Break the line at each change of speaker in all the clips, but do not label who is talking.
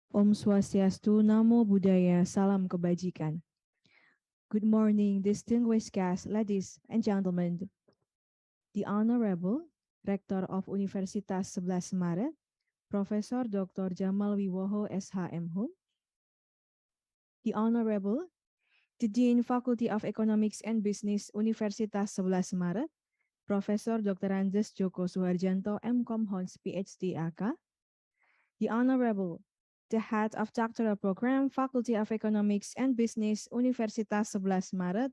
Om Swastiastu, Namo Buddhaya, Salam Kebajikan. Good morning, distinguished guests, ladies and gentlemen. The Honorable Rector of Universitas 11 Maret, Profesor Dr. Jamal Wiwoho SHM Hum. The Honorable the Dean Faculty of Economics and Business Universitas 11 Maret, Profesor Dr. Andes Joko Suharjanto M.Com Hons PhD AK. The Honorable the Head of Doctoral Program, Faculty of Economics and Business, Universitas 11 Maret,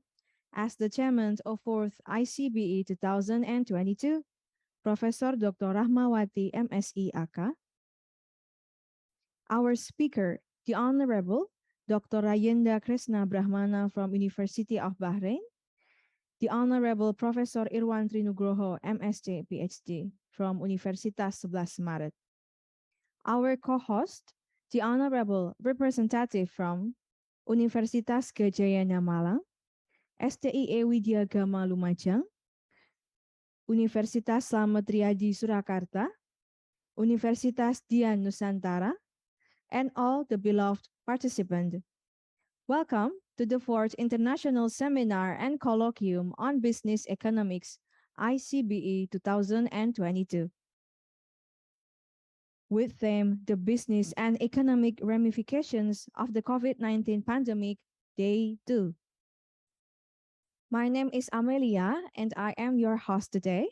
as the Chairman of 4th ICBE 2022, Professor Dr. Rahmawati MSI AK. Our speaker, the Honorable Dr. Rayenda Krishna Brahmana from University of Bahrain, the Honorable Professor Irwan Trinugroho MSc PhD from Universitas 11 Maret. Our co-host, the Honorable Representative from Universitas Gadjaya Malang, STIE Widya Gama Lumajang, Universitas Slamet Riyadi Surakarta, Universitas Dian Nusantara, and all the beloved participants. Welcome to the 4th International Seminar and Colloquium on Business Economics, ICBE 2022. With them, the business and economic ramifications of the COVID-19 pandemic, Day 2. My name is Amelia, and I am your host today.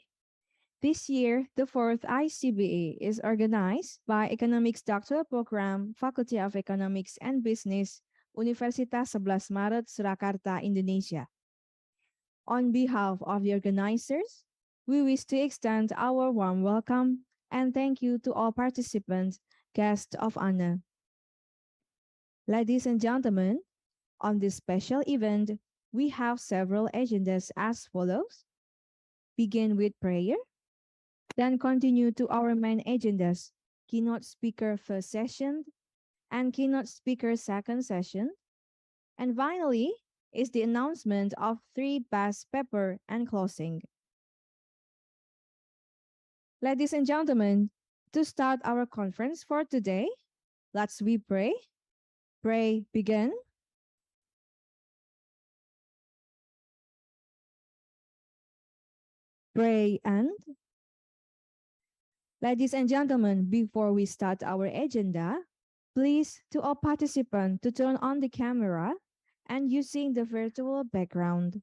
This year, the 4th ICBE is organized by Economics Doctoral Program, Faculty of Economics and Business, Universitas 11 Maret, Surakarta, Indonesia. On behalf of the organizers, we wish to extend our warm welcome and thank you to all participants, guests of honor. Ladies and gentlemen, on this special event, we have several agendas as follows. Begin with prayer, then continue to our main agendas, keynote speaker first session and keynote speaker second session. And finally is the announcement of 3 best paper and closing. Ladies and gentlemen, to start our conference for today, let's we pray. Pray begin. Pray and. Ladies and gentlemen, before we start our agenda, please to all participants to turn on the camera and using the virtual background.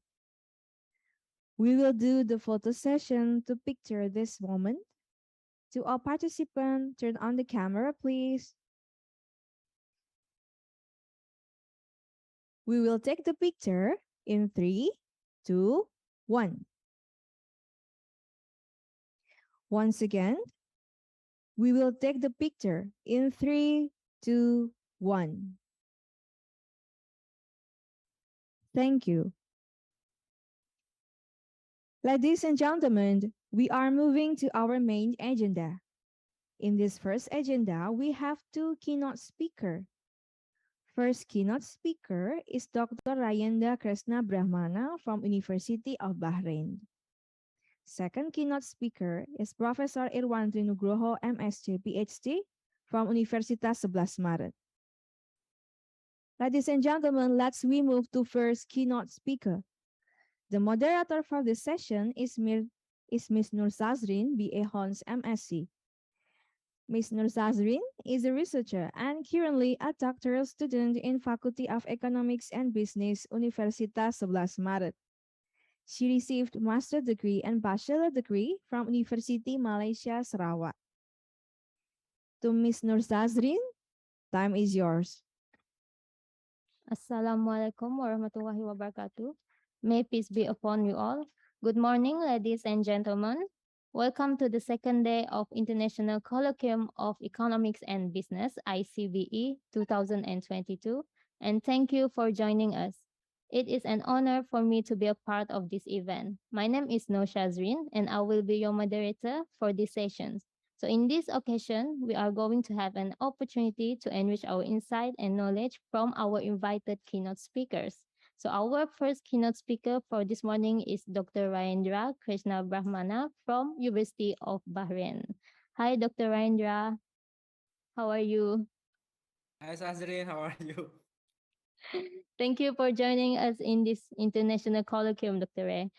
We will do the photo session to picture this moment. To all participants, turn on the camera, please. We will take the picture in 3, 2, 1. Once again, we will take the picture in 3, 2, 1. Thank you. Ladies and gentlemen, we are moving to our main agenda. In this first agenda, we have 2 keynote speakers. First keynote speaker is Dr. Rayenda Krishna Brahmana from University of Bahrain. Second keynote speaker is Professor Irwan Trinugroho MSc PhD from Universitas 11 Maret. Ladies and gentlemen, let's we move to first keynote speaker. The moderator for this session is Ms. Nur Sazrin, BA Hons MSc. Ms. Nur Sazrin is a researcher and currently a doctoral student in Faculty of Economics and Business, Universitas 11 Maret. She received master's degree and bachelor degree from University Malaysia, Sarawak. To Ms. Nur Sazrin, time is yours.
Assalamualaikum warahmatullahi wabarakatuh. May peace be upon you all. Good morning, ladies and gentlemen. Welcome to the second day of International Colloquium of Economics and Business, ICBE 2022, and thank you for joining us. It is an honor for me to be a part of this event. My name is Nur Shazrin, and I will be your moderator for these sessions. So in this occasion, we are going to have an opportunity to enrich our insight and knowledge from our invited keynote speakers. So our first keynote speaker for this morning is Dr. Rayendra Krishna Brahmana from University of Bahrain. Hi, Dr. Rayendra. How are you?
Hi Sazrin, how are you?
Thank you for joining us in this international colloquium, Dr. Ray.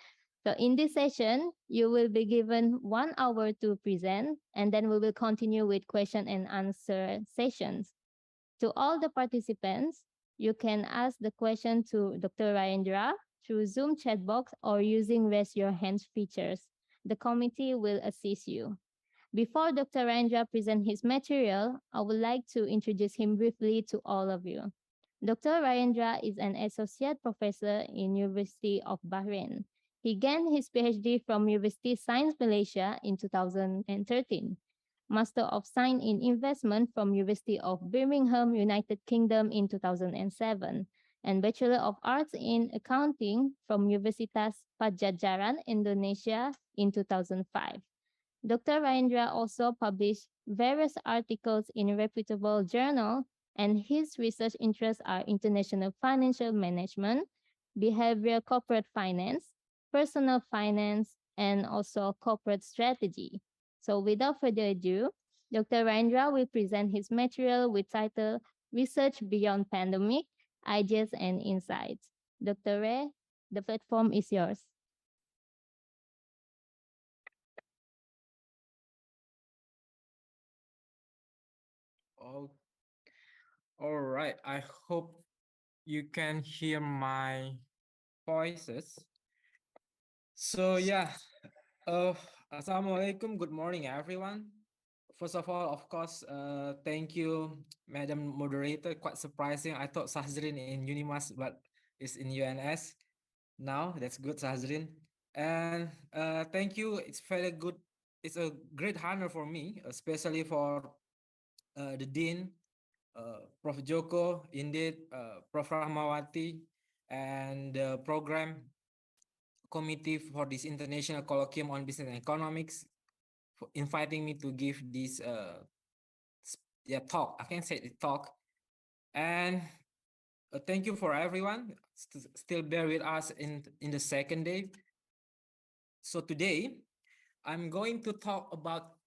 So in this session, you will be given 1 hour to present, and then we will continue with question and answer sessions. To all the participants, you can ask the question to Dr. Rayendra through Zoom chat box or using raise your hands features. The committee will assist you. Before Dr. Rayendra presents his material, I would like to introduce him briefly to all of you. Dr. Rayendra is an associate professor in University of Bahrain. He gained his PhD from University Science Malaysia in 2013, Master of Science in Investment from University of Birmingham, United Kingdom in 2007, and Bachelor of Arts in Accounting from Universitas Padjadjaran, Indonesia in 2005. Dr. Raindra also published various articles in reputable journals, and his research interests are international financial management, behavioral corporate finance, personal finance, and also corporate strategy. So without further ado, Dr. Raindra will present his material with title Research Beyond Pandemic, Ideas and Insights. Dr. Ray, the platform is yours.
Oh, all right. I hope you can hear my voices. So yeah, Assalamualaikum. Good morning, everyone. First of all, of course, thank you, Madam Moderator. Quite surprising. I thought Sahzrin in Unimas, but it's in UNS now. That's good, Sahzrin. And thank you. It's very good. It's a great honor for me, especially for the Dean, Prof. Joko, indeed, Prof. Rahmawati, and the program committee for this international colloquium on business and economics for inviting me to give this yeah, talk. I can say the talk. And thank you for everyone. Still bear with us in the second day. So today, I'm going to talk about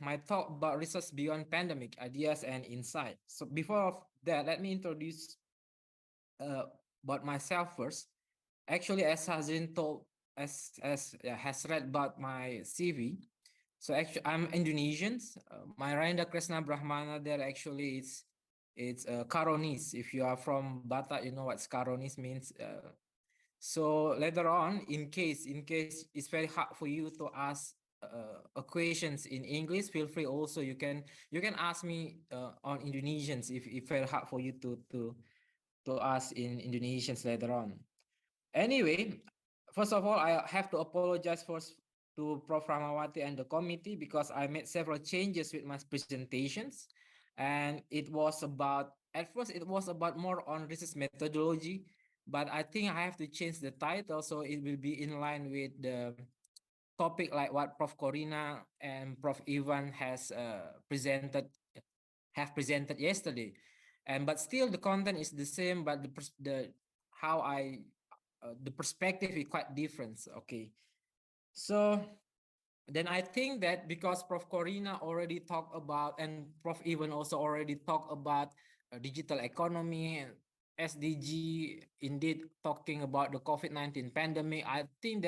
my talk about research beyond pandemic ideas and insight. So before that, let me introduce about myself first. Actually, as Hazin told, as has read about my CV. So actually, I'm Indonesian. My Rainda Krishna Brahmana there actually it's Karonis. If you are from Batak, you know what Karonis means. So later on, in case it's very hard for you to ask questions in English, feel free also you can ask me on Indonesians if very hard for you to ask in Indonesians later on. Anyway, first of all, I have to apologize first to Prof. Ramawati and the committee because I made several changes with my presentations, and it was about at first it was about more on research methodology, but I think I have to change the title so it will be in line with the topic like what Prof. Corina and Prof. Ivan has presented yesterday, and but still the content is the same, but the how I the perspective is quite different. Okay, so then I think that because Prof. Corina already talked about and Prof. Even also already talked about digital economy and SDG, indeed talking about the COVID-19 pandemic, I think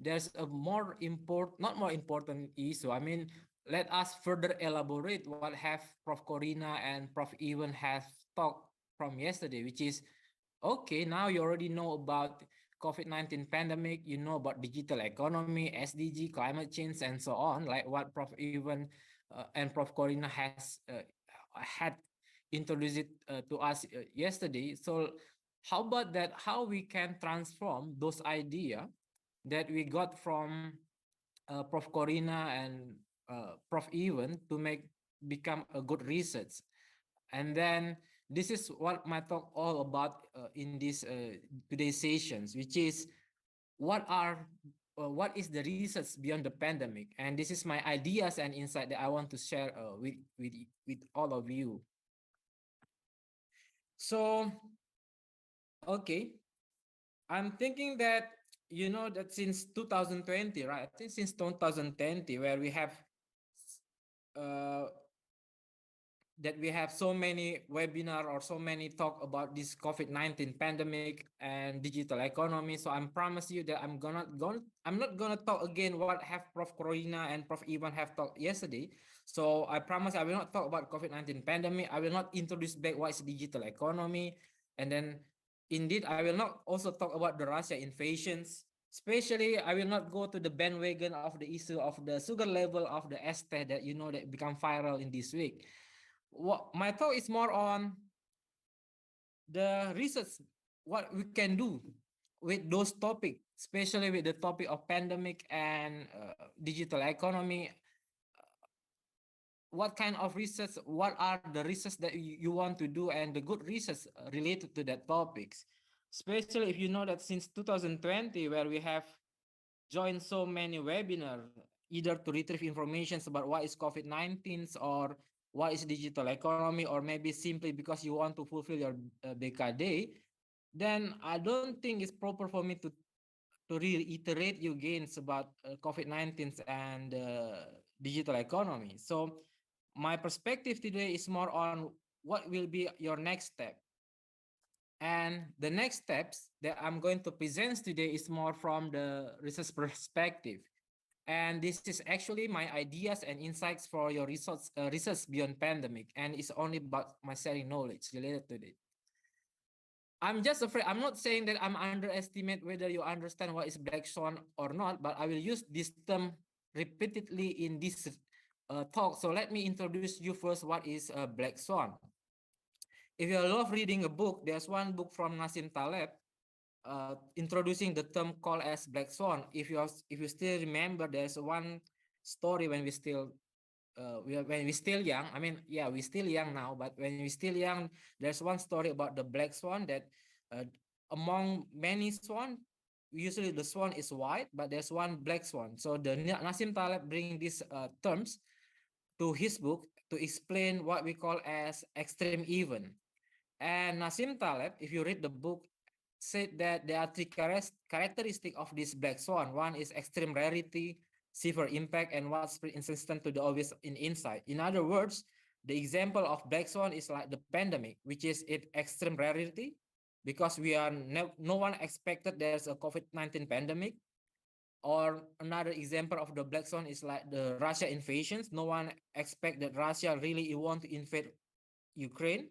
there's a more important, not more important issue. I mean, let us further elaborate what have Prof. Corina and Prof. Even have talked from yesterday, which is okay, now you already know about COVID-19 pandemic, you know about digital economy, SDG, climate change, and so on, like what Prof. Even and Prof. Corina has had introduced it to us yesterday. So how about that, how we can transform those idea that we got from Prof. Corina and Prof. Even to make become a good research. And then this is what my talk all about in this today's sessions, which is what are what is the research beyond the pandemic, and this is my ideas and insight that I want to share with all of you. So okay, I'm thinking that you know that since 2020, right? I think since 2020, where we have uh, that we have so many webinar or so many talk about this COVID-19 pandemic and digital economy. So I'm promise you that I'm not gonna talk again what have Prof. Corina and Prof. Ivan have talked yesterday. So I promise I will not talk about COVID-19 pandemic. I will not introduce back what is digital economy. And then indeed, I will not also talk about the Russia invasions. Especially, I will not go to the bandwagon of the issue of the sugar level of the este that you know that become viral in this week. What my thought is more on the research, what we can do with those topics, especially with the topic of pandemic and digital economy. What kind of research, what are the research that you want to do and the good research related to that topics, especially if you know that since 2020 where we have joined so many webinar either to retrieve information about what is COVID-19 or what is digital economy, or maybe simply because you want to fulfill your BKD, then I don't think it's proper for me to reiterate you gains about COVID-19 and digital economy. So my perspective today is more on what will be your next step. And the next steps that I'm going to present today is more from the research perspective. And this is actually my ideas and insights for your research beyond pandemic. And it's only about my sharing knowledge related to it. I'm just afraid, I'm not saying that I'm underestimate whether you understand what is black swan or not, but I will use this term repeatedly in this talk. So let me introduce you first what is a black swan. If you love reading a book, there's one book from Nassim Taleb introducing the term called as black swan. If you still remember, there's one story when we still young. I mean, yeah, we're still young now, but when we're still young, there's one story about the black swan that uh, among many swan, usually the swan is white, but there's one black swan. So the Nassim Taleb bring these terms to his book to explain what we call as extreme event. And Nassim Taleb, if you read the book, said that there are three characteristics of this black swan. One is extreme rarity, severe impact, and what's insistent to the obvious in insight. In other words, the example of black swan is like the pandemic, which is it extreme rarity, because no one expected there's a COVID-19 pandemic. Or another example of the black swan is like the Russia invasions. No one expect that Russia really want to invade Ukraine.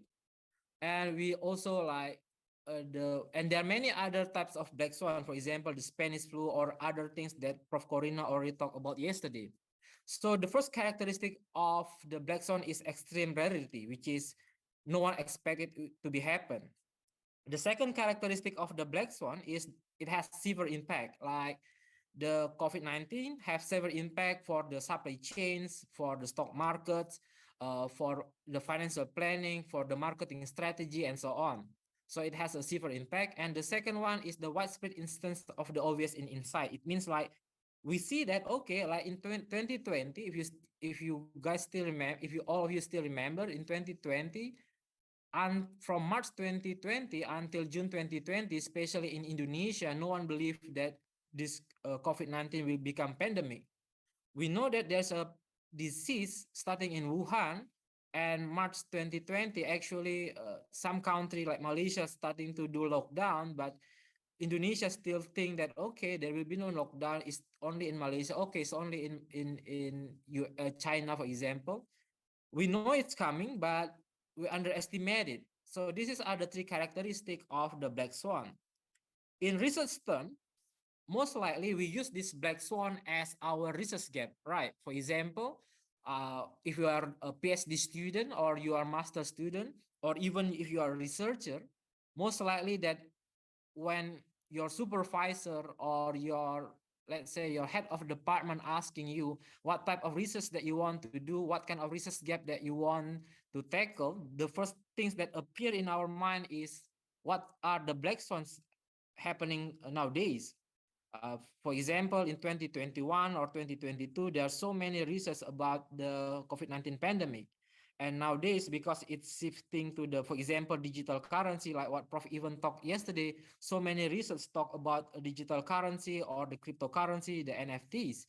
And we also like and there are many other types of black swan, for example the Spanish flu or other things that Prof. Corina already talked about yesterday. So the first characteristic of the black swan is extreme rarity, which is no one expected it to be happen. The second characteristic of the black swan is it has severe impact, like the COVID-19 have severe impact for the supply chains, for the stock markets, for the financial planning, for the marketing strategy, and so on. So it has a severe impact. And the second one is the widespread instance of the obvious in insight. It means like we see that, okay, like in 2020, if you guys still remember, if you all of you still remember, in 2020, and from March 2020 until June 2020, especially in Indonesia, no one believed that this COVID-19 will become pandemic. We know that there's a disease starting in Wuhan, and March 2020, actually, some country like Malaysia starting to do lockdown, but Indonesia still think that, okay, there will be no lockdown. It's only in Malaysia. Okay, it's only in China, for example. We know it's coming, but we underestimate it. So this is are the three characteristics of the black swan. In research term, most likely we use this black swan as our research gap, right? For example, if you are a PhD student or you are master student, or even if you are a researcher, most likely that when your supervisor or your, let's say, your head of department asking you what type of research that you want to do, what kind of research gap that you want to tackle, the first things that appear in our mind is what are the black swans happening nowadays. For example, in 2021 or 2022, there are so many research about the COVID-19 pandemic. And nowadays, because it's shifting to the, for example, digital currency, like what Prof. Even talked yesterday, so many research talk about a digital currency or the cryptocurrency, the NFTs.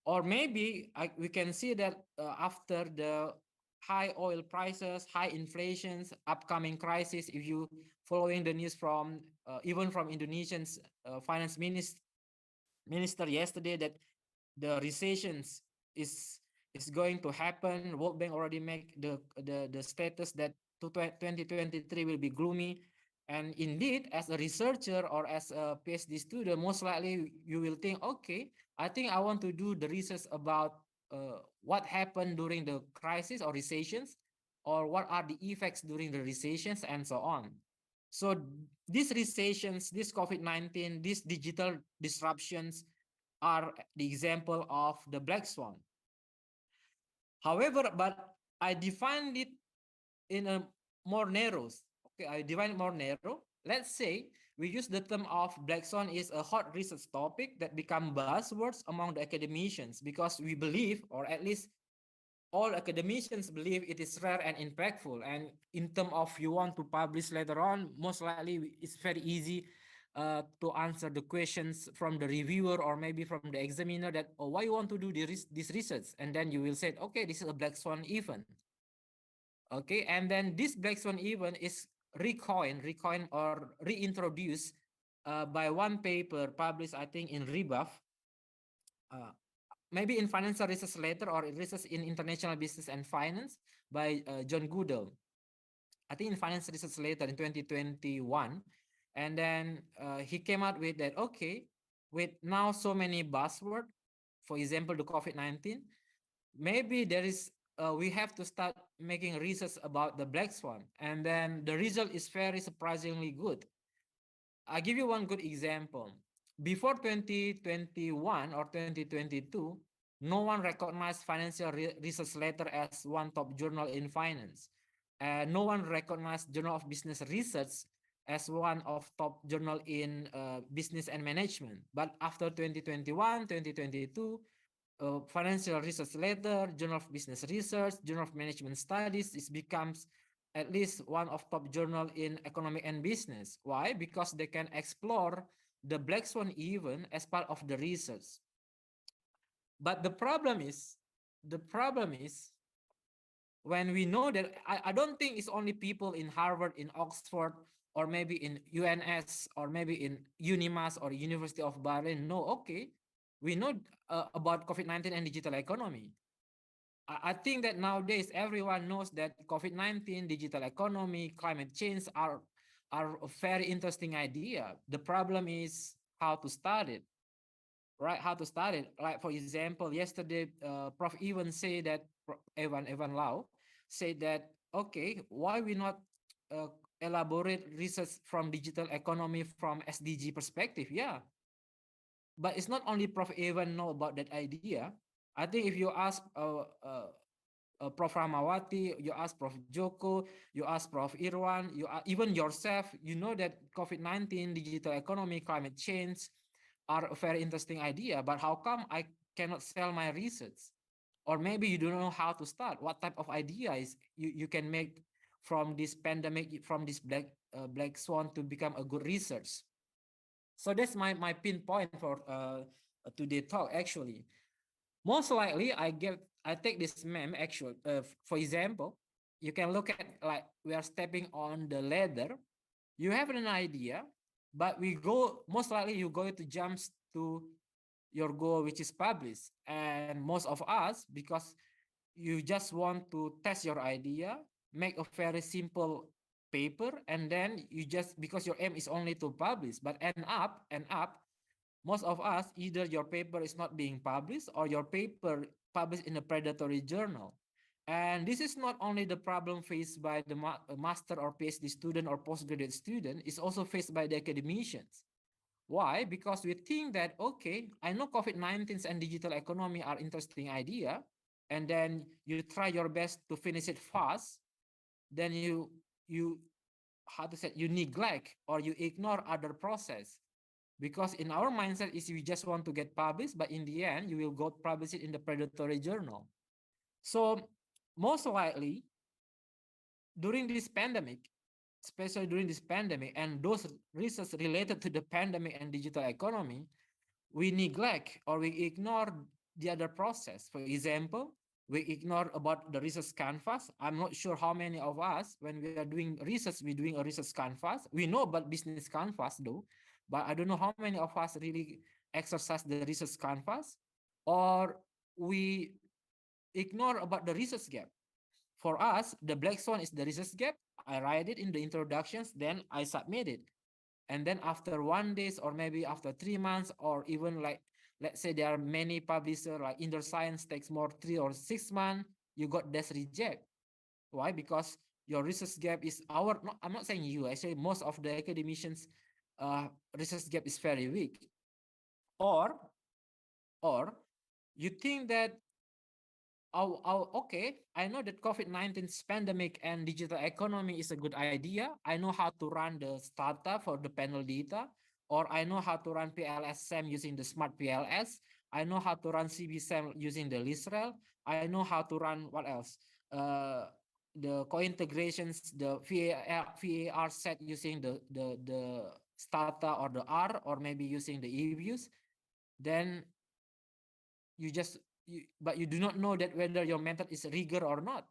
Or maybe we can see that after the high oil prices, high inflations, upcoming crisis. If you following the news from even from Indonesian's finance minister yesterday, that the recessions is is going to happen. World Bank already make the status that 2023 will be gloomy. And indeed, as a researcher or as a PhD student, most likely you will think, okay, I think I want to do the research about what happened during the crisis or recessions, or what are the effects during the recessions, and so on. So these recessions, this COVID-19, these digital disruptions are the example of the black swan. However, but I defined it in a more narrows. Okay, I define it more narrow. Let's say we use the term of black swan is a hot research topic that become buzzwords among the academicians, because we believe, or at least all academicians believe, it is rare and impactful. And in terms of you want to publish later on, most likely it's very easy to answer the questions from the reviewer or maybe from the examiner that, oh, why you want to do this research? And then you will say, okay, this is a black swan event. Okay, and then this black swan event is recoined or reintroduced by one paper published, I think, in Rebuff, uh, maybe in Financial Research Letter or Research in International Business and Finance by John Goodall. I think in Financial Research Letter in 2021. And then he came out with that, okay, with now so many buzzwords, for example, the COVID-19, maybe there is, we have to start making research about the black swan. And then the result is very surprisingly good. I give you one good example. Before 2021 or 2022, no one recognized Financial Research Letter as one top journal in finance. And no one recognized Journal of Business Research as one of top journal in business and management. But after 2021, 2022, Financial Research Letter, Journal of Business Research, Journal of Management Studies, it becomes at least one of top journal in economic and business. Why? Because they can explore the black swan event as part of the research. But the problem is when we know that, I don't think it's only people in Harvard, in Oxford, or maybe in UNS, or maybe in UNIMAS or University of Berlin. No, okay, we know about COVID-19 and digital economy. I think that nowadays everyone knows that COVID-19, digital economy, climate change are a very interesting idea. The problem is how to start it, right? How to start it. Like for example, yesterday, Prof. Evan said that, Evan Lau said that, okay, why we not uh, elaborate research from digital economy from SDG perspective? Yeah, but it's not only Prof. Evan know about that idea. I think if you ask Prof. Ramawati, you ask Prof. Joko, you ask Prof. Irwan, even yourself, you know that COVID-19, digital economy, climate change are a very interesting idea, but how come I cannot sell my research? Or maybe you don't know how to start. What type of ideas you can make from this pandemic, from this black swan to become a good research? So that's my pinpoint for today talk actually. Most likely, I take this meme actually. For example, you can look at like we are stepping on the ladder. You have an idea, but we go most likely you go to jumps to your goal, which is published. And most of us, because you just want to test your idea, make a very simple paper, and then you just because your aim is only to publish, but end up most of us, either your paper is not being published or your paper published in a predatory journal. And this is not only the problem faced by the master or PhD student or postgraduate student, it's also faced by the academicians. Why? Because we think that, okay, I know COVID-19 and digital economy are interesting idea, and then you try your best to finish it fast, then you how to say, you neglect or you ignore other process, because in our mindset is we just want to get published, but in the end you will go publish it in the predatory journal. So most likely during this pandemic, especially during this pandemic and those research related to the pandemic and digital economy, we neglect or we ignore the other process. For example, we ignore about the research canvas. I'm not sure how many of us, when we are doing research, we're doing a research canvas. We know about business canvas though, but I don't know how many of us really exercise the research canvas, or we ignore about the research gap. For us, the black swan is the research gap. I write it in the introductions, then I submit it. And then after 1 days, or maybe after 3 months, or even like, let's say there are many publishers like Indoor Science takes more 3 or 6 months, you got this reject. Why? Because your research gap is our, no, I'm not saying you, I say most of the academicians research gap is very weak. Or, or you think that, oh, okay, I know that COVID-19 pandemic and digital economy is a good idea. I know how to run the startup for the panel data, or I know how to run PLS SEM using the smart PLS. I know how to run CB SEM using the Listral. I know how to run what else? Uh, the co-integrations, the VAR set using the Stata or the R, or maybe using the EViews. Then you just but you do not know that whether your method is rigor or not,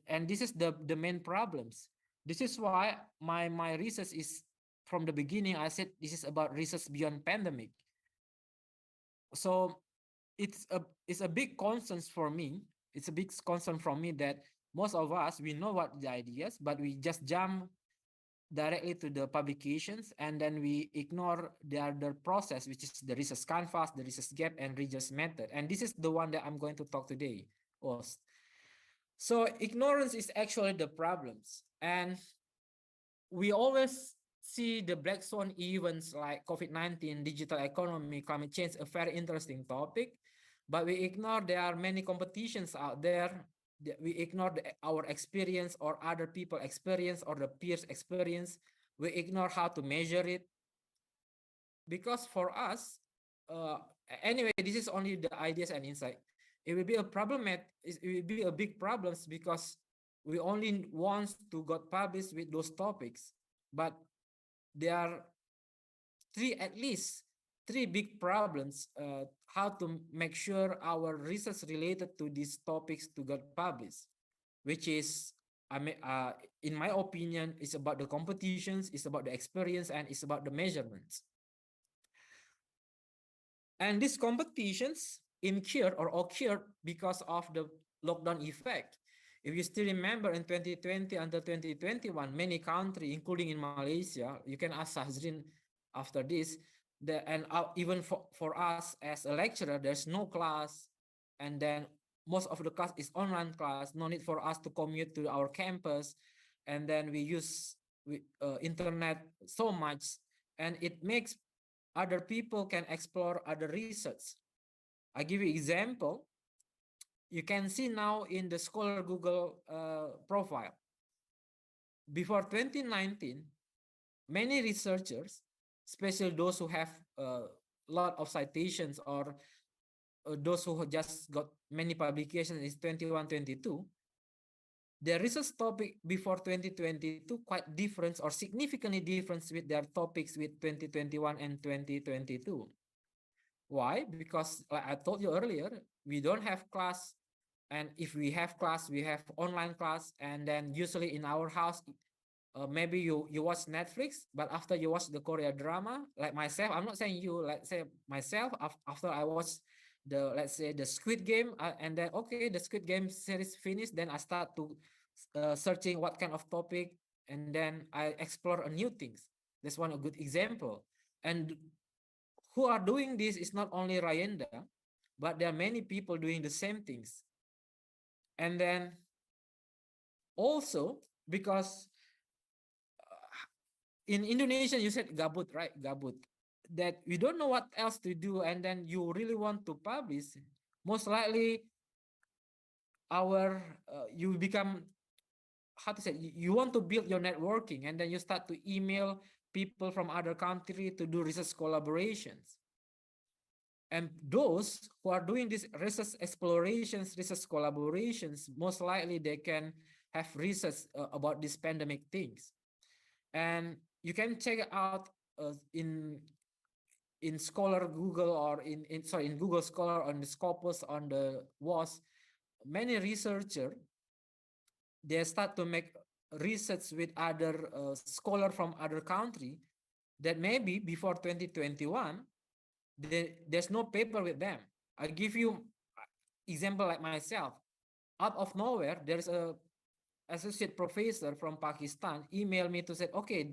and this is the main problems. This is why my research is, from the beginning I said this is about research beyond pandemic. So it's a big concern for me. It's a big concern from me that most of us, we know what the ideas, but we just jump directly to the publications, and then we ignore the other process, which is the research canvas, the research gap, and research method. And this is the one that I'm going to talk today. So ignorance is actually the problems. And we always see the black swan events like COVID-19, digital economy, climate change, a very interesting topic, but we ignore there are many competitions out there. We ignore our experience or other people experience or the peers experience. We ignore how to measure it, because for us, uh, anyway, this is only the ideas and insight. It will be a problem. It will be a big problems because we only want to got published with those topics, but there are at least three big problems, how to make sure our research related to these topics to get published, which is, I mean, in my opinion, it's about the competitions, it's about the experience, and it's about the measurements. And these competitions incurred or occurred because of the lockdown effect. If you still remember, in 2020 until 2021, many countries, including in Malaysia, you can ask Sahzrin after this, and even for us as a lecturer, there's no class, and then most of the class is online class, no need for us to commute to our campus, and then we use internet so much, and it makes other people can explore other research. I give you example. You can see now in the Scholar Google profile. Before 2019, many researchers, especially those who have a lot of citations, or those who just got many publications in 21, 22, their research topic before 2022 quite different or significantly different with their topics with 2021 and 2022. Why? Because like I told you earlier, we don't have class. And if we have class, we have online class. And then usually in our house, maybe you watch Netflix, but after you watch the Korea drama, like myself, I'm not saying you, like say myself, after I watch let's say the Squid Game, and then, okay, the Squid Game series finished, then I start to searching what kind of topic, and then I explore a new things. That's one a good example. And who are doing this is not only Rayenda, but there are many people doing the same things. And then also, because in Indonesian, you said gabut, right? Gabut. That we don't know what else to do, and then you really want to publish. Most likely, you become, how to say, you want to build your networking, and then you start to email people from other country to do research collaborations. And those who are doing these research explorations, research collaborations, most likely they can have research about these pandemic things. And you can check out in Scholar Google, or in Google Scholar, on the Scopus, on the WAS. many researchers, they start to make research with other scholar from other country that maybe before 2021, there's no paper with them. I give you example like myself. Out of nowhere, there's a associate professor from Pakistan email me to say, okay,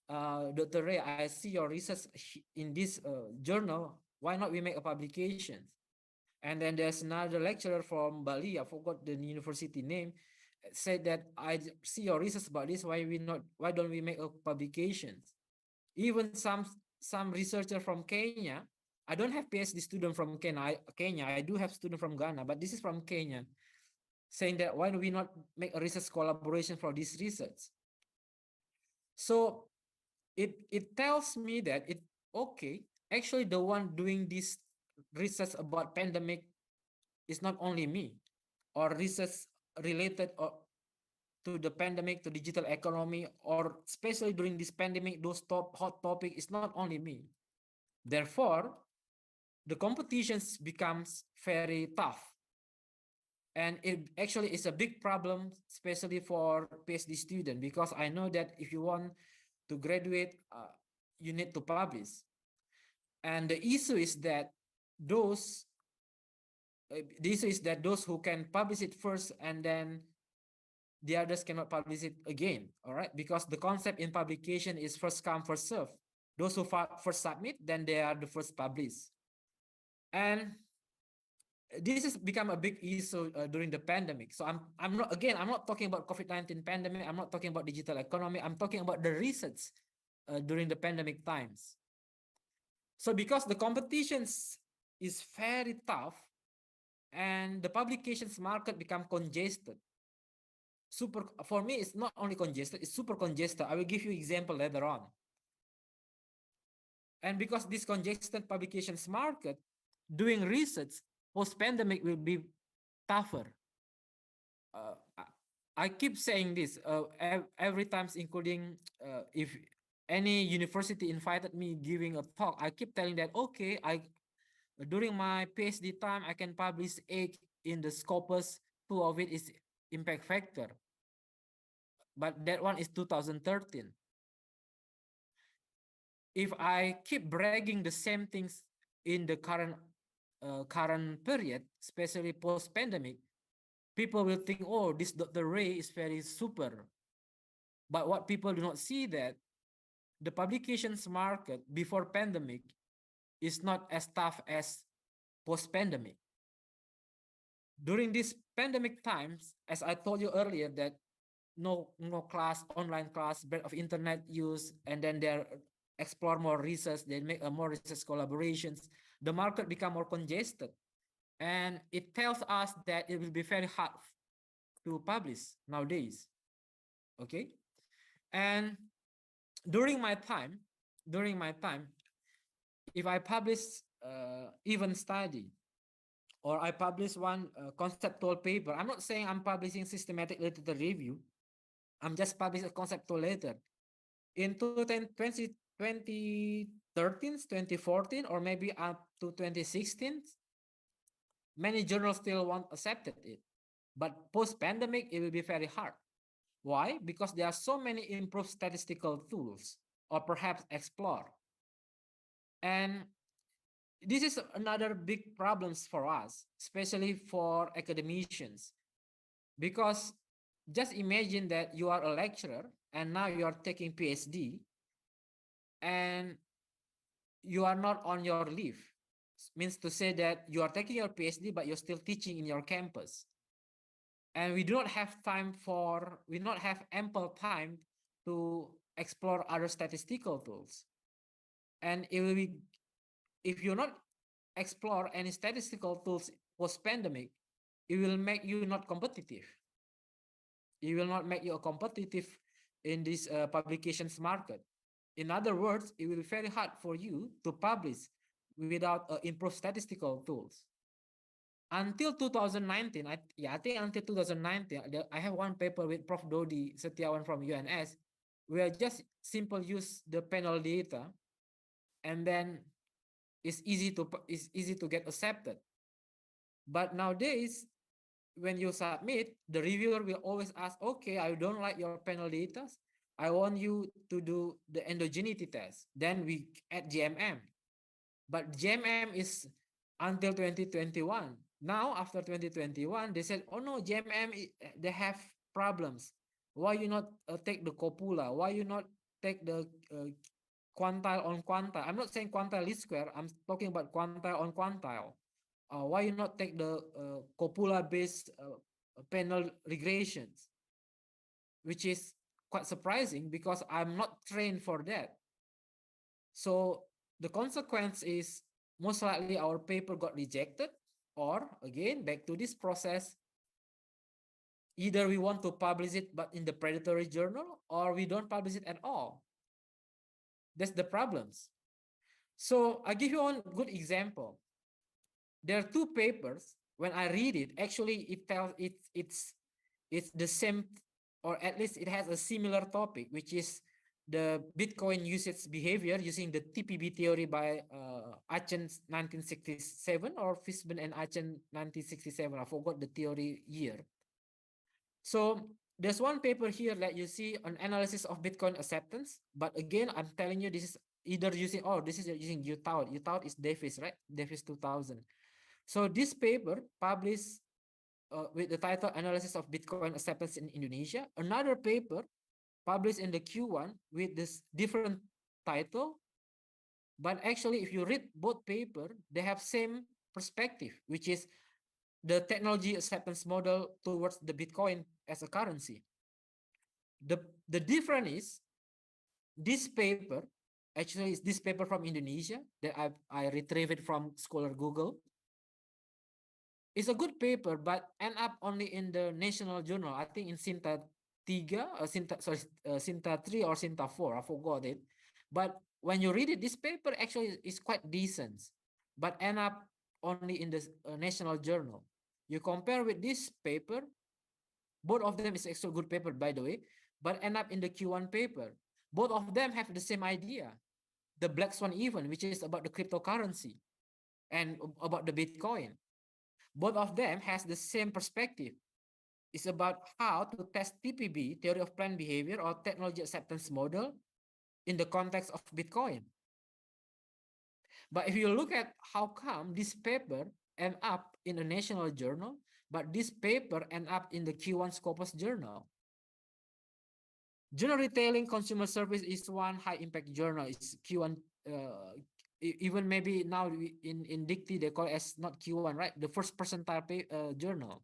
Dr. Ray, I see your research in this journal. Why not we make a publication? And then there's another lecturer from Bali, I forgot the university name, said that I see your research about this. Why don't we make a publications? Even some researcher from Kenya. I don't have PhD student from Kenya. I do have student from Ghana, but this is from Kenya, saying that why do we not make a research collaboration for this research? So it tells me that okay, actually the one doing this research about pandemic is not only me, or research related or to the pandemic, to digital economy, or especially during this pandemic, those hot topic is not only me. Therefore, the competitions becomes very tough. And it actually is a big problem, especially for PhD student, because I know that if you want to graduate, you need to publish. And the issue is that those those who can publish it first and then the others cannot publish it again. All right, because the concept in publication is first come, first serve. Those who first submit, then they are the first published. And this has become a big issue during the pandemic. So I'm not talking about COVID-19 pandemic. I'm not talking about digital economy. I'm talking about the research during the pandemic times. So because the competitions is very tough and the publications market become congested. For me, it's not only congested, it's super congested. I will give you example later on. And because this congested publications market, doing research post-pandemic will be tougher. I keep saying this every time, including if any university invited me giving a talk, I keep telling that, okay, during my PhD time, I can publish 8 in the Scopus, 2 of it is impact factor. But that one is 2013. If I keep bragging the same things in the current period, especially post-pandemic, people will think, oh, this Dr. Ray is very super. But what people do not see that the publications market before pandemic is not as tough as post-pandemic. During this pandemic times, as I told you earlier, that no class, online class, breadth of internet use, and then they explore more research, they make more research collaborations, the market become more congested. And it tells us that it will be very hard to publish nowadays. Okay. And during my time, if I publish even study, or I publish one conceptual paper, I'm not saying I'm publishing systematic literature review. I'm just publishing a conceptual letter. In 2013, 2014, or maybe up to 2016, many journals still won't accepted it. But post-pandemic, it will be very hard. Why? Because there are so many improved statistical tools, or perhaps explore. And this is another big problems for us, especially for academicians, because just imagine that you are a lecturer and now you are taking PhD and you are not on your leave. Means to say that you are taking your PhD, but you're still teaching in your campus. And we do not have ample time to explore other statistical tools. And it will be, if you not explore any statistical tools post-pandemic, it will make you not competitive. It will not make you competitive in this publications market. In other words, it will be very hard for you to publish without improved statistical tools. Until 2019, I think until 2019, I have one paper with Prof. Dodi Setiawan from UNS, where just simple use the panel data, and then it's easy to get accepted. But nowadays, when you submit, the reviewer will always ask, okay, I don't like your panel data. I want you to do the endogeneity test. Then we add GMM. But GMM is until 2021. Now, after 2021, they said, oh no, GMM, they have problems. Why you not take the copula? Why you not take the quantile on quantile? I'm not saying quantile least square. I'm talking about quantile on quantile. Why you not take the copula-based panel regressions, which is quite surprising because I'm not trained for that. So the consequence is most likely our paper got rejected, or again, back to this process, either we want to publish it but in the predatory journal, or we don't publish it at all. That's the problems. So I give you one good example. There are two papers. When I read it, actually it tells it's the same, or at least it has a similar topic, which is the Bitcoin usage behavior using the TPB theory by Achen 1967 or Fishman and Achen 1967. I forgot the theory year. So there's one paper here that you see an analysis of Bitcoin acceptance. But again, I'm telling you, this is either using, oh, this is using UTAUT. UTAUT is Davis, right? Davis 2000. So this paper published with the title Analysis of Bitcoin Acceptance in Indonesia. Another paper published in the Q1 with this different title. But actually, if you read both paper, they have same perspective, which is the technology acceptance model towards the Bitcoin as a currency. The, the difference is this paper, actually is this paper from Indonesia that I retrieved it from Scholar Google. It's a good paper, but end up only in the national journal. I think in Sinta 3, Sinta 3 or Sinta 4, I forgot it. But when you read it, this paper actually is quite decent, but end up only in the national journal. You compare with this paper, both of them is actually good paper, by the way, but end up in the Q1 paper. Both of them have the same idea, the Black Swan event, which is about the cryptocurrency and about the Bitcoin. Both of them has the same perspective. It's about how to test TPB, theory of planned behavior, or technology acceptance model in the context of Bitcoin. But if you look at how come this paper end up in a national journal, but this paper end up in the Q1 Scopus journal. General retailing consumer service is one high impact journal. It's Q1, even maybe now in Dicty, they call it as not Q1, right? The first percentile journal.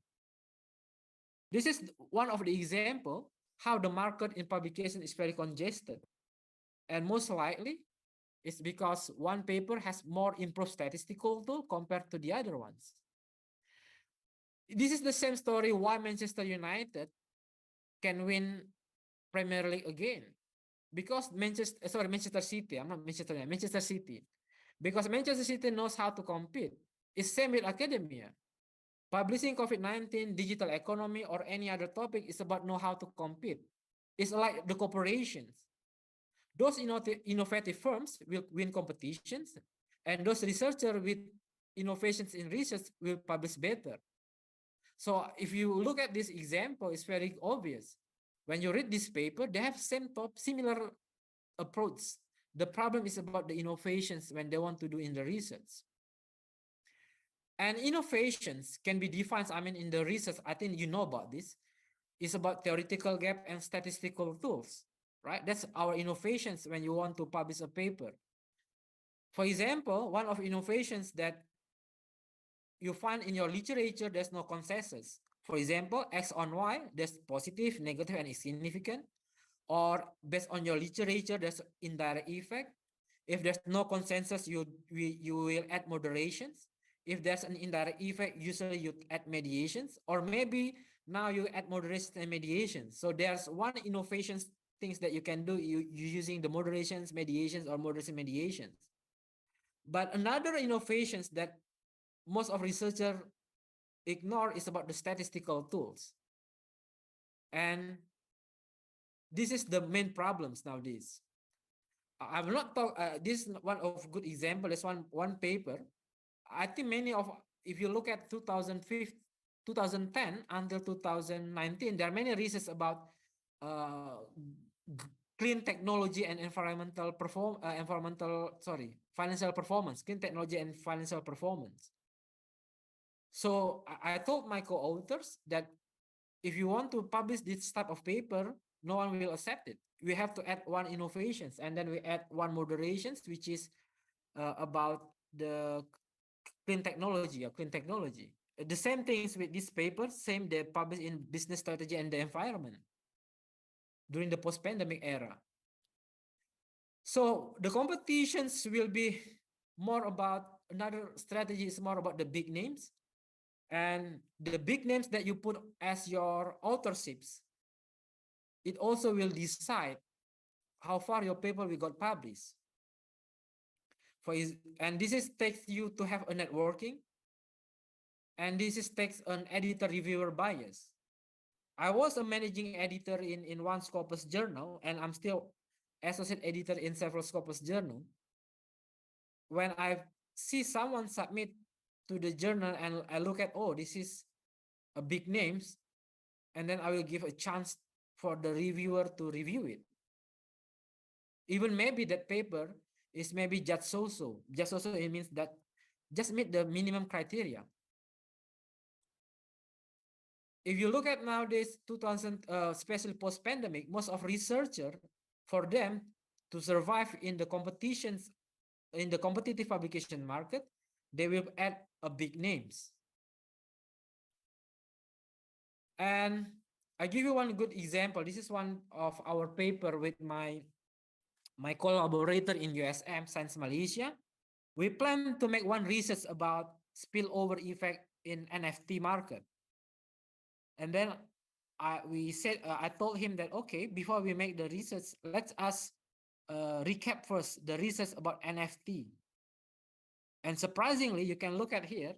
This is one of the example how the market in publication is very congested. And most likely, it's because one paper has more improved statistical tool compared to the other ones. This is the same story why Manchester United can win Premier League again. Because Manchester City, I'm not Manchester United, Manchester City. Because Manchester City knows how to compete. It's same with academia. Publishing COVID-19, digital economy, or any other topic is about know how to compete. It's like the corporations. Those innovative firms will win competitions, and those researchers with innovations in research will publish better. So if you look at this example, it's very obvious. When you read this paper, they have similar approach. The problem is about the innovations when they want to do in the research. And innovations can be defined, I mean, in the research, I think you know about this, is about theoretical gap and statistical tools, right? That's our innovations when you want to publish a paper. For example, one of innovations that you find in your literature, there's no consensus. For example, X on Y, there's positive, negative, and insignificant. Or based on your literature, there's indirect effect. If there's no consensus, you will add moderations. If there's an indirect effect, usually you add mediations, or maybe now you add moderations and mediations. So there's one innovation things that you can do you using the moderations, mediations, or moderation mediations. But another innovations that most of researchers ignore is about the statistical tools. And this is the main problems nowadays. I will not talk. This is one of good example. There's one paper. I think many of, if you look at 2005, 2010 until 2019, there are many research about uh, clean technology and financial performance, clean technology and financial performance. So I told my co-authors that if you want to publish this type of paper, no one will accept it. We have to add one innovations, and then we add one moderations, which is about the clean technology or clean technology. The same things with this paper, same they published in business strategy and the environment during the post-pandemic era. So the competitions will be more about, another strategy is more about the big names, and the big names that you put as your authorships, it also will decide how far your paper will got published. And this is takes you to have a networking, and this is takes an editor reviewer bias. I was a managing editor in one Scopus journal, and I'm still associate editor in several Scopus journal. When I see someone submit to the journal and I look at, oh, this is a big names, and then I will give a chance for the reviewer to review it. Even maybe that paper is maybe just so-so. Just so-so, it means that just meet the minimum criteria. If you look at nowadays 2000, especially post-pandemic, most of researcher, for them to survive in the competitions, in the competitive publication market, they will add a big names. And I give you one good example. This is one of our paper with my collaborator in USM, Science Malaysia. We plan to make one research about spillover effect in NFT market. And then I told him that, okay, before we make the research, let's us recap first the research about NFT. And surprisingly, you can look at here,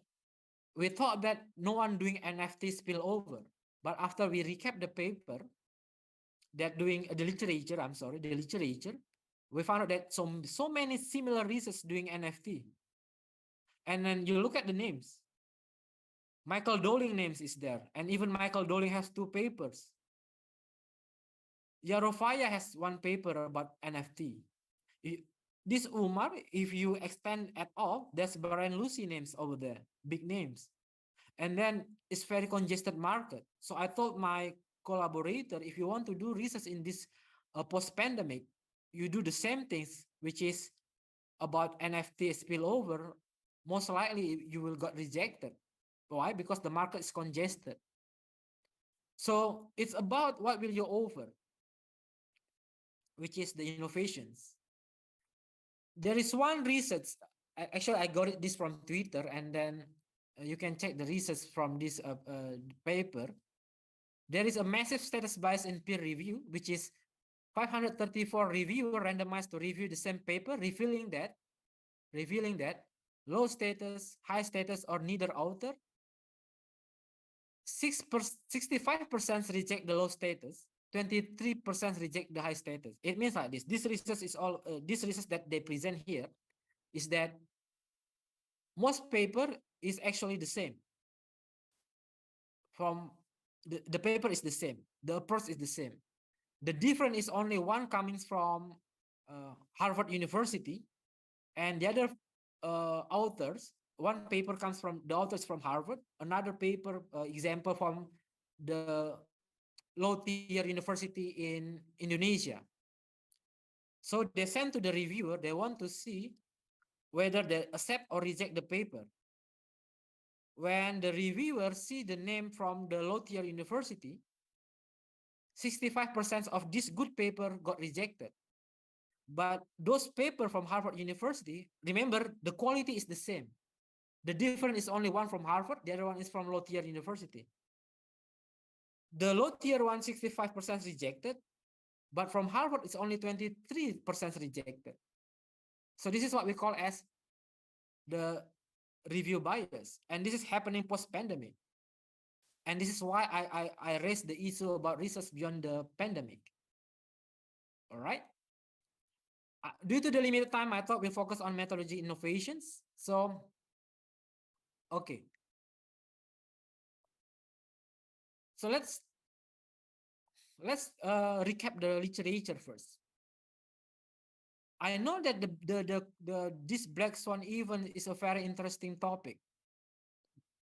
we thought that no one doing NFT spillover. But after we recap the paper, that doing the literature, the literature, we found out that so many similar research doing NFT. And then you look at the names. Michael Doling names is there, and even Michael Doling has 2 papers. Yarofaya has 1 paper about NFT. This Umar, if you extend at all, there's Brian Lucy names over there, big names. And then it's very congested market. So I told my collaborator, if you want to do research in this post-pandemic, you do the same things, which is about NFT spillover, most likely you will get rejected. Why? Because the market is congested. So it's about what will you offer, which is the innovations. There is one research, actually I got this from Twitter, and then you can check the research from this paper. There is a massive status bias in peer review, which is 534 reviewers randomized to review the same paper, revealing that low status, high status, or neither author, 65% reject the low status, 23% reject the high status. It means like this. This research is all this research that they present here is that most paper is actually the same. From the paper is the same. The approach is the same. The difference is only one coming from Harvard University, and the other authors. One paper comes from the authors from Harvard. Another paper example from the low tier university in Indonesia. So they send to the reviewer. They want to see whether they accept or reject the paper. When the reviewer see the name from the low tier university, 65% of this good paper got rejected. But those papers from Harvard University, remember, the quality is the same. The difference is only one from Harvard, the other one is from low tier university. The low tier one, 65% rejected, but from Harvard, it's only 23% rejected. So this is what we call as the review bias. And this is happening post-pandemic. And this is why I raised the issue about research beyond the pandemic. All right. Due to the limited time, I thought we'll focus on methodology innovations. So, okay. So let's recap the literature first. I know that this black swan event is a very interesting topic.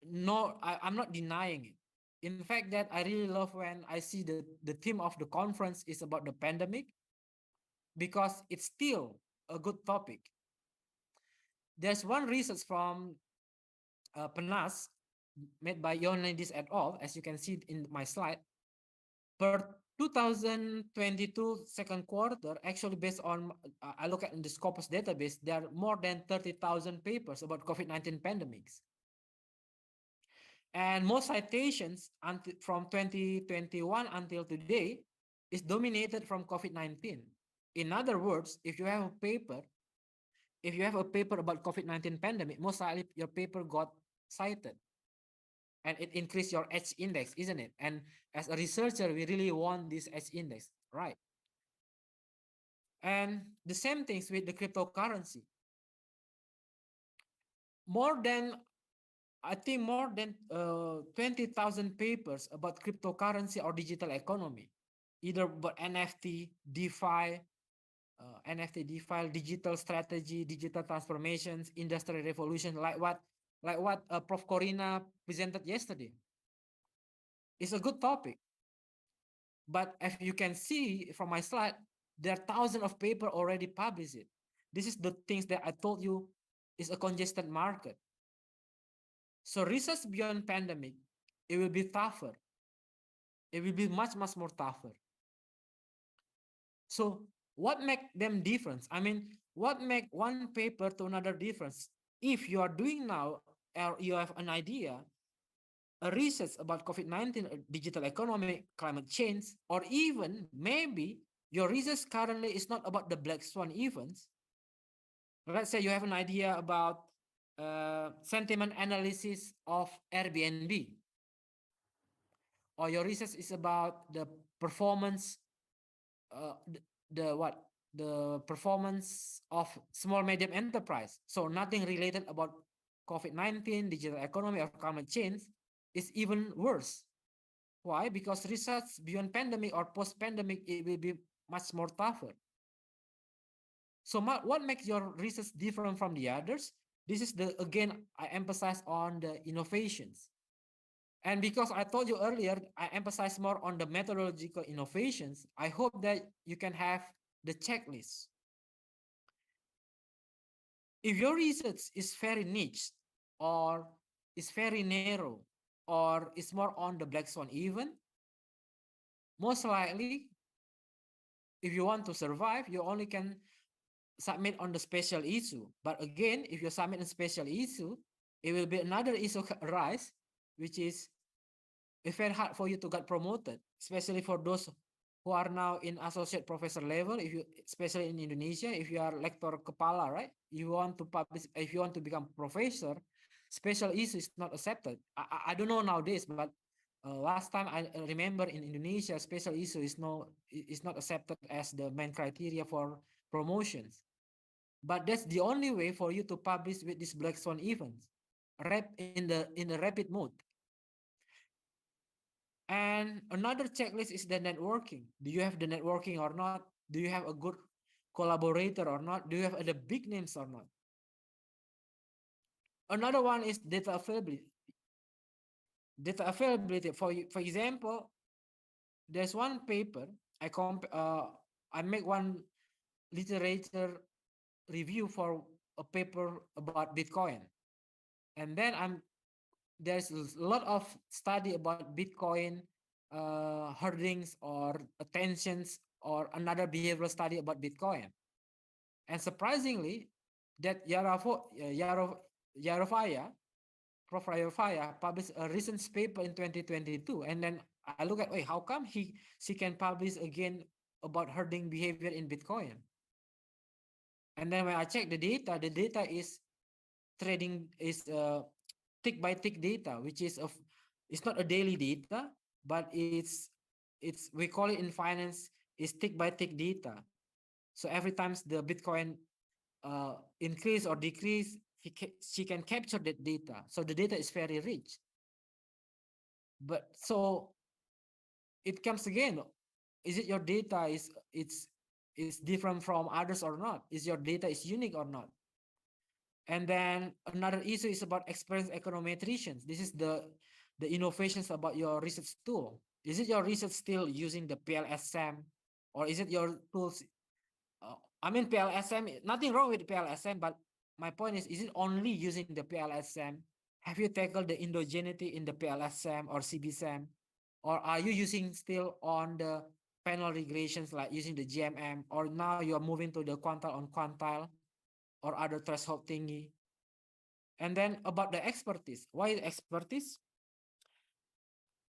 No, I'm not denying it. In fact, that I really love when I see the theme of the conference is about the pandemic, because it's still a good topic. There's one research from PNAS made by Ioannidis et al., as you can see in my slide. Per 2022 second quarter, actually based on, I look at in the Scopus database, there are more than 30,000 papers about COVID-19 pandemics. And most citations from 2021 until today is dominated from COVID-19. In other words, if you have a paper about COVID-19 pandemic, most likely your paper got cited. And it increased your H index, isn't it? And as a researcher, we really want this H index, right? And the same things with the cryptocurrency. More than, I think more than 20,000 papers about cryptocurrency or digital economy, either about NFT, DeFi, digital strategy, digital transformations, industrial revolution, like what Prof. Corina presented yesterday. It's a good topic. But as you can see from my slide, there are thousands of papers already published. This is the things that I told you is a congested market. So research beyond pandemic, it will be tougher. It will be much, much more tougher. So what make them different? I mean, what make one paper to another difference? If you are doing now, or you have an idea, a research about COVID-19, digital economy, climate change, or even maybe your research currently is not about the black swan events. Let's say you have an idea about sentiment analysis of Airbnb, or your research is about the performance, uh, the what the performance of small medium enterprise. So nothing related about COVID-19, digital economy, or climate change is even worse. Why? Because research beyond pandemic or post-pandemic, it will be much more tougher. So what makes your research different from the others? This is again, I emphasize on the innovations. And because I told you earlier, I emphasize more on the methodological innovations, I hope that you can have the checklist. If your research is very niche, or is very narrow, or is more on the black swan event, most likely, if you want to survive, you only can submit on the special issue. But again, if you submit a special issue, it will be another issue arise, which is it's very hard for you to get promoted, especially for those who are now in associate professor level. If you, especially in Indonesia, if you are lector kepala, right? You want to publish, if you want to become professor, special issue is not accepted. I don't know nowadays, but last time I remember in Indonesia, special issue is not accepted as the main criteria for promotions. But that's the only way for you to publish with this black swan events, in the rapid mode. And another checklist is the networking. Do you have the networking or not? Do you have a good collaborator or not? Do you have the big names or not? Another one is data availability. Data availability. For example, there's one paper I make one literature review for a paper about Bitcoin, and then there's a lot of study about Bitcoin hoardings or attentions or another behavioral study about Bitcoin. And surprisingly, that Yarovaya, Prof. Yarovaya published a recent paper in 2022. And then I look at, wait, how come she can publish again about hoarding behavior in Bitcoin? And then when I check the data is trading is tick by tick data, which is it's not a daily data, but it's we call it in finance is tick by tick data. So every time the Bitcoin increase or decrease, she can capture that data. So the data is very rich. But so it comes again. Is it your data is different from others or not? Is your data is unique or not? And then another issue is about experienced econometricians. This is the innovations about your research tool. Is it your research still using the PLSM, or is it your tools? I mean PLSM, nothing wrong with PLSM, but my point is it only using the PLSM? Have you tackled the endogeneity in the PLSM or CBSM? Or are you using still on the panel regressions like using the GMM, or now you are moving to the quantile on quantile or other threshold thingy? And then about the expertise. Why expertise?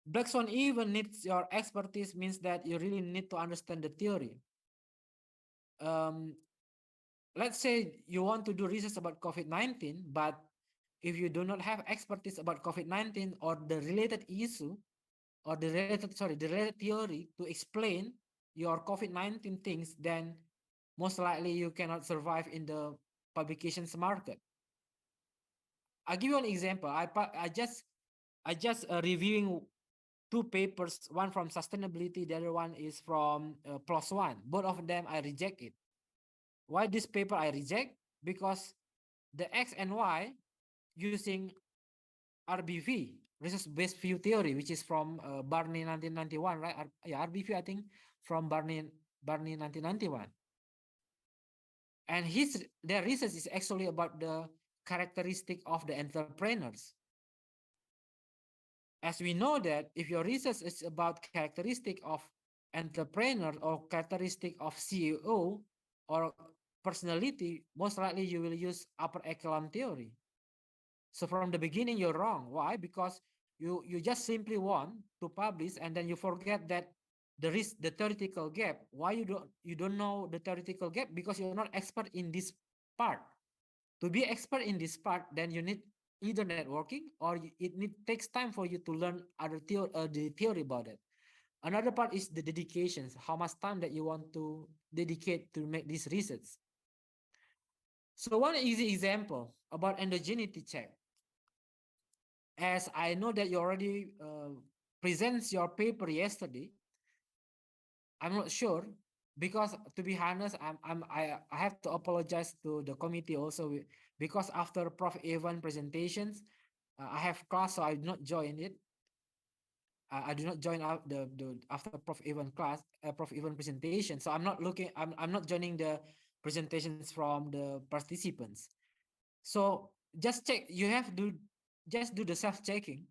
Black Swan even needs your expertise means that you really need to understand the theory. Um, let's say you want to do research about COVID-19, but if you do not have expertise about COVID-19 or the related issue or the related theory to explain your COVID-19 things, then most likely you cannot survive in the publications market. I'll give you an example. I just reviewing two papers, one from sustainability, the other one is from plus one. Both of them I reject it. Why this paper I reject? Because the X and Y using RBV, resource-based view theory, which is from Barney 1991, right? Yeah, RBV, I think, from Barney 1991. And their research is actually about the characteristic of the entrepreneurs. As we know that if your research is about characteristic of entrepreneur or characteristic of CEO or personality, most likely you will use upper echelon theory. So from the beginning, you're wrong. Why? Because you just simply want to publish and then you forget that there is the theoretical gap. Why you don't know the theoretical gap? Because you're not expert in this part. To be expert in this part, then you need either networking or takes time for you to learn the theory about it. Another part is the dedications, how much time that you want to dedicate to make this research. So one easy example about endogeneity check. As I know that you already presents your paper yesterday, I'm not sure because to be honest, I have to apologize to the committee also because after Prof. Evan presentations, I have class, so I did not join it. I do not join out the after Prof. Evan class, Prof. Evan presentation. So I'm not joining the presentations from the participants. So just check. You have to just do the self checking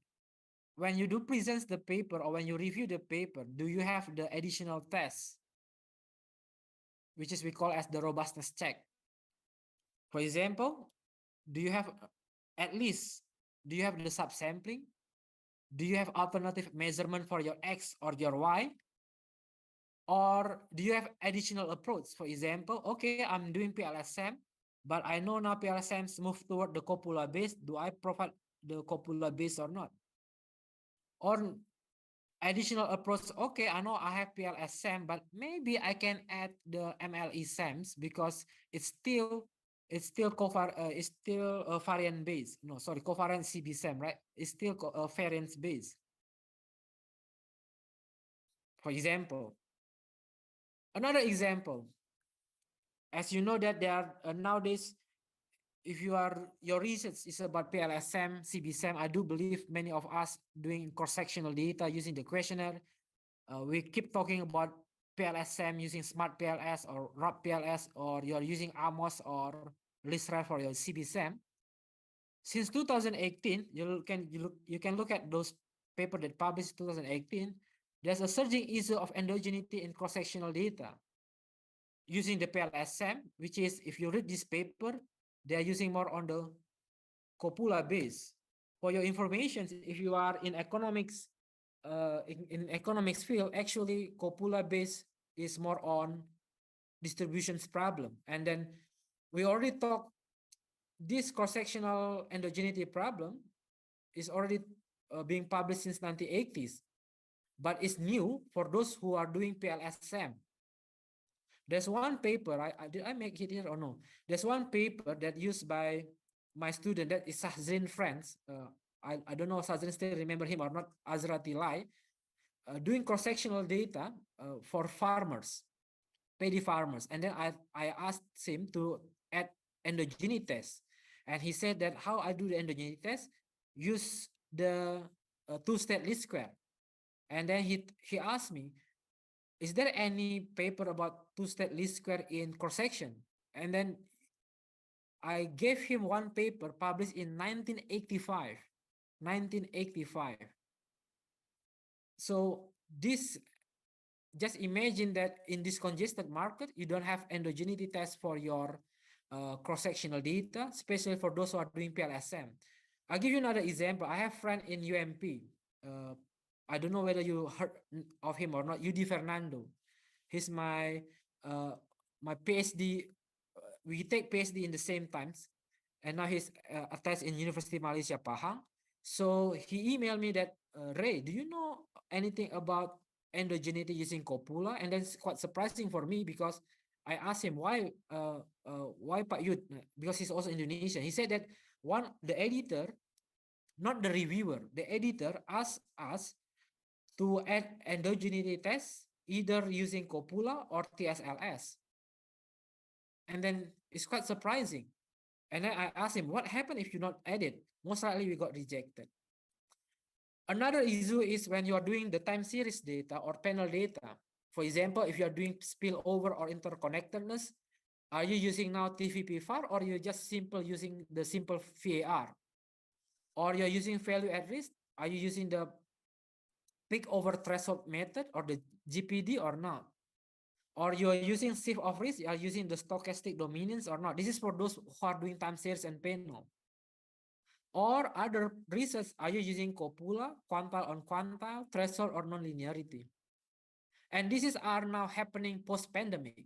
when you do present the paper or when you review the paper. Do you have the additional tests, which is we call as the robustness check? For example, do you have at least do you have the subsampling? Do you have alternative measurement for your X or your Y? Or do you have additional approach? For example, okay, I'm doing PLSM, but I know now PLSMs move toward the copula base. Do I provide the copula base or not? Or additional approach, okay, I know I have PLSM, but maybe I can add the MLE SAMs because it's still a variant base. No, sorry, covariant CBSAM, right? It's still a variance base. For example, another example, as you know that there are nowadays, if your research is about PLSM, CBSAM, I do believe many of us doing cross-sectional data using the questionnaire. We keep talking about PLSM using Smart PLS or RAP PLS, or you're using Amos or LISRA for your CBSAM. Since 2018, you can look at those paper that published 2018. There's a surging issue of endogeneity in cross-sectional data using the PLSM, which is if you read this paper, they are using more on the copula base. For your information, if you are in economics, in economics field, actually copula base is more on distributions problem. And then we already talked this cross-sectional endogeneity problem is already being published since 1980s, but it's new for those who are doing PLSM. There's one paper, did I make it here or no? There's one paper that used by my student, that is Sahzrin Friends. I don't know if Sahzrin still remember him or not, Azra Tilai. doing cross-sectional data for farmers, paddy farmers. And then I asked him to add endogeneity test. And he said that how I do the endogeneity test, use the two-state least square. And then he asked me, is there any paper about two-state least square in cross-section? And then I gave him one paper published in 1985. 1985. So this, just imagine that in this congested market, you don't have endogeneity test for your cross-sectional data, especially for those who are doing PLSM. I'll give you another example. I have a friend in UMP. Uh, I don't know whether you heard of him or not, UD Fernando. He's my PhD. We take PhD in the same times, and now he's attached in University Malaysia Pahang. So he emailed me that, Ray, do you know anything about endogeneity using copula? And that's quite surprising for me, because I asked him why Pak Yud, because he's also Indonesian. He said that the editor, not the reviewer, the editor asked us to add endogeneity tests either using copula or TSLS. And then it's quite surprising. And then I asked him, what happened if you not add it? Most likely we got rejected. Another issue is when you are doing the time series data or panel data. For example, if you are doing spillover or interconnectedness, are you using now TVP-FAR, or you just using the simple VAR? Or you're using value at risk? Are you using the peak over threshold method or the GPD or not? Or you're using shift of risk, you are using the stochastic dominance or not? This is for those who are doing time series and panel. Or other research, are you using copula, quantile on quantile, threshold, or non-linearity? And this is are now happening post-pandemic.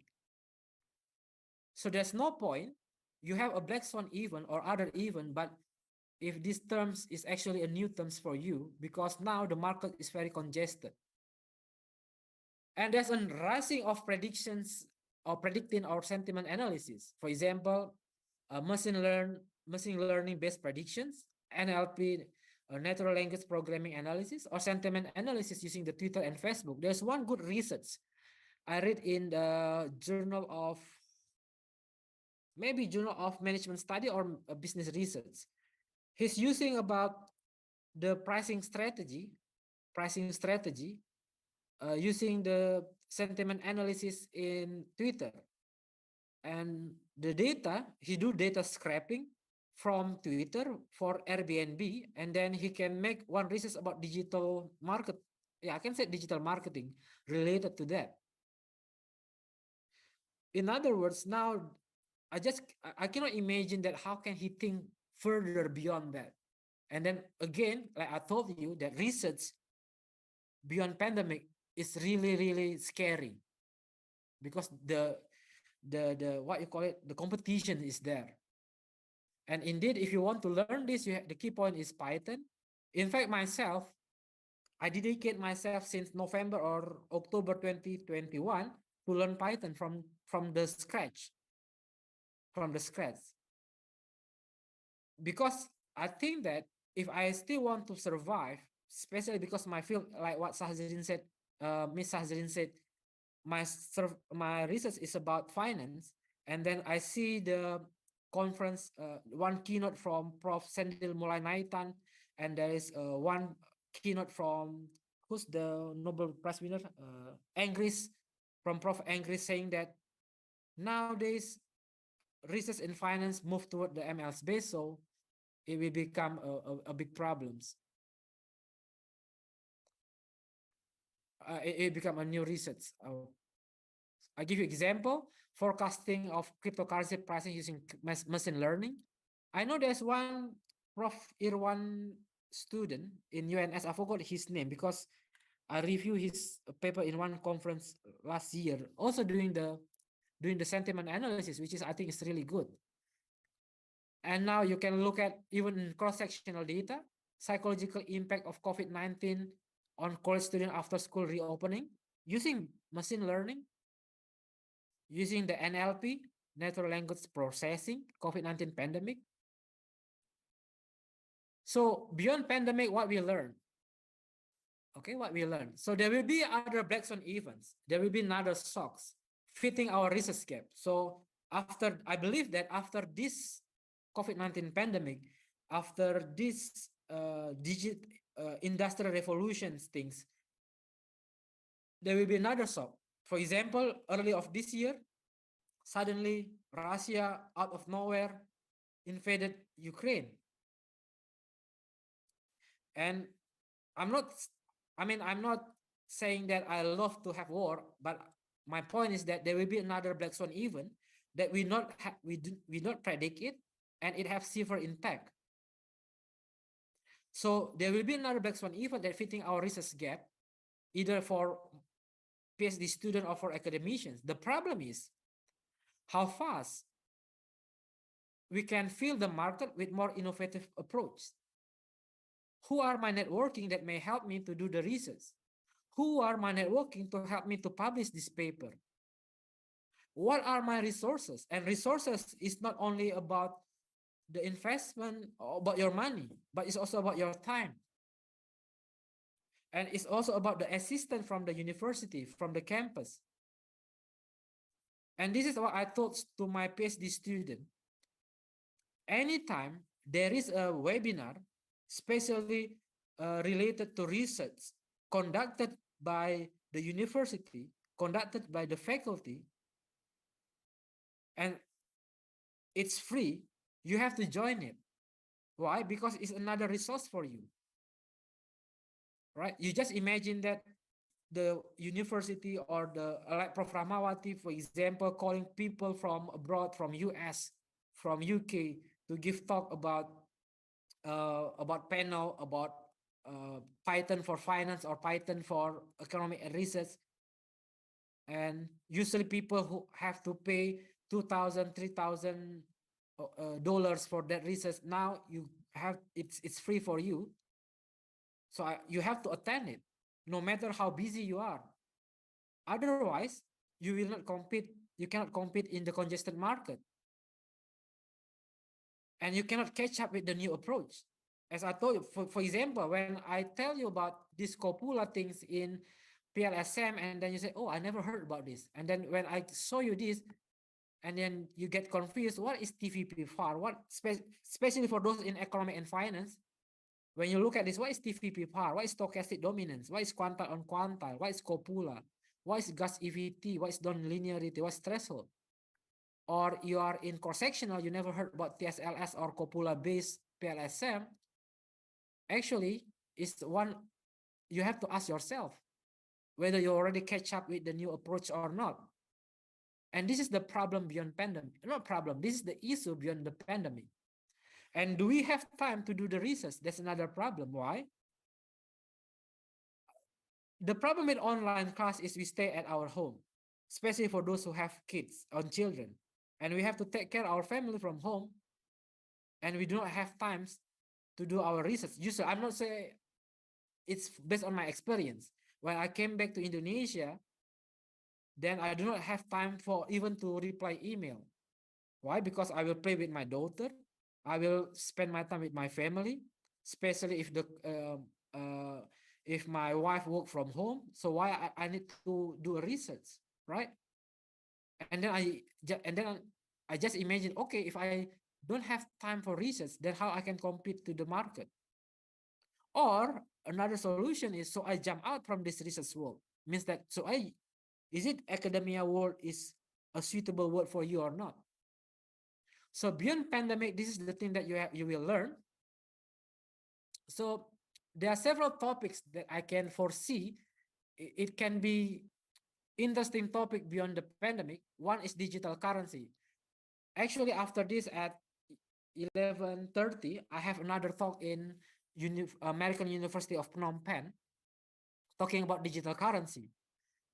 So there's no point. You have a black swan event or other event, but if these terms is actually a new terms for you, because now the market is very congested. And there's a rising of predictions or predicting or sentiment analysis. For example, machine learning based predictions, NLP, natural language programming analysis, or sentiment analysis using the Twitter and Facebook. There's one good research I read in the Journal of Management Study or Business Research. He's using about the pricing strategy using the sentiment analysis in Twitter. And the data, he do data scraping from Twitter for Airbnb, and then he can make one research about digital market. Yeah, I can say digital marketing related to that. In other words, now I cannot imagine that how can he think further beyond that. And then again, like I told you, that research beyond pandemic is really, really scary, because the what you call it, the competition is there. And indeed, if you want to learn this, the key point is Python. In fact, myself, I dedicate myself since November or October 2021 to learn Python from the scratch. Because I think that if I still want to survive, especially because my field, like what Sahzrin said, Miss Sahzrin said, my research is about finance, and then I see the conference, one keynote from Prof. Sendil Mulanaitan, and there is one keynote from, who's the Nobel Prize winner, Engris, from Prof. Engris, saying that nowadays research in finance move toward the ML space, so it will become a big problems. It become a new research. I give you example, forecasting of cryptocurrency pricing using machine learning. I know there's one Prof. Irwan student in UNS, I forgot his name because I reviewed his paper in one conference last year, also doing the sentiment analysis, which is, I think, is really good. And now you can look at even cross-sectional data, psychological impact of COVID-19 on college student after school reopening using machine learning, using the NLP, natural language processing, COVID-19 pandemic. So beyond pandemic, what we learn? Okay, what we learned. So there will be other black swan events. There will be another shocks fitting our research gap. So after, I believe that after this COVID-19 pandemic, after this industrial revolutions things, there will be another shock. For example, early of this year, suddenly Russia out of nowhere invaded Ukraine. And I'm not, I'm not saying that I love to have war, but my point is that there will be another black swan event that we not predict it, and it have severe impact. So there will be another black swan event that fitting our research gap, either for PhD student or for academicians. The problem is how fast we can fill the market with more innovative approach. Who are my networking that may help me to do the research? Who are my networking to help me to publish this paper? What are my resources? And resources is not only about the investment or about your money, but it's also about your time. And it's also about the assistance from the university, from the campus. And this is what I taught to my PhD student. Anytime there is a webinar, especially related to research conducted by the university, conducted by the faculty, and it's free, you have to join it. Why? Because it's another resource for you, right? You just imagine that the university or the like Prof. Ramawati, for example, calling people from abroad, from US, from UK, to give talk about panel about Python for finance or Python for economic and research. And usually people who have to pay 2,000, 3,000 dollars for that research. Now you have it's free for you. So you have to attend it, no matter how busy you are. Otherwise, you will not compete. You cannot compete in the congested market, and you cannot catch up with the new approach. As I told you, for example, when I tell you about these copula things in PLSM, and then you say, "Oh, I never heard about this," and then when I show you this, and then you get confused. What is TVP-FAR? Especially for those in economic and finance, when you look at this, what is TVP-FAR? What is stochastic dominance? What is quantile on quantile? What is copula? What is gas EVT? What is non-linearity? What is threshold? Or you are in cross-sectional, you never heard about TSLS or copula-based PLSM. Actually, it's one you have to ask yourself whether you already catch up with the new approach or not. And this is the problem beyond pandemic. Not problem, this is the issue beyond the pandemic. And do we have time to do the research? That's another problem. Why? The problem with online class is we stay at our home, especially for those who have kids or children. And we have to take care of our family from home. And we do not have times to do our research. Usually, I'm not saying it's based on my experience. When I came back to Indonesia, then I do not have time for even to reply email. Why? Because I will play with my daughter. I will spend my time with my family, especially if my wife work from home. So why I need to do a research, right? And then I just imagine, okay, if I don't have time for research, then how I can compete to the market? Or another solution is, so I jump out from this research world. Means that, is it academia world is a suitable word for you or not? So beyond pandemic, this is the thing that you will learn. So there are several topics that I can foresee. It can be interesting topic beyond the pandemic. One is digital currency. Actually, after this at 11:30, I have another talk in American University of Phnom Penh talking about digital currency.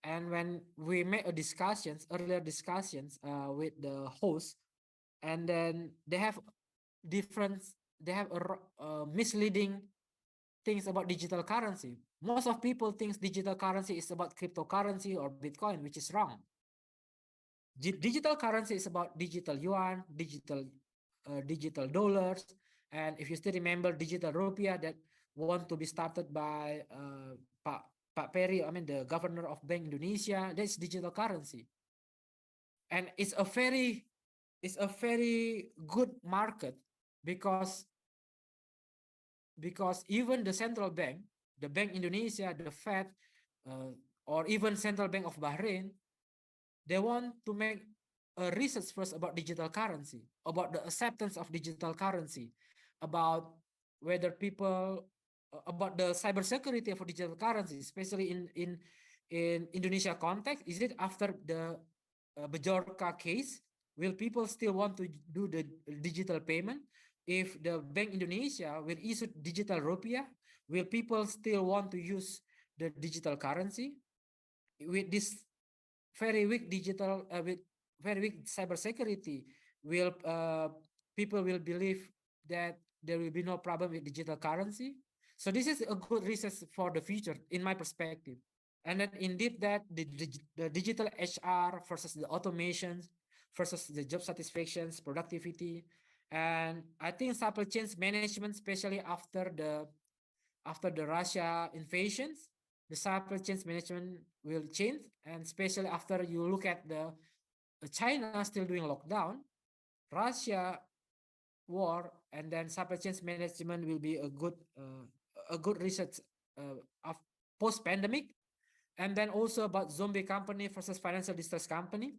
And when we made earlier discussions with the host, and then they have misleading things about digital currency. Most of people think digital currency is about cryptocurrency or Bitcoin, which is wrong. Digital currency is about digital yuan, digital dollars, and if you still remember digital rupiah that want to be started by Pak Pak Peri, I mean the governor of Bank Indonesia, that's digital currency. And it's a very good market because even the central bank, the Bank Indonesia, the Fed, or even Central Bank of Bahrain, they want to make a research first about digital currency, about the acceptance of digital currency, about whether people, about the cybersecurity of digital currency, especially in Indonesia context. Is it after the Bajorka case? Will people still want to do the digital payment? If the Bank Indonesia will issue digital rupiah, will people still want to use the digital currency? With this very weak digital, with very weak cybersecurity, will people will believe that there will be no problem with digital currency? So this is a good research for the future, in my perspective. And then indeed that the digital HR versus the automations versus the job satisfactions, productivity, and I think supply chains management, especially after the Russia invasions, the supply chains management will change, and especially after you look at the China still doing lockdown, Russia war, and then supply chains management will be a good research of post pandemic. And then also about zombie company versus financial distress company.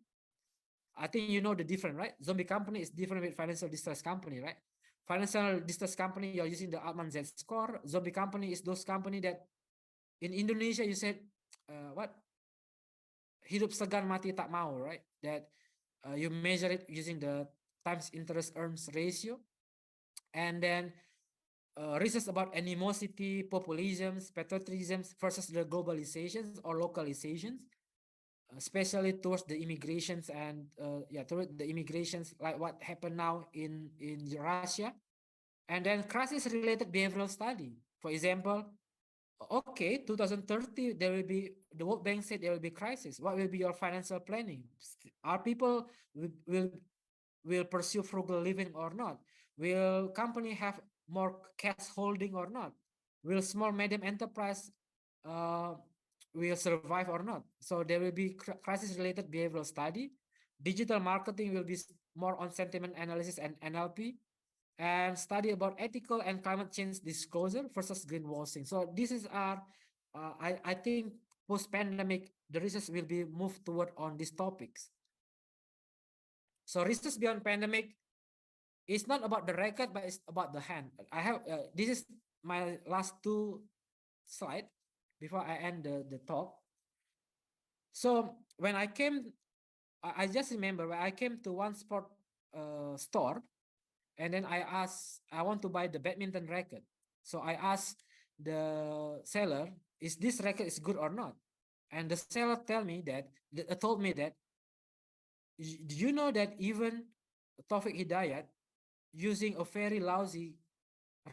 I think you know the difference, right? Zombie company is different with financial distress company, right? Financial distress company, you're using the Altman Z score. Zombie company is those company that in Indonesia you said what? Hidup segan mati tak mau, right? That you measure it using the times interest earns ratio. And then research about animosity, populisms, patriotisms versus the globalizations or localizations, especially towards the immigrations and towards the immigrations, like what happened now in Russia. And then crisis related behavioral study. For example, okay, 2030, there will be, the World Bank said there will be crisis. What will be your financial planning? Are people will pursue frugal living or not? Will company have more cash holding or not? Will small medium enterprise uh, will survive or not? So there will be crisis related behavioral study. Digital marketing will be more on sentiment analysis and NLP, and study about ethical and climate change disclosure versus greenwashing. So this is our, I think post-pandemic, the research will be moved toward on these topics. So research beyond pandemic is not about the record, but it's about the hand. I have, this is my last two slide before I end the talk. So when I came, I just remember when I came to one sport store, and then I asked, I want to buy the badminton racket. So I asked the seller, is this racket is good or not? And the seller told me that, do you know that even Taufik Hidayat, using a very lousy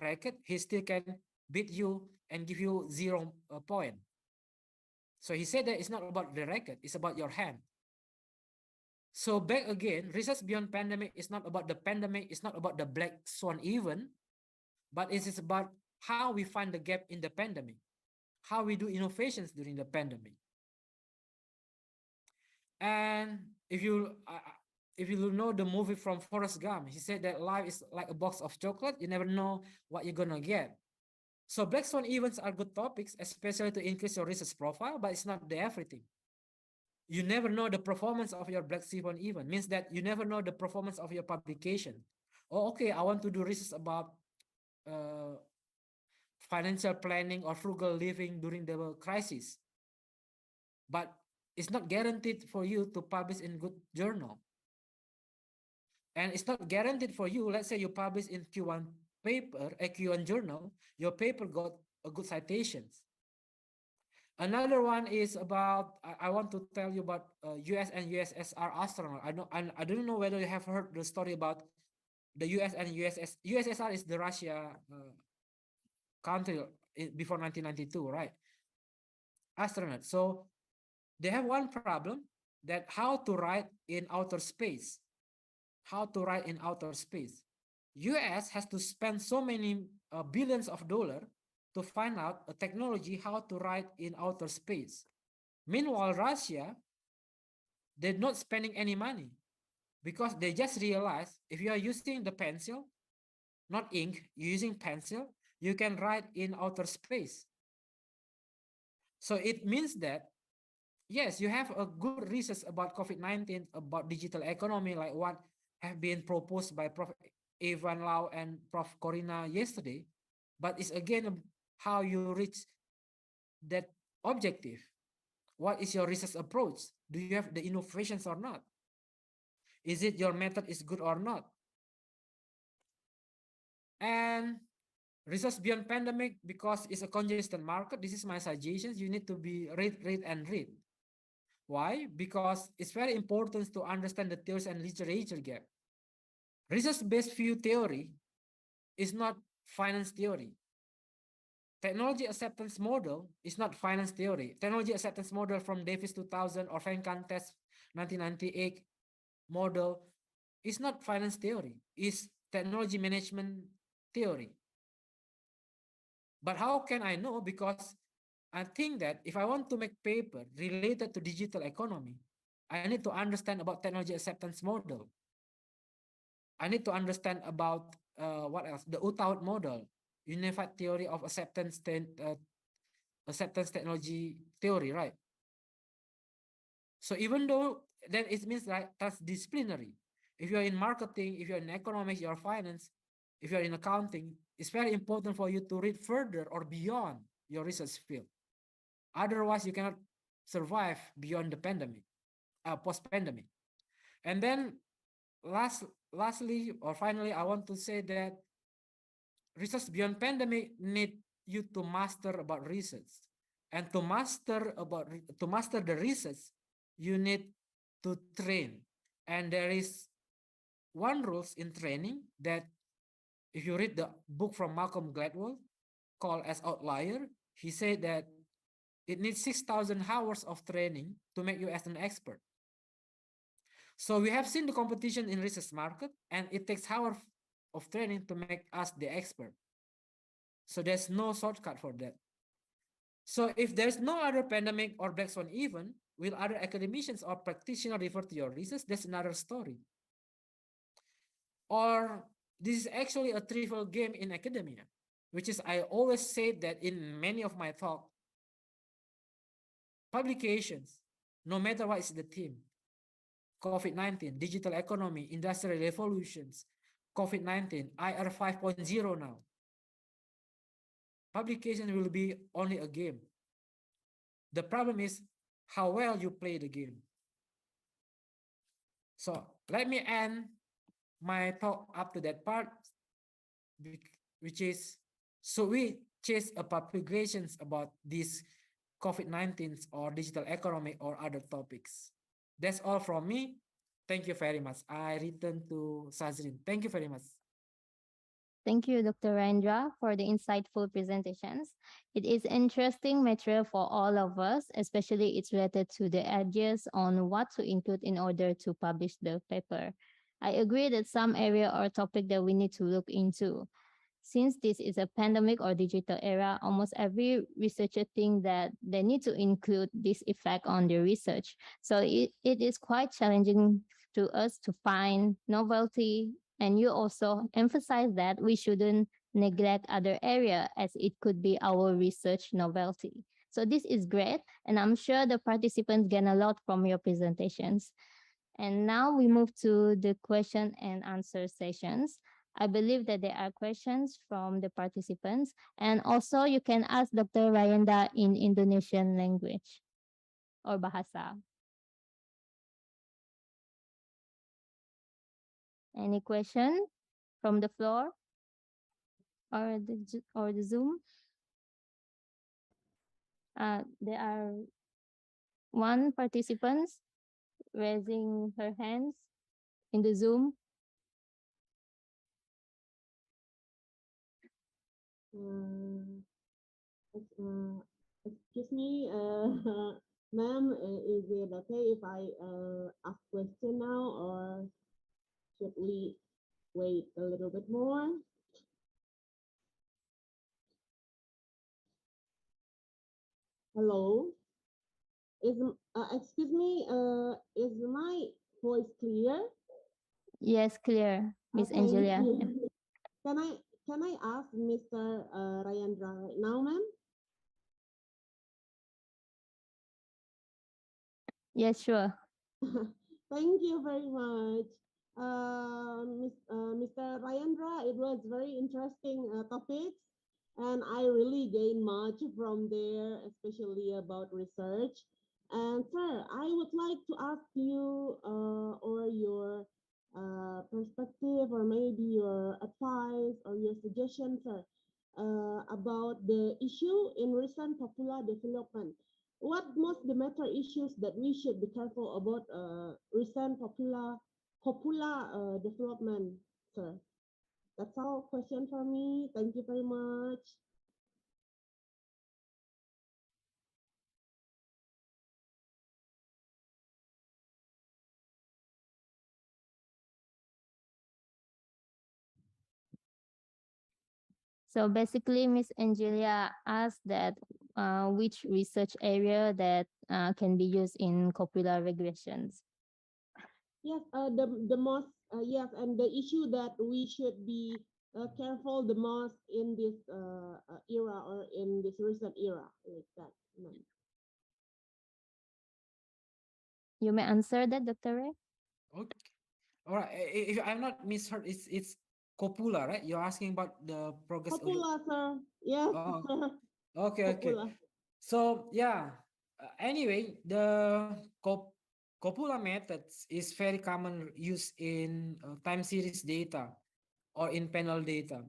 racket, he still can beat you and give you 0 point. So he said that it's not about the racket, it's about your hand. So back again, research beyond pandemic is not about the pandemic, it's not about the black swan event, but it is about how we find the gap in the pandemic, how we do innovations during the pandemic. And if you know the movie from Forrest Gump, he said that life is like a box of chocolate. You never know what you're gonna get. So black swan events are good topics, especially to increase your research profile, but it's not the everything. You never know the performance of your black swan event. Means that you never know the performance of your publication. Oh, okay, I want to do research about financial planning or frugal living during the crisis. But it's not guaranteed for you to publish in good journal. And it's not guaranteed for you, let's say you publish in Q1 paper, a Q1 journal, your paper got a good citations. Another one is about, I want to tell you about US and USSR astronaut. I don't know whether you have heard the story about the US and USSR is the Russia country before 1992, right? Astronaut. So they have one problem, that how to write in outer space. How to write in outer space. US has to spend so many billions of dollars to find out a technology how to ride in outer space. Meanwhile, Russia, they're not spending any money because they just realized if you are using the pencil, not ink, you're using pencil, you can write in outer space. So it means that, yes, you have a good research about COVID-19, about digital economy, like what have been proposed by Prof. Evan Lau and Prof. Corina yesterday, but it's again how you reach that objective. What is your research approach? Do you have the innovations or not? Is it your method is good or not? And research beyond pandemic, because it's a congested market, this is my suggestions. You need to be read and read. Why? Because it's very important to understand the theories and literature gap. Research-based view theory is not finance theory. Technology acceptance model is not finance theory. Technology acceptance model from Davis 2000 or Venkan test 1998 model is not finance theory. It's technology management theory. But how can I know? Because I think that if I want to make paper related to digital economy, I need to understand about technology acceptance model. I need to understand about what else? The UTAUT model, Unified Theory of Acceptance Technology Theory, right? So even though then it means like that's disciplinary. If you're in marketing, if you're in economics, you're finance, if you're in accounting, it's very important for you to read further or beyond your research field. Otherwise, you cannot survive beyond the pandemic, post-pandemic. And then lastly or finally, I want to say that research beyond pandemic need you to master about research, and to master the research, you need to train. And there is one rules in training that if you read the book from Malcolm Gladwell called as Outlier, he said that it needs 6,000 hours of training to make you as an expert. So we have seen the competition in research market, and it takes hours of training to make us the expert. So there's no shortcut for that. So if there's no other pandemic or black swan event, will other academicians or practitioners refer to your research? That's another story. Or this is actually a trivial game in academia, which is I always say that in many of my talk, publications, no matter what is the theme, COVID-19, digital economy, industrial revolutions, COVID-19, IR 5.0 now. Publication will be only a game. The problem is how well you play the game. So let me end my talk up to that part, which is, so we chase a publications about this COVID-19 or digital economy or other topics. That's all from me. Thank you very much. I return to Sazrin. Thank you very much.
Thank you, Dr. Rendra, for the insightful presentations. It is interesting material for all of us, especially it's related to the ideas on what to include in order to publish the paper. I agree that some area or topic that we need to look into. Since this is a pandemic or digital era, almost every researcher think that they need to include this effect on their research. So it is quite challenging to us to find novelty. And you also emphasize that we shouldn't neglect other area as it could be our research novelty. So this is great. And I'm sure the participants gain a lot from your presentations. And now we move to the question and answer sessions. I believe that there are questions from the participants, and also you can ask Dr. Rayanda in Indonesian language or Bahasa. Any question from the floor or the Zoom? There are one participant raising her hands in the Zoom.
Excuse me, ma'am, is it okay if I ask question now, or should we wait a little bit more? Hello. Excuse me. Is my voice clear?
Yes, clear, Miss
Thank
Angelia.
you.
Yeah.
Can I ask Mr. Rayandra right now, ma'am?
Yes, sure.
Thank you very much, Mr. Rayandra. It was very interesting topics, and I really gained much from there, especially about research. And sir, I would like to ask you or your perspective, or maybe your advice or your suggestion, sir, about the issue in recent popular development. What most the matter issues that we should be careful about recent popular development, sir? That's all question for me. Thank you very much.
So basically, Miss Angelia asked that which research area that can be used in copula regressions.
Yes, the most yes, and the issue that we should be careful the most in this era or in this recent era, like that.
You may answer that, Dr. Ray.
Okay. All right. If I'm not misheard, it's copula, right? You're asking about the progress of the.
Copula, sir. Yes,
Oh,
sir.
okay, okay.
Copula.
So yeah. Anyway, the copula methods is very common used in time series data or in panel data.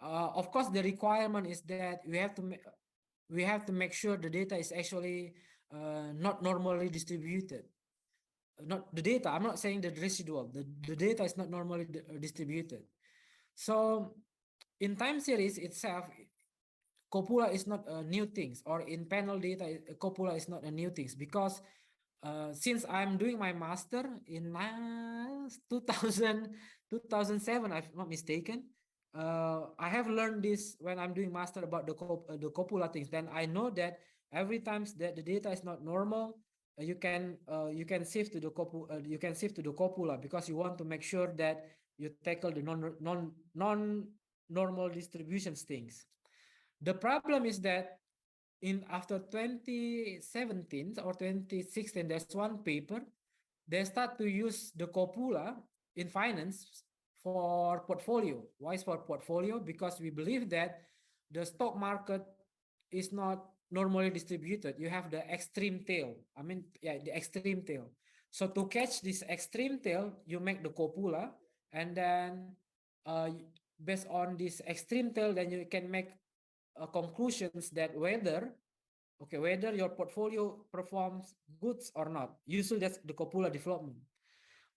Of course, the requirement is that we have to make sure the data is actually not normally distributed. Not the data. I'm not saying the residual. The data is not normally distributed. So in time series itself, copula is not a new things, or in panel data, copula is not a new things, because since I'm doing my master in 2000, 2007, if I'm not mistaken, I have learned this when I'm doing master about the copula things. Then I know that every times that the data is not normal, you can shift to the you can shift to the copula, because you want to make sure that you tackle the non normal distributions things. The problem is that in after 2017 or 2016, there's one paper, they start to use the copula in finance for portfolio. Why is for portfolio? Because we believe that the stock market is not normally distributed. You have the extreme tail. I mean, yeah, the extreme tail. So to catch this extreme tail, you make the copula, and then based on this extreme tail, then you can make conclusions that whether your portfolio performs goods or not. Usually that's the copula development,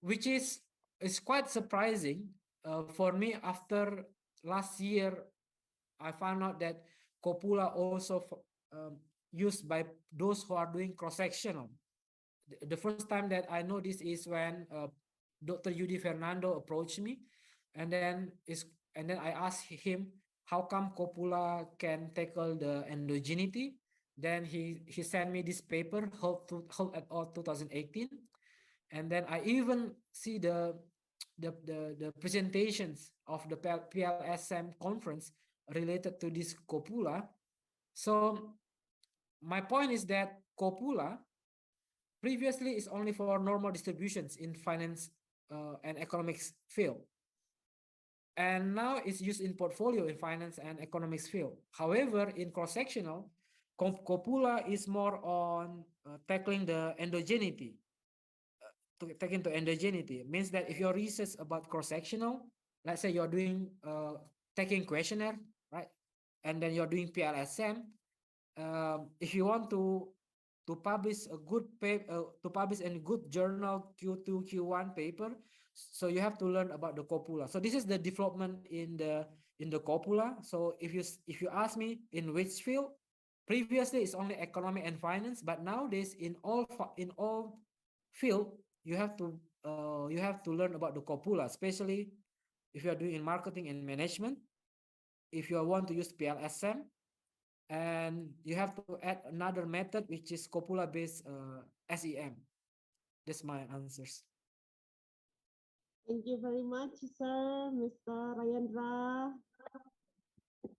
which is quite surprising for me. After last year, I found out that copula also used by those who are doing cross-sectional. The first time that I know this is when Dr. Yudi Fernando approached me, and then I asked him how come copula can tackle the endogeneity. Then he sent me this paper, Holt et al. 2018, and then I even see the presentations of the PLSM conference related to this copula. So my point is that copula previously is only for normal distributions in finance and economics field, and now it's used in portfolio in finance and economics field. However, in cross-sectional, copula is more on tackling the endogeneity. To take into endogeneity means that if your research about cross-sectional, let's say you're doing taking questionnaire, right, and then you're doing PLSM, if you want to publish a good paper, to publish in good journal Q2 Q1 paper, so you have to learn about the copula. So this is the development in the copula. So if you ask me in which field, previously it's only economic and finance, but nowadays in all field you have to learn about the copula, especially if you are doing in marketing and management, if you want to use PLSM, and you have to add another method which is copula based SEM. That's my answers.
Thank you very much, sir, Mr. Rayandra.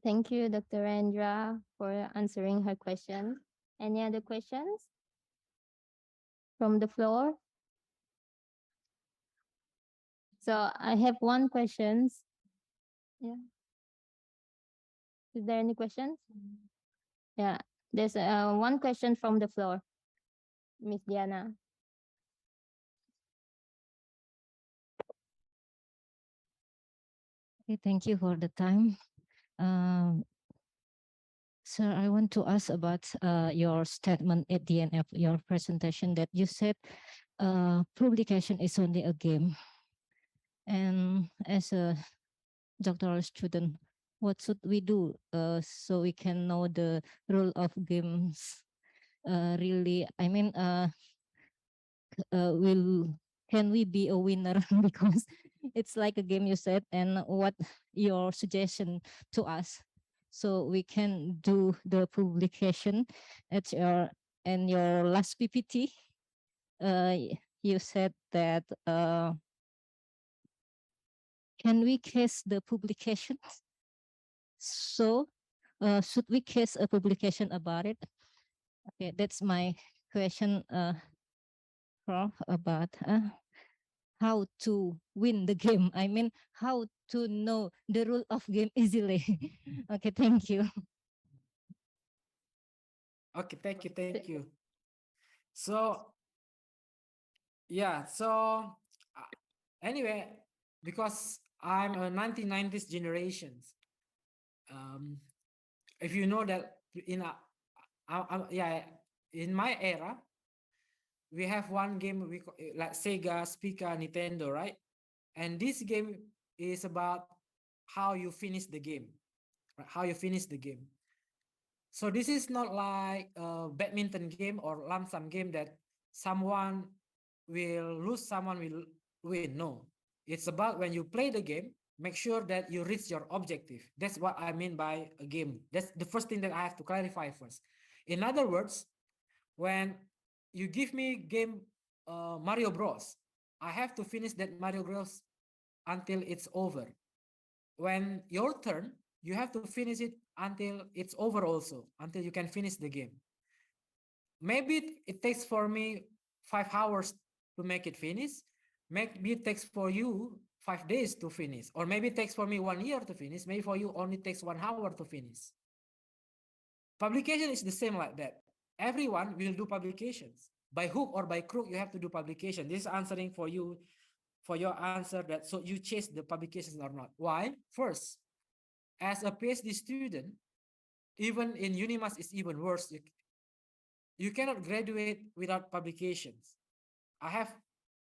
Thank you, Dr. Rendra, for answering her question. Any other questions from the floor? So I have one questions. Yeah. Is there any questions? Yeah. There's one question from the floor. Miss Diana.
Okay, thank you for the time. Um, Sir, I want to ask about your statement at the end of your presentation that you said publication is only a game. And as a doctoral student, what should we do so we can know the rule of games? Really, I mean, will can we be a winner because it's like a game you said, and what your suggestion to us so we can do the publication at your and your last PPT. You said that can we case the publication? So should we case a publication about it? Okay, that's my question, Prof, about how to win the game. I mean, how to know the rule of game easily. Okay, thank you.
Okay, thank you. So yeah, so anyway, because I'm a 1990s generations, um, if you know that in yeah, in my era, we have one game like Sega, Spica, Nintendo, right? And this game is about how you finish the game, right? How you finish the game. So this is not like a badminton game or lump sum game that someone will lose, someone will win. No, it's about when you play the game, make sure that you reach your objective. That's what I mean by a game. That's the first thing that I have to clarify first. In other words, when you give me game Mario Bros, I have to finish that Mario Bros until it's over. When your turn, you have to finish it until it's over also, until you can finish the game. Maybe it takes for me 5 hours to make it finish. Maybe it takes for you 5 days to finish, or maybe it takes for me 1 year to finish. Maybe for you only takes 1 hour to finish. Publication is the same like that. Everyone will do publications. By hook or by crook, you have to do publication. This is answering for you, for your answer that so you chase the publications or not. Why? First, as a PhD student, even in Unimas is even worse. You cannot graduate without publications. I have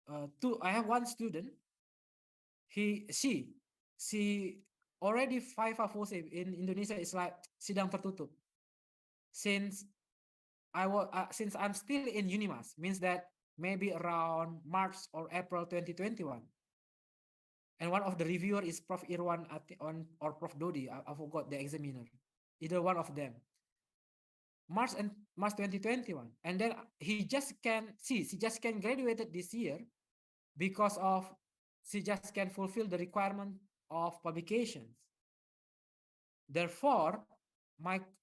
I have one student. He she already five in Indonesia is like sidang tertutup. Since since I'm still in Unimas, means that maybe around March or April 2021. And one of the reviewer is Prof. Irwan or Prof. Dodi. I forgot the examiner. Either one of them. March 2021. And then she just can graduated this year because of she just can fulfill the requirement of publications. Therefore,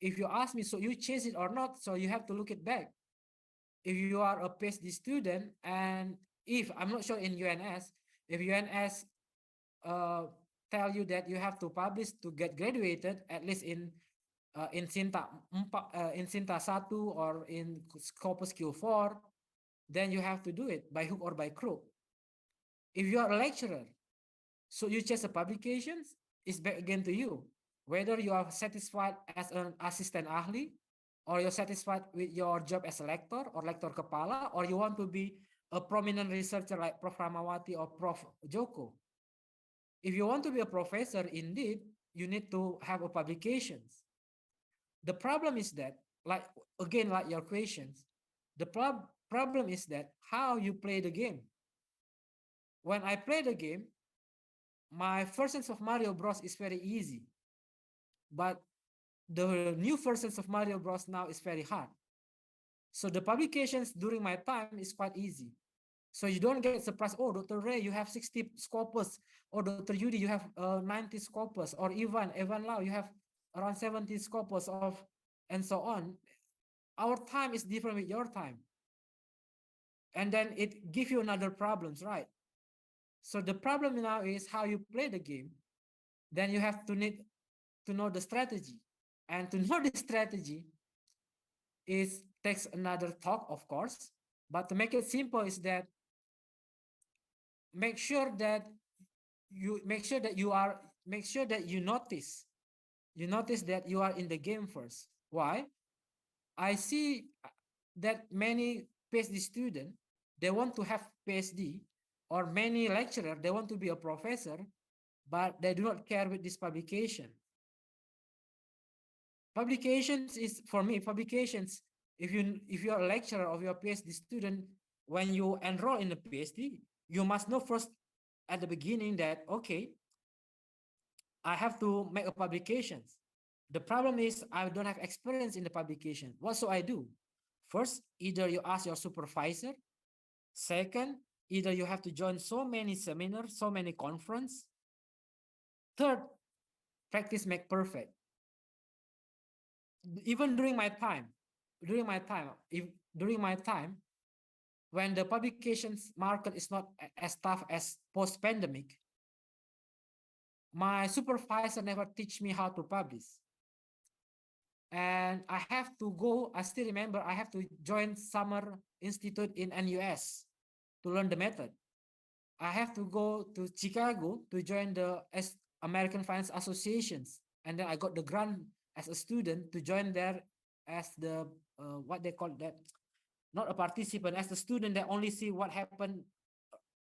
if you ask me, so you chase it or not, so you have to look it back. If you are a PhD student, and if I'm not sure in UNS, if UNS tell you that you have to publish to get graduated, at least in Sinta in Sinta 1 or in Scopus Q4, then you have to do it by hook or by crook. If you are a lecturer, so you chase the publications, it's back again to you. Whether you are satisfied as an assistant ahli, or you're satisfied with your job as a lector or lector kepala, or you want to be a prominent researcher like Prof. Ramawati or Prof. Joko. If you want to be a professor, indeed, you need to have a publications. The problem is that, like again, like your questions, the problem is that how you play the game. When I play the game, my versions of Mario Bros is very easy. But the new versions of Mario Bros now is very hard. So the publications during my time is quite easy. So you don't get surprised, oh, Dr. Ray, you have 60 scopus, or Dr. Yudi, you have 90 scopus, or Evan Lau, you have around 70 scopus of, and so on. Our time is different with your time. And then it gives you another problems, right? So the problem now is how you play the game. Then you have to need to know the strategy. And to know the strategy is takes another talk, of course. But to make it simple is that make sure that you notice that you are in the game first. Why? I see that many PhD students, they want to have PhD, or many lecturer, they want to be a professor, but they do not care with this publication. Publications is, for me, publications, if you're a lecturer or you're a PhD student, when you enroll in a PhD, you must know first at the beginning that, okay, I have to make a publications. The problem is I don't have experience in the publication. What should I do? First, either you ask your supervisor. Second, either you have to join so many seminars, so many conference. Third, practice make perfect. Even during my time, when the publications market is not as tough as post-pandemic, my supervisor never teach me how to publish. And I have to go, I still remember, I have to join summer institute in NUS to learn the method. I have to go to Chicago to join the American Finance Associations. And then I got the grant as a student to join there as the, what they call that, not a participant, as a student that only see what happened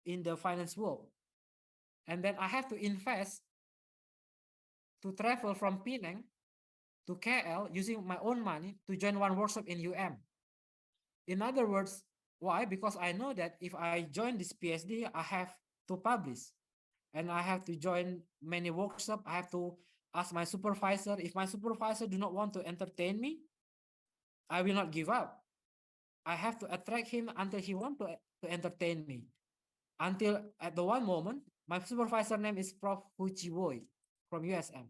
in the finance world. And then I have to invest to travel from Penang to KL using my own money to join one workshop in UM. In other words, why? Because I know that if I join this PhD, I have to publish, and I have to join many workshops. I have to ask my supervisor. If my supervisor do not want to entertain me, I will not give up. I have to attract him until he want to entertain me. Until at the one moment, my supervisor name is Prof. Hu Chi Woi from USM.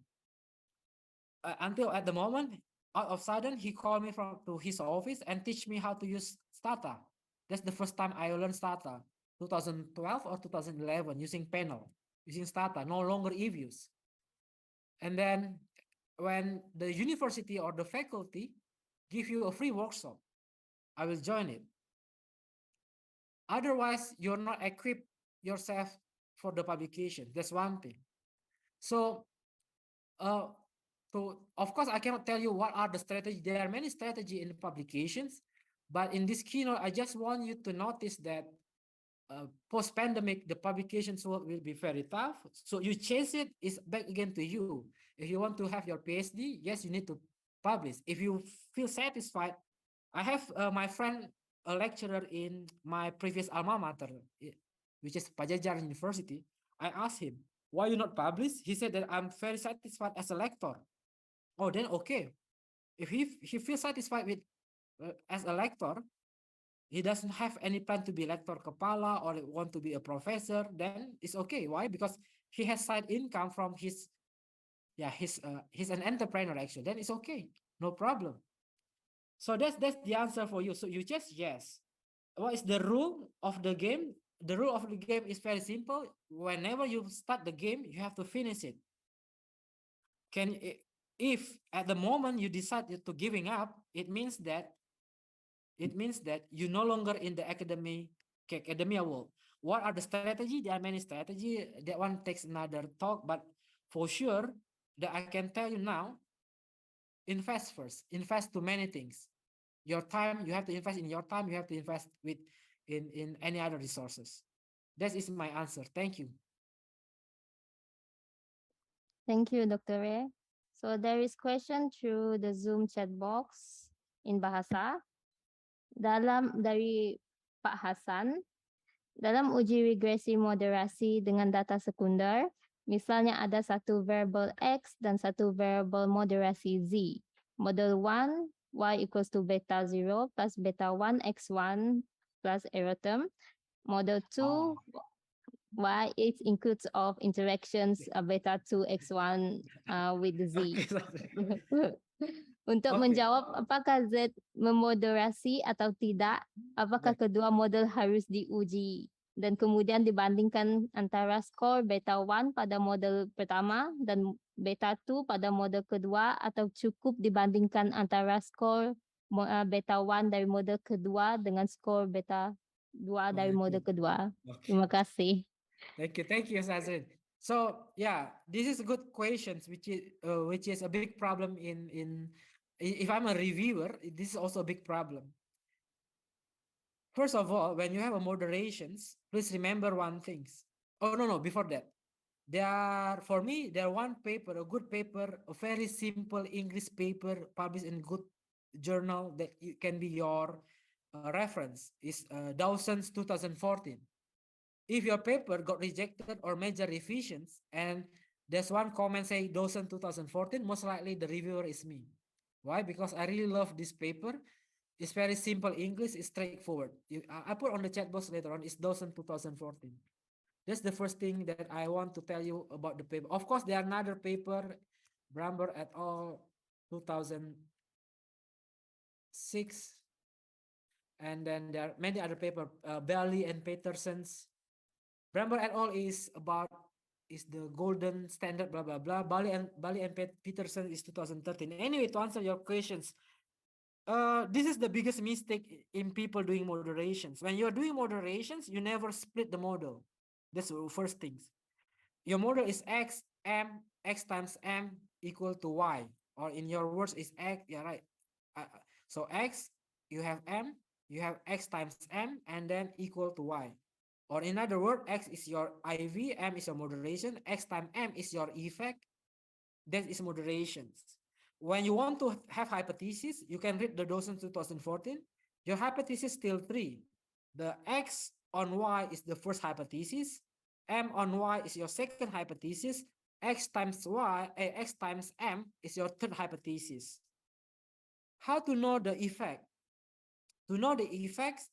Until at the moment, out of sudden, he called me to his office and teach me how to use Stata. That's the first time I learned Stata, 2012 or 2011, using panel, using Stata, no longer eViews. And then when the university or the faculty give you a free workshop, I will join it. Otherwise, you're not equipped yourself for the publication. That's one thing. So of course, I cannot tell you what are the strategies. There are many strategies in the publications, but in this keynote, I just want you to notice that post-pandemic, the publications will be very tough. So you chase it, it's back again to you. If you want to have your PhD, yes, you need to publish. If you feel satisfied, I have my friend, a lecturer in my previous alma mater, which is Pajajaran University. I asked him, why you not publish? He said that I'm very satisfied as a lector. Oh, then okay. If he feels satisfied with as a lector, he doesn't have any plan to be lector kepala or want to be a professor, then it's okay. Why? Because he has side income from his, he's an entrepreneur actually. Then it's okay, no problem. So that's the answer for you. So you just yes. What is the rule of the game? The rule of the game is very simple. Whenever you start the game, you have to finish it. If at the moment you decide to giving up, it means that you're no longer in the academia world. What are the strategy? There are many strategy. That one takes another talk, but for sure that I can tell you now, invest first. Invest to many things. Your time, you have to invest in your time. You have to invest in any other resources. That is my answer. Thank you.
Thank you, Dr. Ray. So there is question through the Zoom chat box in bahasa. Dari Pak Hasan, dalam uji regresi moderasi dengan data sekunder, Misalnya ada satu variable X dan satu variable moderasi Z. Model 1, Y equals to beta 0 plus beta 1 X1 plus error term. Model 2, Y it includes of interactions beta 2 X1 with Z.
Okay, Sahzrin.
Untuk
Oke.
menjawab apakah Z memoderasi atau tidak, apakah kedua model harus diuji dan kemudian dibandingkan antara skor beta 1 pada model pertama dan beta 2 pada model kedua atau cukup dibandingkan antara skor beta 1 dari model kedua dengan skor beta 2 dari model kedua.
Okay.
Terima kasih.
Thank you, Sahzrin. So yeah, this is a good questions, which is a big problem if I'm a reviewer, this is also a big problem. First of all, when you have a moderations, please remember one things. Oh no, before that, for me, there one paper, a good paper, a very simple English paper published in good journal that can be your reference is Dawson's 2014. If your paper got rejected or major revisions and there's one comment say Dawson 2014, most likely the reviewer is me. Why? Because I really love this paper. It's very simple English, it's straightforward. I put on the chat box later on, it's Dawson 2014. That's the first thing that I want to tell you about the paper. Of course, there are another paper, Bramber et al. 2006. And then there are many other paper, Bailey and Peterson's. Bramber et al. Is the golden standard, blah, blah, blah. Bailey and Peterson is 2013. Anyway, to answer your questions, this is the biggest mistake in people doing moderations. When you're doing moderations, you never split the model. That's the first things. Your model is x times m equal to y, or in your words is x. Yeah, right. So x, you have m, you have x times m, and then equal to y. Or in other words, x is your IV, m is your moderation, x times m is your effect. That is moderations. When you want to have hypothesis, you can read the Dawson 2014. Your hypothesis still 3. The x on y is the first hypothesis. M on y is your second hypothesis. X times m is your third hypothesis. How to know the effect? To know the effects,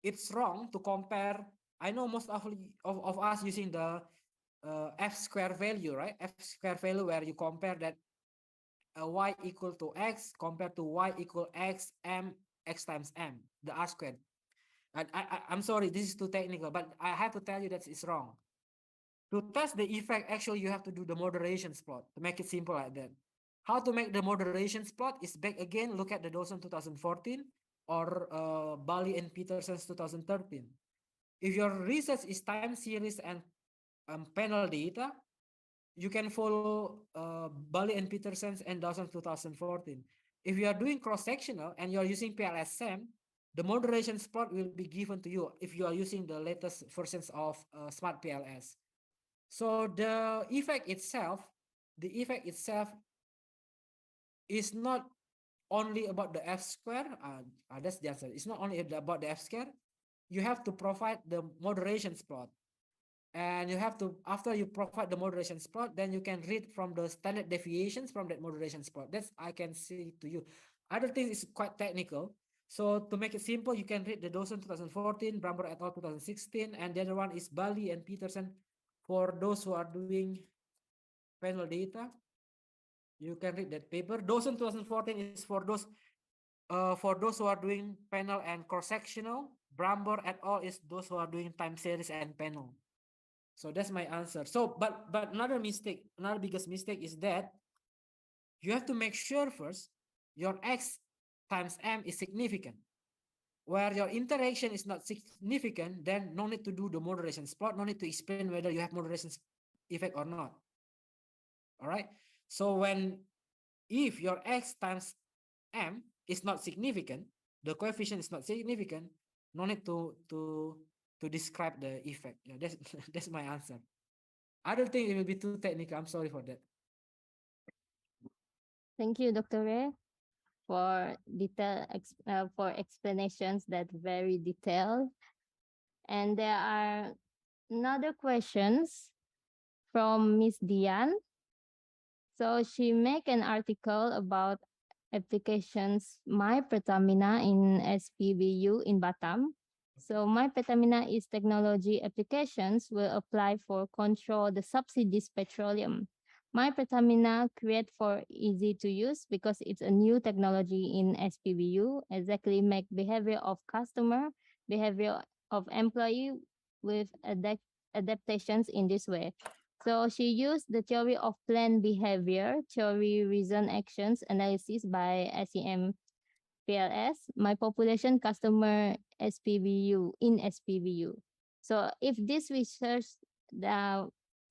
it's wrong to compare. I know most of us using the f square value, right? F square value where you compare that y equal to x compared to y equal x times m, the r squared. I'm sorry, this is too technical, but I have to tell you that it's wrong. To test the effect, actually, you have to do the moderations plot to make it simple like that. How to make the moderations plot is back again, look at the Dawson 2014 or Bali and Peterson's 2013. If your research is time series and panel data, you can follow Bali and Peterson's and Dawson 2014. If you are doing cross-sectional and you are using PLS-SAM, the moderation plot will be given to you if you are using the latest versions of Smart PLS. So the effect itself is not only about the F square. That's the answer. It's not only about the F square. You have to provide the moderation plot. And you have to, after you provide the moderation plot, then you can read from the standard deviations from that moderation plot. That's I can say to you. Other things is quite technical. So to make it simple, you can read the Dawson 2014, Bramber et al. 2016, and the other one is Bali and Peterson. For those who are doing panel data, you can read that paper. Dawson 2014 is for those who are doing panel and cross-sectional. Bramber et al. Is those who are doing time series and panel. So that's my answer. So, but another biggest mistake is that you have to make sure first your x times m is significant. Where your interaction is not significant, then no need to do the moderation plot, no need to explain whether you have moderation effect or not. All right. So if your x times m is not significant, the coefficient is not significant, no need to describe the effect. Yeah, that's my answer. I don't think it will be too technical. I'm sorry for that.
Thank you, Dr. Ray, for for explanations that very detailed. And there are another questions from Miss Dian. So she make an article about applications My Pertamina in SPBU in Batam. So My Pertamina is technology applications will apply for control the subsidies petroleum. My Pertamina create for easy to use because it's a new technology in SPBU, exactly make behavior of customer, behavior of employee with adaptations in this way. So she used the theory of planned behavior, theory, reason, actions, analysis by SEM PLS, my population customer SPBU in SPBU. So the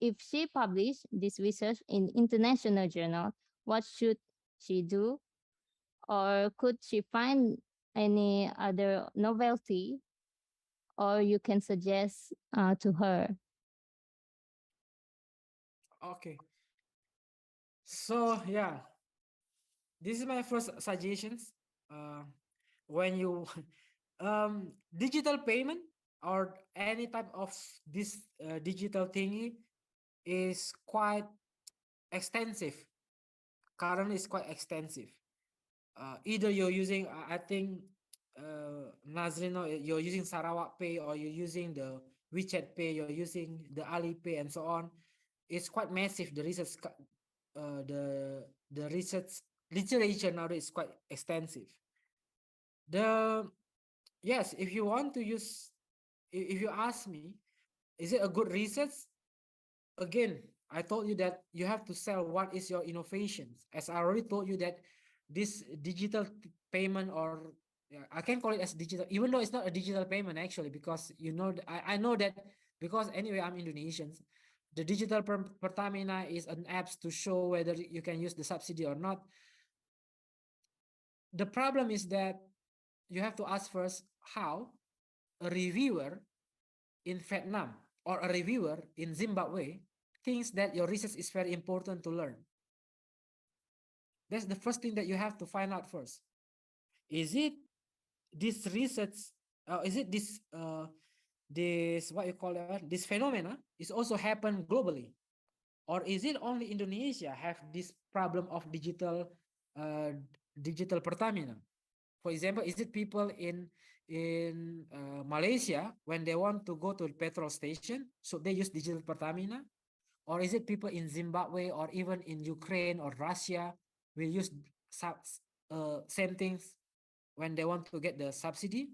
if she published this research in international journal, what should she do? Or could she find any other novelty? Or you can suggest to her.
Okay. So yeah, this is my first suggestions. When you digital payment or any type of this digital thingy is quite extensive. Currently, is quite extensive. Either you're using, I think, Nazrino, you're using Sarawak Pay or you're using the WeChat Pay, you're using the Alipay and so on. It's quite massive. The research, the research literature nowadays is quite extensive. The yes, if you want to use, if you ask me, is it a good research? Again, I told you that you have to sell what is your innovations. As I already told you that this digital payment, or yeah, I can call it as digital, even though it's not a digital payment actually, because you know, I know that because anyway, I'm Indonesian. The digital Pertamina is an apps to show whether you can use the subsidy or not. The problem is that you have to ask first how a reviewer in Vietnam or a reviewer in Zimbabwe thinks that your research is very important to learn. That's the first thing that you have to find out first. Is it this research? Is it this what you call it? This phenomena is also happen globally, or is it only Indonesia have this problem of uh, digital Pertamina? For example, is it people in Malaysia when they want to go to a petrol station, so they use digital Pertamina? Or is it people in Zimbabwe or even in Ukraine or Russia will use same things when they want to get the subsidy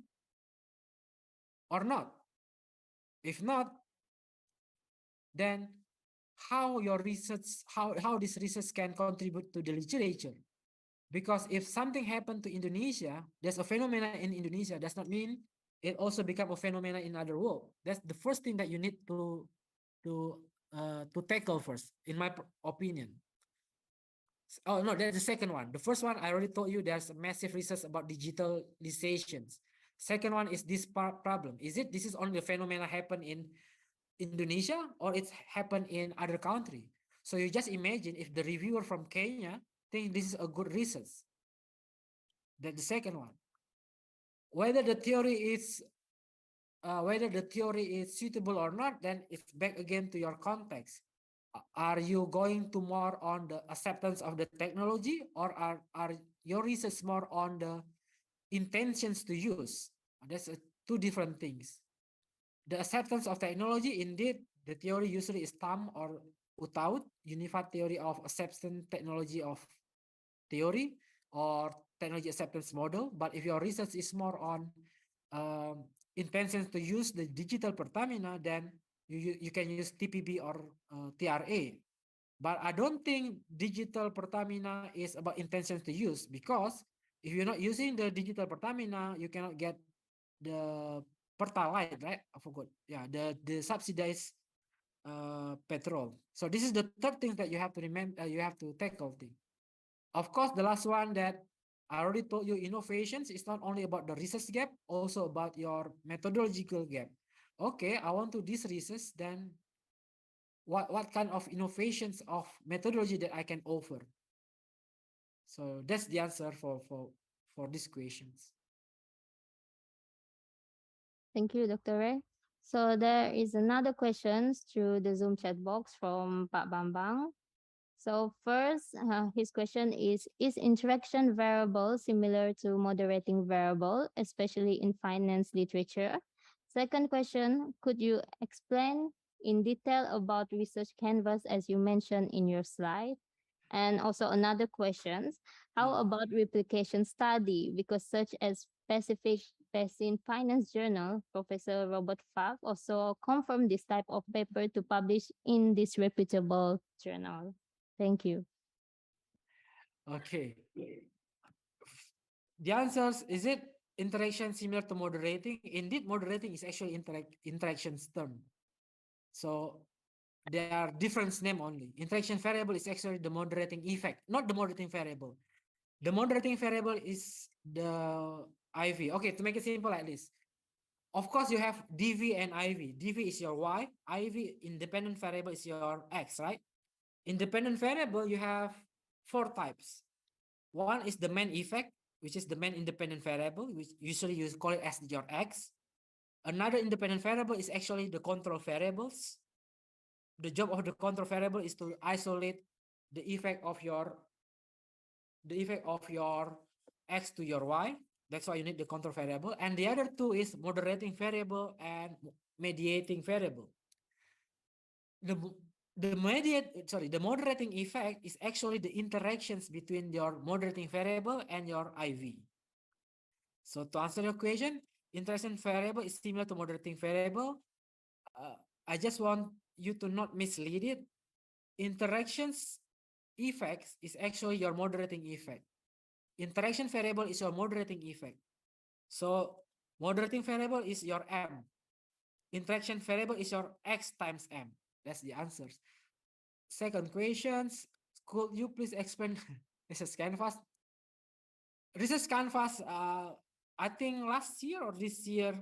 or not? If not, then how your research, how this research can contribute to the literature? Because if something happened to Indonesia, there's a phenomena in Indonesia, does not mean it also become a phenomena in other world. That's the first thing that you need to tackle first, in my opinion. Oh no, that's the second one. The first one I already told you there's a massive research about digitalizations. Second one is this problem. Is it this is only a phenomena happen in Indonesia or it's happened in other country? So you just imagine if the reviewer from Kenya think this is a good research. That's the second one. Whether the theory is suitable or not, then it's back again to your context. Are you going to more on the acceptance of the technology, or are your research more on the intentions to use? That's two different things. The acceptance of technology, indeed, the theory usually is TAM or UTAUT, Unified Theory of Acceptance Technology of Theory, or Technology Acceptance Model. But if your research is more on intentions to use the digital Pertamina, then you can use TPB or TRA. But I don't think digital Pertamina is about intentions to use, because if you're not using the digital Pertamina, you cannot get the Pertalite, right? I forgot. Yeah, the subsidized petrol. So this is the third thing that you have to remember. You have to tackle thing. Of course, the last one that I already told you, innovations is not only about the research gap, also about your methodological gap. Okay, I want to this research, then what kind of innovations of methodology that I can offer? So that's the answer for these questions.
Thank you, Dr. Ray. So there is another question through the Zoom chat box from Pak Bambang. So first, his question is interaction variable similar to moderating variable, especially in finance literature? Second question, could you explain in detail about research canvas as you mentioned in your slide? And also another question, how about replication study? Because such as specific Basin Finance Journal, Professor Robert Pfaff also confirmed this type of paper to publish in this reputable journal. Thank you.
Okay. The answers, is it interaction similar to moderating? Indeed, moderating is actually interactions term. So there are different name only. Interaction variable is actually the moderating effect, not the moderating variable. The moderating variable is the IV. Okay, to make it simple like this. Of course, you have dv and IV. dv is your y, IV independent variable is your x, right? Independent variable, you have four types. One is the main effect, which is the main independent variable, which usually you call it as your x. Another independent variable is actually the control variables. The job of the control variable is to isolate the effect of your x to your y. That's why you need the control variable. And the other two is moderating variable and mediating variable. The moderating effect is actually the interactions between your moderating variable and your IV. So to answer your question, interaction variable is similar to moderating variable. I just want you to not mislead it. Interactions effects is actually your moderating effect. Interaction variable is your moderating effect. So moderating variable is your M. Interaction variable is your X times M. That's the answers. Second questions, could you please explain research canvas? Research canvas, I think last year or this year,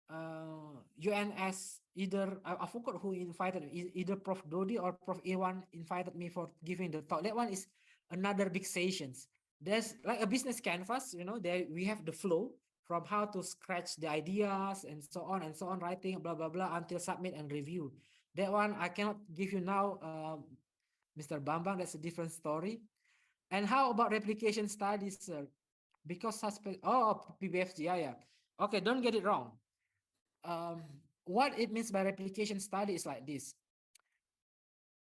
UNS, either I forgot who invited me, either Prof. Dodi or Prof. Iwan invited me for giving the talk. That one is another big sessions. There's like a business canvas, there we have the flow from how to scratch the ideas and so on, writing, blah, blah, blah, until submit and review. That one I cannot give you now, Mr. Bambang, that's a different story. And how about replication studies, sir? Because PBFG, yeah. Okay, don't get it wrong. What it means by replication study is like this.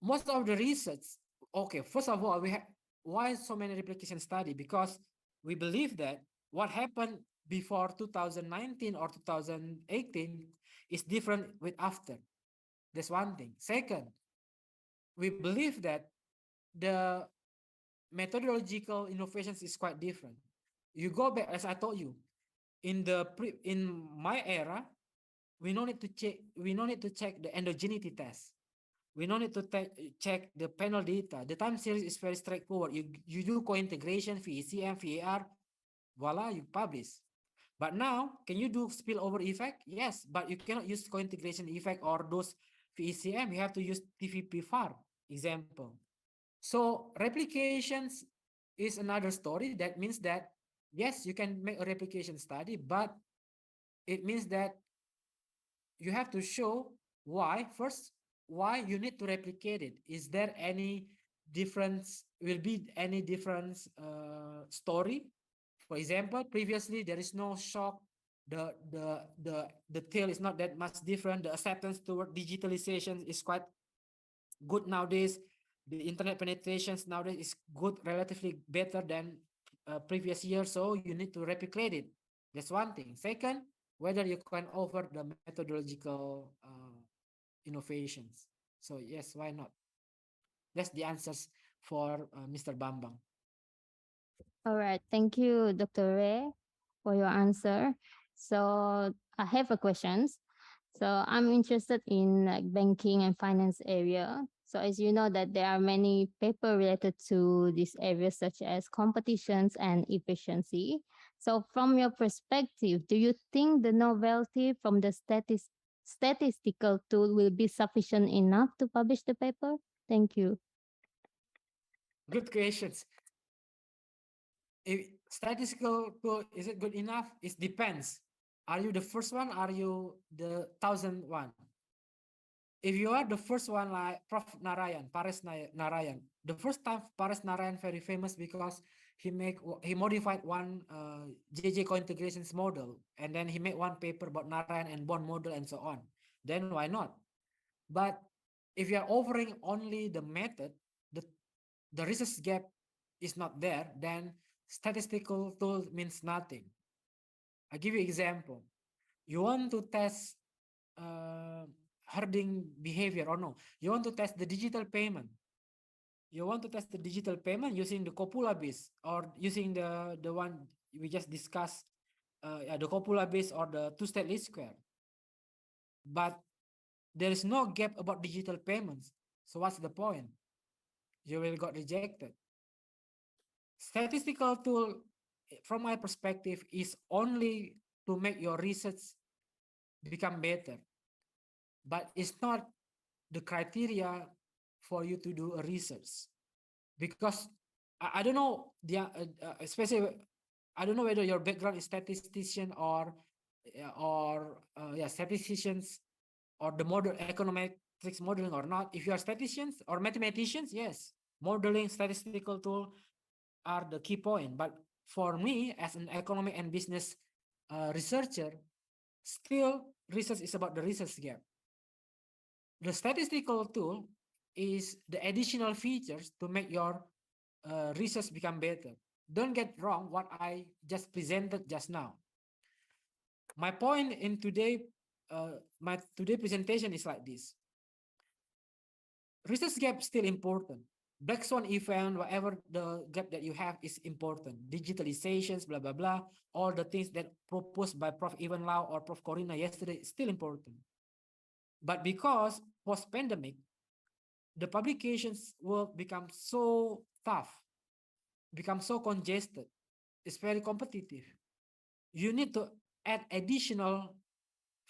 Most of the research, okay, first of all, we have, why so many replication study? Because we believe that what happened before 2019 or 2018 is different with after. That's one thing. Second, we believe that the methodological innovations is quite different. You go back, as I told you, in my era, we don't need to check the endogeneity test. We don't need to check the panel data. The time series is very straightforward. You do co-integration, VECM, VAR, voila, you publish. But now, can you do spillover effect? Yes, but you cannot use co-integration effect or those VECM. You have to use TVP FAR example. So replications is another story. That means that, yes, you can make a replication study, but it means that you have to show why. First, why you need to replicate it. Is there any difference, will be any difference story? For example, previously there is no shock, the tail is not that much different, the acceptance toward digitalization is quite good nowadays, the internet penetrations nowadays is good, relatively better than previous years, so you need to replicate it. That's one thing. Second, whether you can offer the methodological innovations. So yes, why not? That's the answers for Mr. Bambang.
All right. Thank you, Dr. Ray, for your answer. So I have a questions. So I'm interested in like banking and finance area. So as you know that there are many paper related to this area such as competitions and efficiency. So from your perspective, do you think the novelty from the statistical tool will be sufficient enough to publish the paper? Thank you.
Good questions. If statistical tool, is it good enough? It depends. Are you the first one? Are you the 1001? If you are the first one, like Prof. Narayan, Narayan, the first time Paris Narayan very famous because he modified one JJ co-integrations model, and then he made one paper about Narayan and bond model and so on. Then why not? But if you are offering only the method, the the research gap is not there, then statistical tool means nothing. I give you example. You want to test uh, herding behavior or no? You want to test the digital payment. You want to test the digital payment using the copula base or using the one we just discussed, the copula base or the two-state least square. But there is no gap about digital payments. So what's the point? You will got rejected. Statistical tool, from my perspective, is only to make your research become better, but it's not the criteria for you to do a research. Because I don't know especially I don't know whether your background is statistician or yeah, statisticians or the model econometrics modeling or not. If you are statisticians or mathematicians, yes, modeling statistical tool are the key point. But for me, as an economic and business researcher, still research is about the research gap. The statistical tool is the additional features to make your research become better. Don't get wrong what I just presented just now. My point in my today presentation is like this. Research gap still important. Black swan event, whatever the gap that you have is important. Digitalizations, blah, blah, blah. All the things that proposed by Prof. Ivan Lau or Prof. Corina yesterday is still important. But because post-pandemic, the publications will become so tough, become so congested, it's very competitive. You need to add additional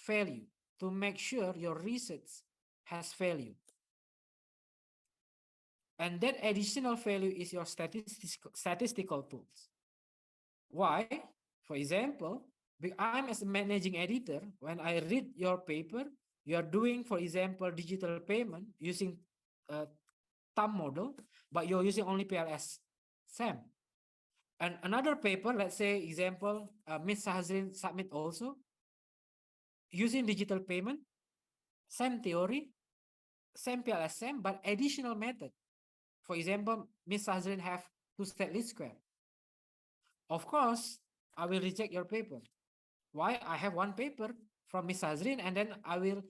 value to make sure your research has value. And that additional value is your statistical tools. Why? For example, I'm as a managing editor, when I read your paper, you are doing, for example, digital payment using thumb model, but you're using only PLS SAM. And another paper, let's say example, Ms. Sahazrin submit also, using digital payment, same theory, same PLS SAM, but additional method. For example, Ms. Sahazrin have two-state least square. Of course, I will reject your paper. Why? I have one paper from Ms. Sahazrin, and then I will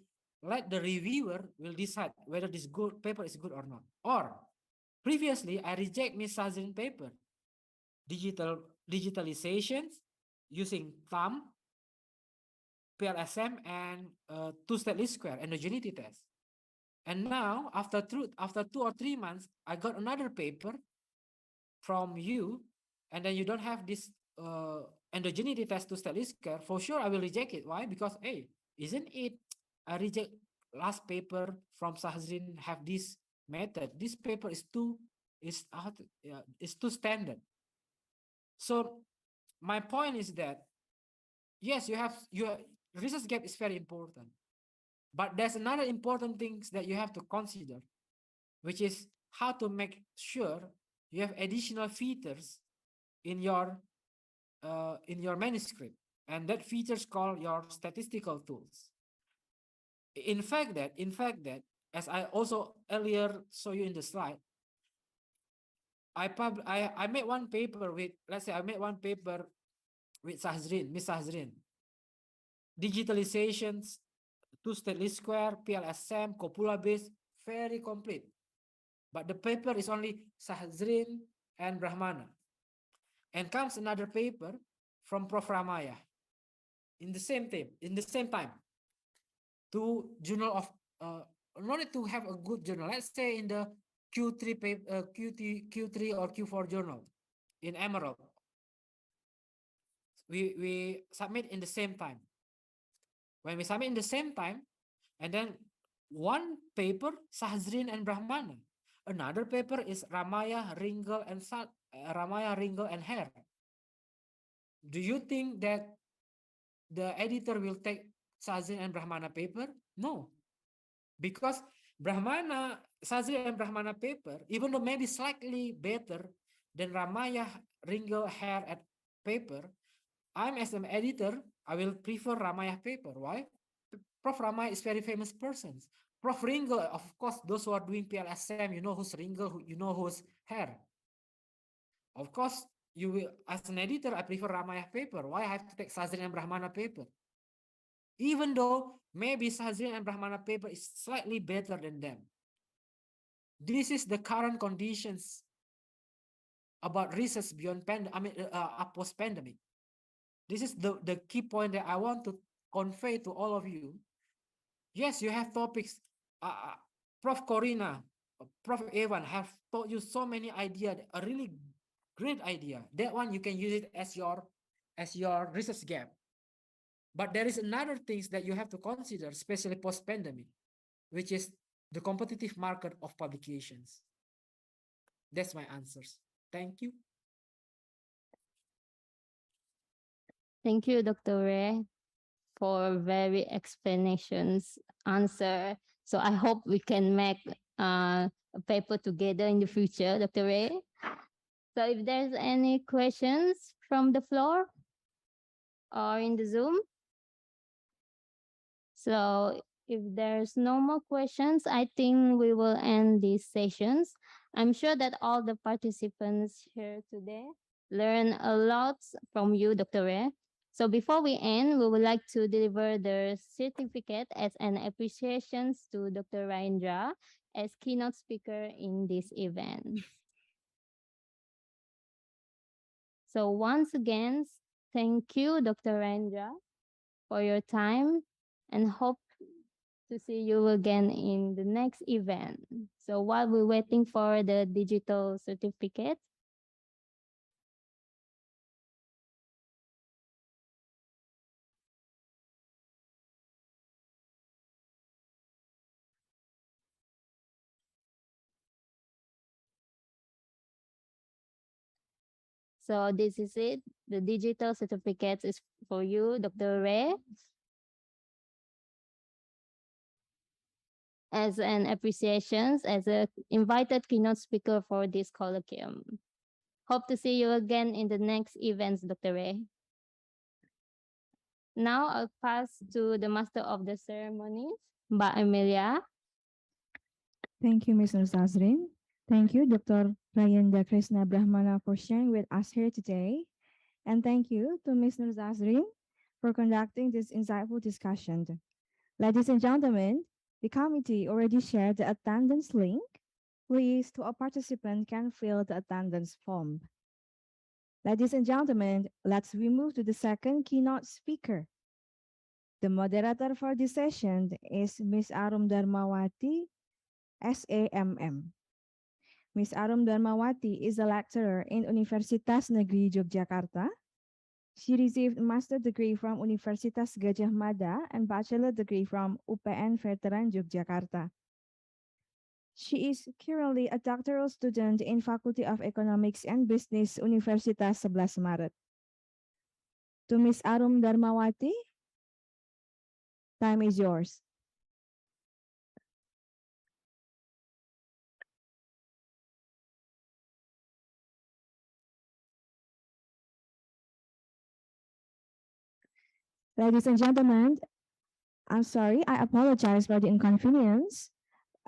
let the reviewer will decide whether this good paper is good or not. Or previously, I reject Ms. Sahazrin paper. Digitalizations using thumb, PLSM, and two-state least square endogeneity test. And now, after 2 or 3 months, I got another paper from you, and then you don't have this endogeneity test two-state least square. For sure, I will reject it. Why? Because hey, isn't it? I reject last paper from Sahazrin have this method. This paper is too standard. So my point is that yes, your research gap is very important, but there's another important things that you have to consider, which is how to make sure you have additional features in your manuscript, and that features called your statistical tools. In fact that as I also earlier saw you in the slide, I made one paper with, let's say I made one paper with Miss Sahazrin, digitalizations, two-state least square, PLSM, copula base, very complete. But the paper is only Sahazrin and Brahmana. And comes another paper from Prof. Ramaya in the same time. To journal of not need to have a good journal. Let's say in the Q3 paper, Q3 or Q4 journal in Emerald. We submit in the same time. When we submit in the same time, and then one paper Sahazrin and Brahmana, another paper is Ramaya, Ringel, and Hare. Do you think that the editor will take Sazin and Brahmana paper? No, because Sazin and Brahmana paper, even though maybe slightly better than Ramaya Ringo hair at paper, I'm as an editor, I will prefer Ramaya paper. Why? Prof. Ramaya is very famous person. Prof. Ringo, of course, those who are doing PLSM, you know who's Ringo, you know who's hair. Of course, you will, as an editor, I prefer Ramaya paper. Why I have to take Sazrin and Brahmana paper? Even though maybe Sazrin and Brahmana paper is slightly better than them. This is the current conditions about research beyond post-pandemic. This is the key point that I want to convey to all of you. Yes, you have topics. Prof. Corina, Prof. Evan have taught you so many ideas, a really great idea. That one you can use it as your research gap. But there is another things that you have to consider, especially post-pandemic, which is the competitive market of publications. That's my answers. Thank you.
Thank you, Dr. Ray, for very explanations answer. So I hope we can make a paper together in the future, Dr. Ray. So if there's any questions from the floor or in the Zoom. So if there's no more questions, I think we will end these sessions. I'm sure that all the participants here today learn a lot from you, Dr. Ray. So before we end, we would like to deliver the certificate as an appreciation to Dr. Raindra as keynote speaker in this event. So once again, thank you, Dr. Raindra, for your time and hope to see you again in the next event. So while we're waiting for the digital certificate, so this is it. The digital certificate is for you, Dr. Ray, as an appreciation, as an invited keynote speaker for this colloquium. Hope to see you again in the next events, Dr. Ray. Now I'll pass to the master of the ceremonies, Mbak Amelia.
Thank you, Ms. Sazrin. Thank you, Dr. Rayenda Krishna Brahmana, for sharing with us here today. And thank you to Ms. Zazrin for conducting this insightful discussion. Ladies and gentlemen, the committee already shared the attendance link. Please, to all participants can fill the attendance form. Ladies and gentlemen, let's move to the second keynote speaker. The moderator for this session is Ms. Arum Darmawati, SAMM. Ms. Arum Darmawati is a lecturer in Universitas Negeri Yogyakarta. She received a master's degree from Universitas Gadjah Mada and bachelor degree from UPN Veteran Yogyakarta. She is currently a doctoral student in Faculty of Economics and Business Universitas 11 Maret. To Ms. Arum Darmawati, time is yours. Ladies and gentlemen, I'm sorry, I apologize for the inconvenience.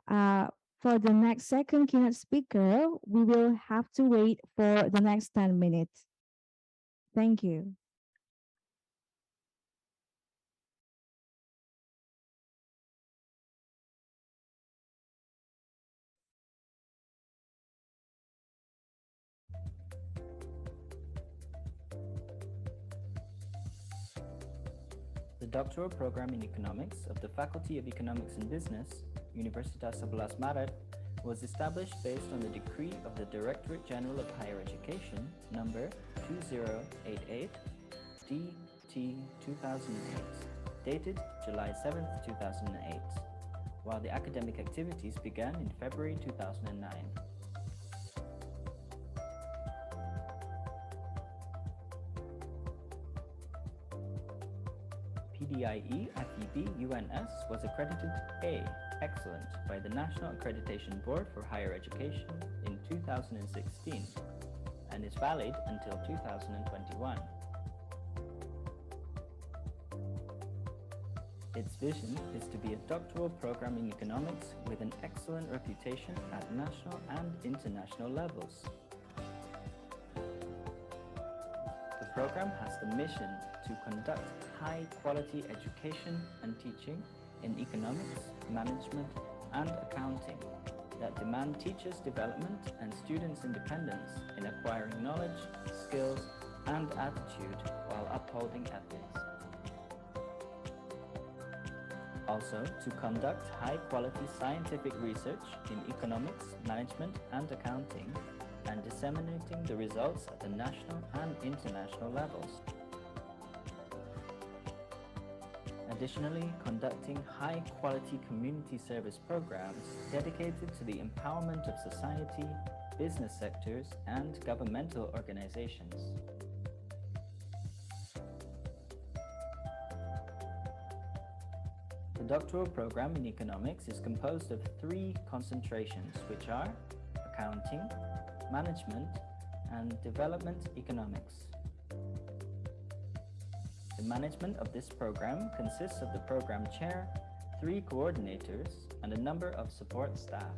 For the next second keynote speaker, we will have to wait for the next 10 minutes. Thank you.
The doctoral program in economics of the Faculty of Economics and Business, Universitas 11 Maret, was established based on the decree of the Directorate General of Higher Education, number 2088, DT 2008, dated July 7, 2008, while the academic activities began in February 2009. CDIE FEB UNS was accredited A, Excellent, by the National Accreditation Board for Higher Education in 2016 and is valid until 2021. Its vision is to be a doctoral program in economics with an excellent reputation at national and international levels. The program has the mission to conduct high-quality education and teaching in economics, management, and accounting that demand teachers' development and students' independence in acquiring knowledge, skills, and attitude while upholding ethics. Also, to conduct high-quality scientific research in economics, management, and accounting, and disseminating the results at the national and international levels. Additionally, conducting high-quality community service programs dedicated to the empowerment of society, business sectors, and governmental organizations. The doctoral program in economics is composed of 3 concentrations, which are accounting, management, and development economics. The management of this program consists of the program chair, 3 coordinators, and a number of support staff.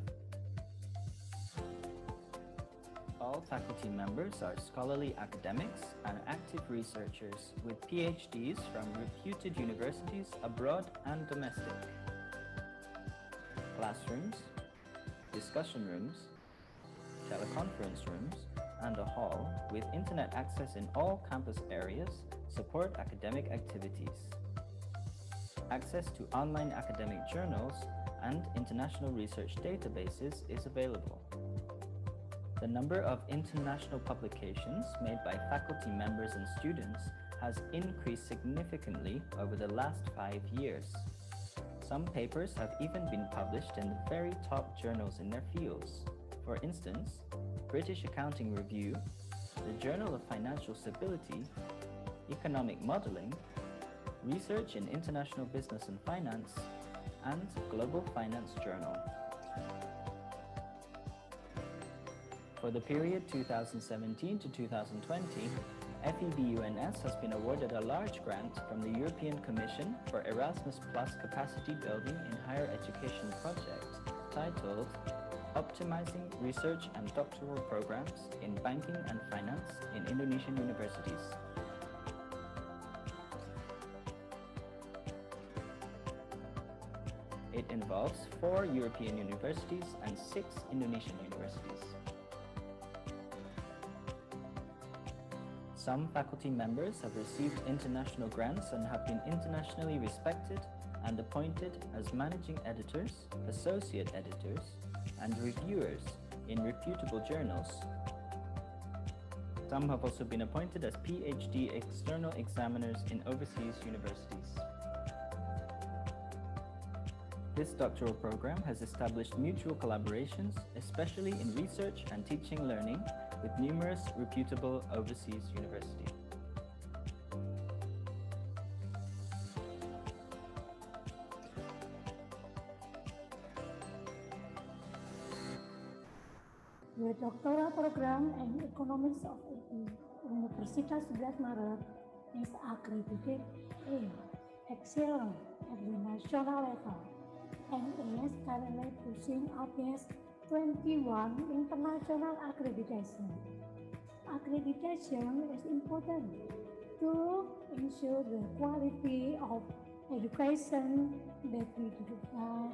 All faculty members are scholarly academics and active researchers with PhDs from reputed universities abroad and domestic. Classrooms, discussion rooms, teleconference rooms, and a hall with internet access in all campus areas support academic activities. Access to online academic journals and international research databases is available. The number of international publications made by faculty members and students has increased significantly over the last 5 years. Some papers have even been published in the very top journals in their fields. For instance, British Accounting Review, the Journal of Financial Stability, Economic Modeling, Research in International Business and Finance, and Global Finance Journal. For the period 2017 to 2020, FEB UNS has been awarded a large grant from the European Commission for Erasmus Plus Capacity Building in Higher Education project titled Optimizing Research and Doctoral Programs in Banking and Finance in Indonesian Universities. It involves 4 European universities and 6 Indonesian universities. Some faculty members have received international grants and have been internationally respected and appointed as managing editors, associate editors, and reviewers in reputable journals. Some have also been appointed as PhD external examiners in overseas universities. This doctoral program has established mutual collaborations, especially in research and teaching learning, with numerous reputable overseas universities.
The doctoral program in economics of Universitas 11 Maret is accredited A, excellent at the national level, and is currently pushing against 21 international accreditation. Accreditation is important to ensure the quality of education that we deliver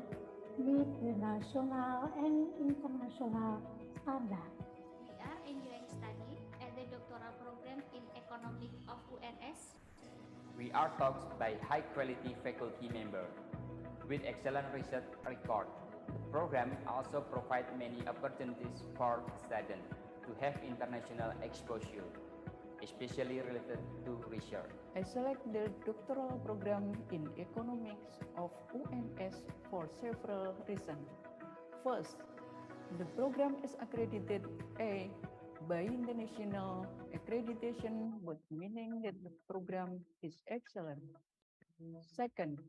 meet the national and international standards.
We are enjoying study at the doctoral program in economics of UNS.
We are taught by high-quality faculty members with excellent research record. The program also provides many opportunities for students to have international exposure, especially related to research.
I select the doctoral program in economics of UNS for several reasons. First, the program is accredited A by international accreditation, but meaning that the program is excellent. Second,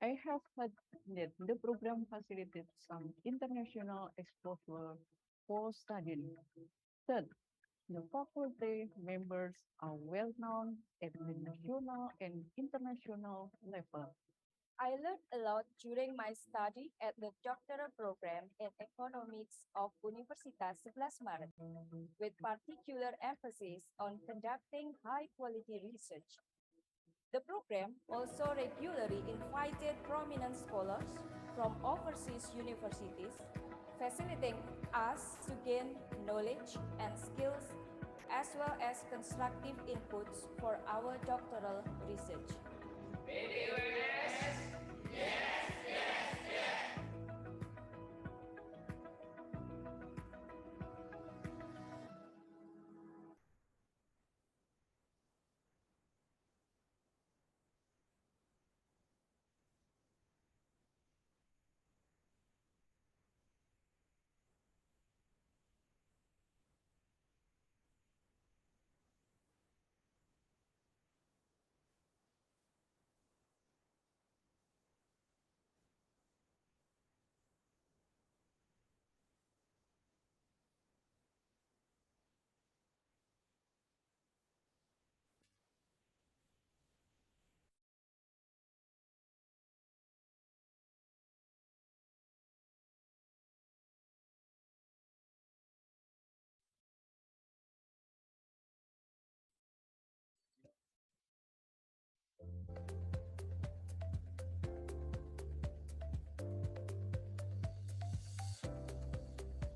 I have heard that the program facilitates some international exposure for studying. Third, the faculty members are well known at the national and international level.
I learned a lot during my study at the doctoral program in economics of Universitas 11 Maret, with particular emphasis on conducting high-quality research. The program also regularly invited prominent scholars from overseas universities, facilitating us to gain knowledge and skills as well as constructive inputs for our doctoral research.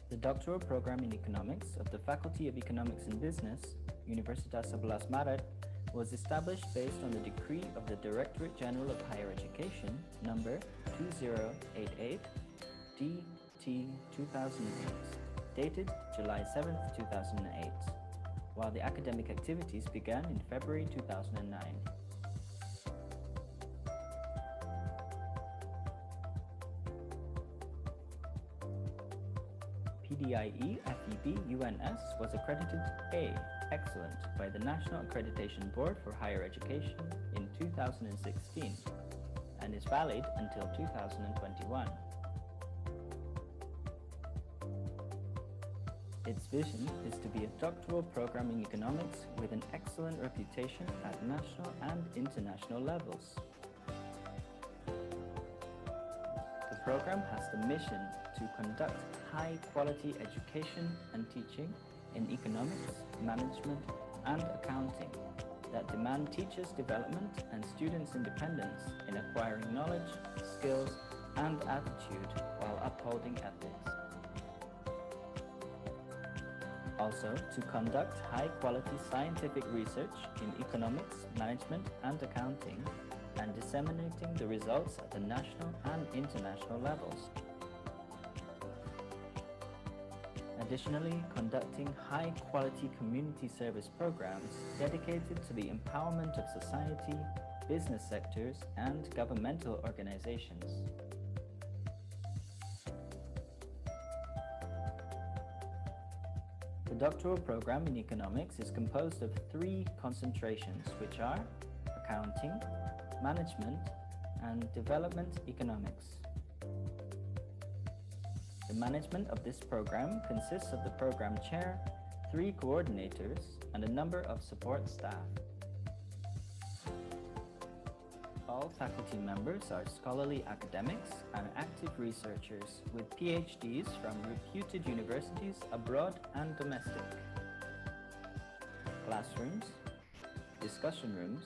The doctoral program in economics of the Faculty of Economics and Business, Universitas 11 Maret, was established based on the decree of the Directorate General of Higher Education, number 2088, DT 2008, dated July 7, 2008, while the academic activities began in February 2009. PDIE FEB UNS was accredited A, Excellent, by the National Accreditation Board for Higher Education in 2016 and is valid until 2021. Its vision is to be a doctoral program in economics with an excellent reputation at national and international levels. The program has the mission to conduct high-quality education and teaching in economics, management, and accounting that demand teachers' development and students' independence in acquiring knowledge, skills, and attitude while upholding ethics. Also, to conduct high-quality scientific research in economics, management, and accounting, and disseminating the results at the national and international levels. Additionally, conducting high-quality community service programs dedicated to the empowerment of society, business sectors, and governmental organizations. The doctoral program in economics is composed of 3 concentrations, which are accounting, management, and development economics. The management of this program consists of the program chair, 3 coordinators, and a number of support staff. All faculty members are scholarly academics and active researchers with PhDs from reputed universities abroad and domestic. Classrooms, discussion rooms,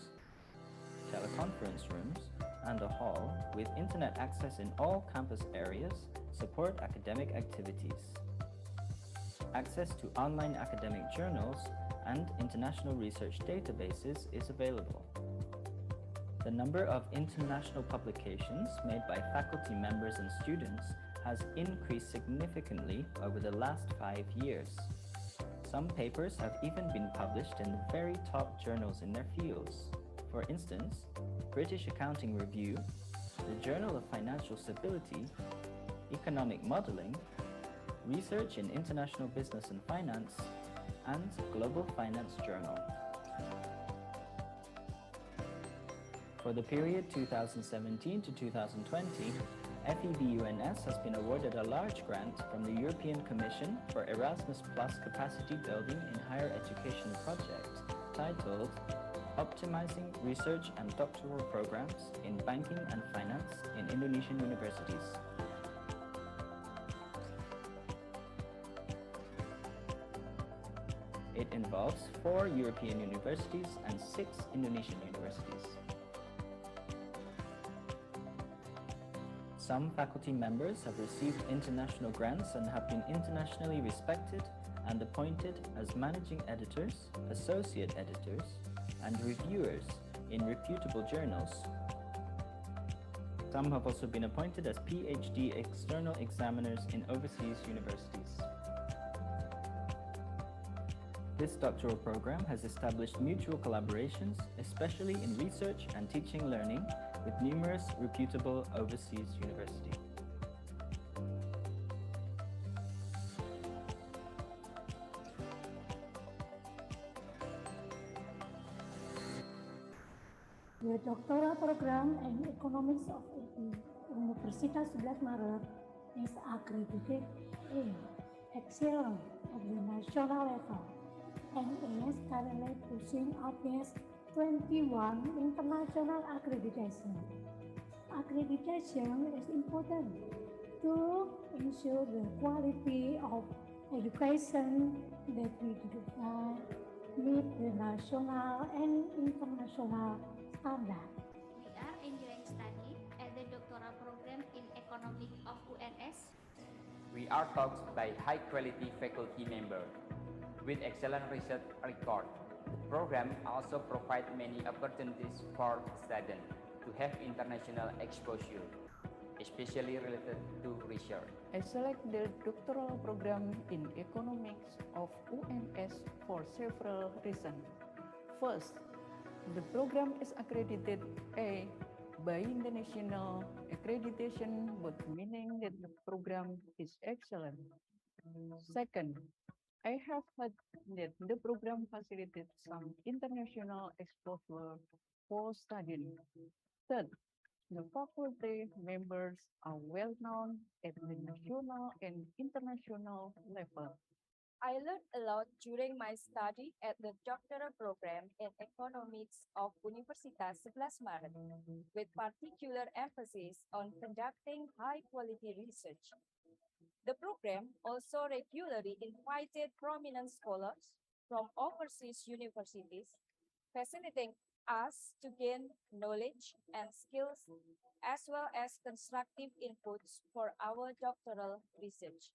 teleconference rooms, and a hall with internet access in all campus areas support academic activities. Access to online academic journals and international research databases is available. The number of international publications made by faculty members and students has increased significantly over the last 5 years. Some papers have even been published in the very top journals in their fields. For instance, British Accounting Review, the Journal of Financial Stability, Economic Modeling, Research in International Business and Finance, and Global Finance Journal. For the period 2017 to 2020, FEBUNS has been awarded a large grant from the European Commission for Erasmus Plus Capacity Building in Higher Education project titled Optimizing Research and Doctoral Programs in Banking and Finance in Indonesian Universities. It involves 4 European universities and 6 Indonesian universities. Some faculty members have received international grants and have been internationally respected and appointed as managing editors, associate editors, and reviewers in reputable journals. Some have also been appointed as PhD external examiners in overseas universities. This doctoral program has established mutual collaborations, especially in research and teaching learning, with numerous reputable overseas universities.
The doctoral program in Economics of Universitas 11 Maret is accredited A, excellent at the national level, and is currently pushing against 21 international accreditation. Accreditation is important to ensure the quality of education that we deliver meet the national and international standard.
We are enjoying study at the doctoral program in Economics of UNS.
We are taught by high-quality faculty members with excellent research record. The program also provides many opportunities for students to have international exposure, especially related to research.
I select the doctoral program in Economics of UNS for several reasons. First, the program is accredited A by international accreditation, but meaning that the program is excellent. Second, I have heard that the program facilitates some international exposure for studying. Third, the faculty members are well known at the national and international level.
I learned a lot during my study at the doctoral program in Economics of Universitas 11 Maret, with particular emphasis on conducting high-quality research. The program also regularly invited prominent scholars from overseas universities, facilitating us to gain knowledge and skills, as well as constructive inputs for our doctoral research.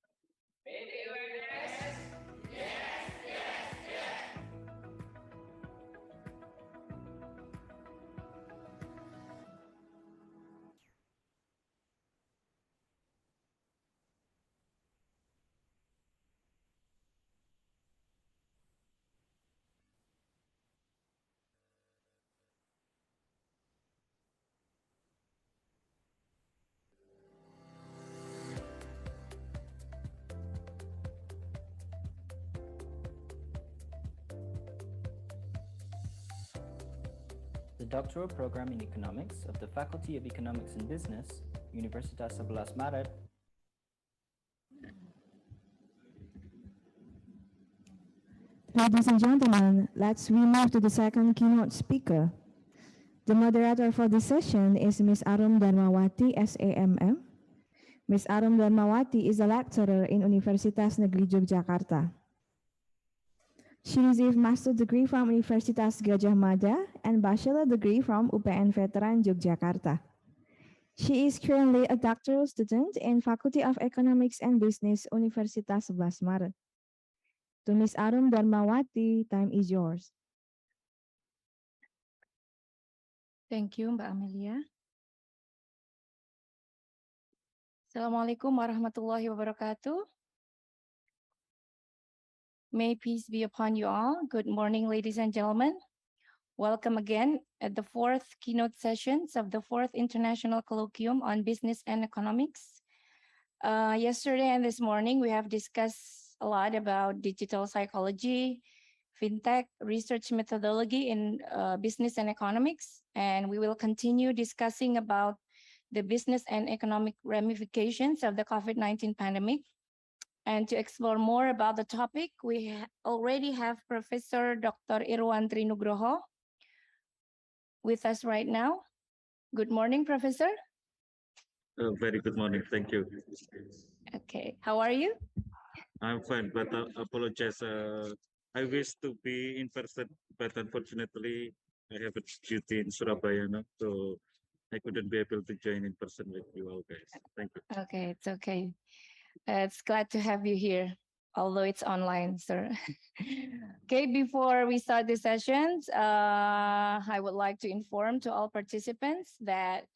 The doctoral program in economics of the Faculty of Economics and Business, Universitas 11 Maret.
Ladies and gentlemen, let's move to the second keynote speaker. The moderator for this session is Ms. Arum Darmawati, SAMM. Ms. Arum Darmawati is a lecturer in Universitas Negeri Yogyakarta. She received master's degree from Universitas Gadjah Mada and bachelor degree from UPN Veteran Yogyakarta. She is currently a doctoral student in Faculty of Economics and Business, Universitas 11 Maret. To Ms. Arum Darmawati, time is yours.
Thank you, Mbak Amelia. Assalamualaikum warahmatullahi wabarakatuh. May peace be upon you all. Good morning, ladies and gentlemen. Welcome again at the fourth keynote sessions of the fourth International Colloquium on Business and Economics. Yesterday and this morning, we have discussed a lot about digital psychology, fintech research methodology in business and economics. And we will continue discussing about the business and economic ramifications of the COVID-19 pandemic. And to explore more about the topic, we already have Professor Dr. Irwan Trinugroho with us right now. Good morning, Professor.
Very good morning. Thank you.
Okay, how are you?
I'm fine, but apologize. I wish to be in person, but unfortunately, I have a duty in Surabaya now, so I couldn't be able to join in person with you all guys. Thank you.
Okay, it's okay. It's glad to have you here, although it's online, sir. Okay, before we start the sessions, I would like to inform to all participants that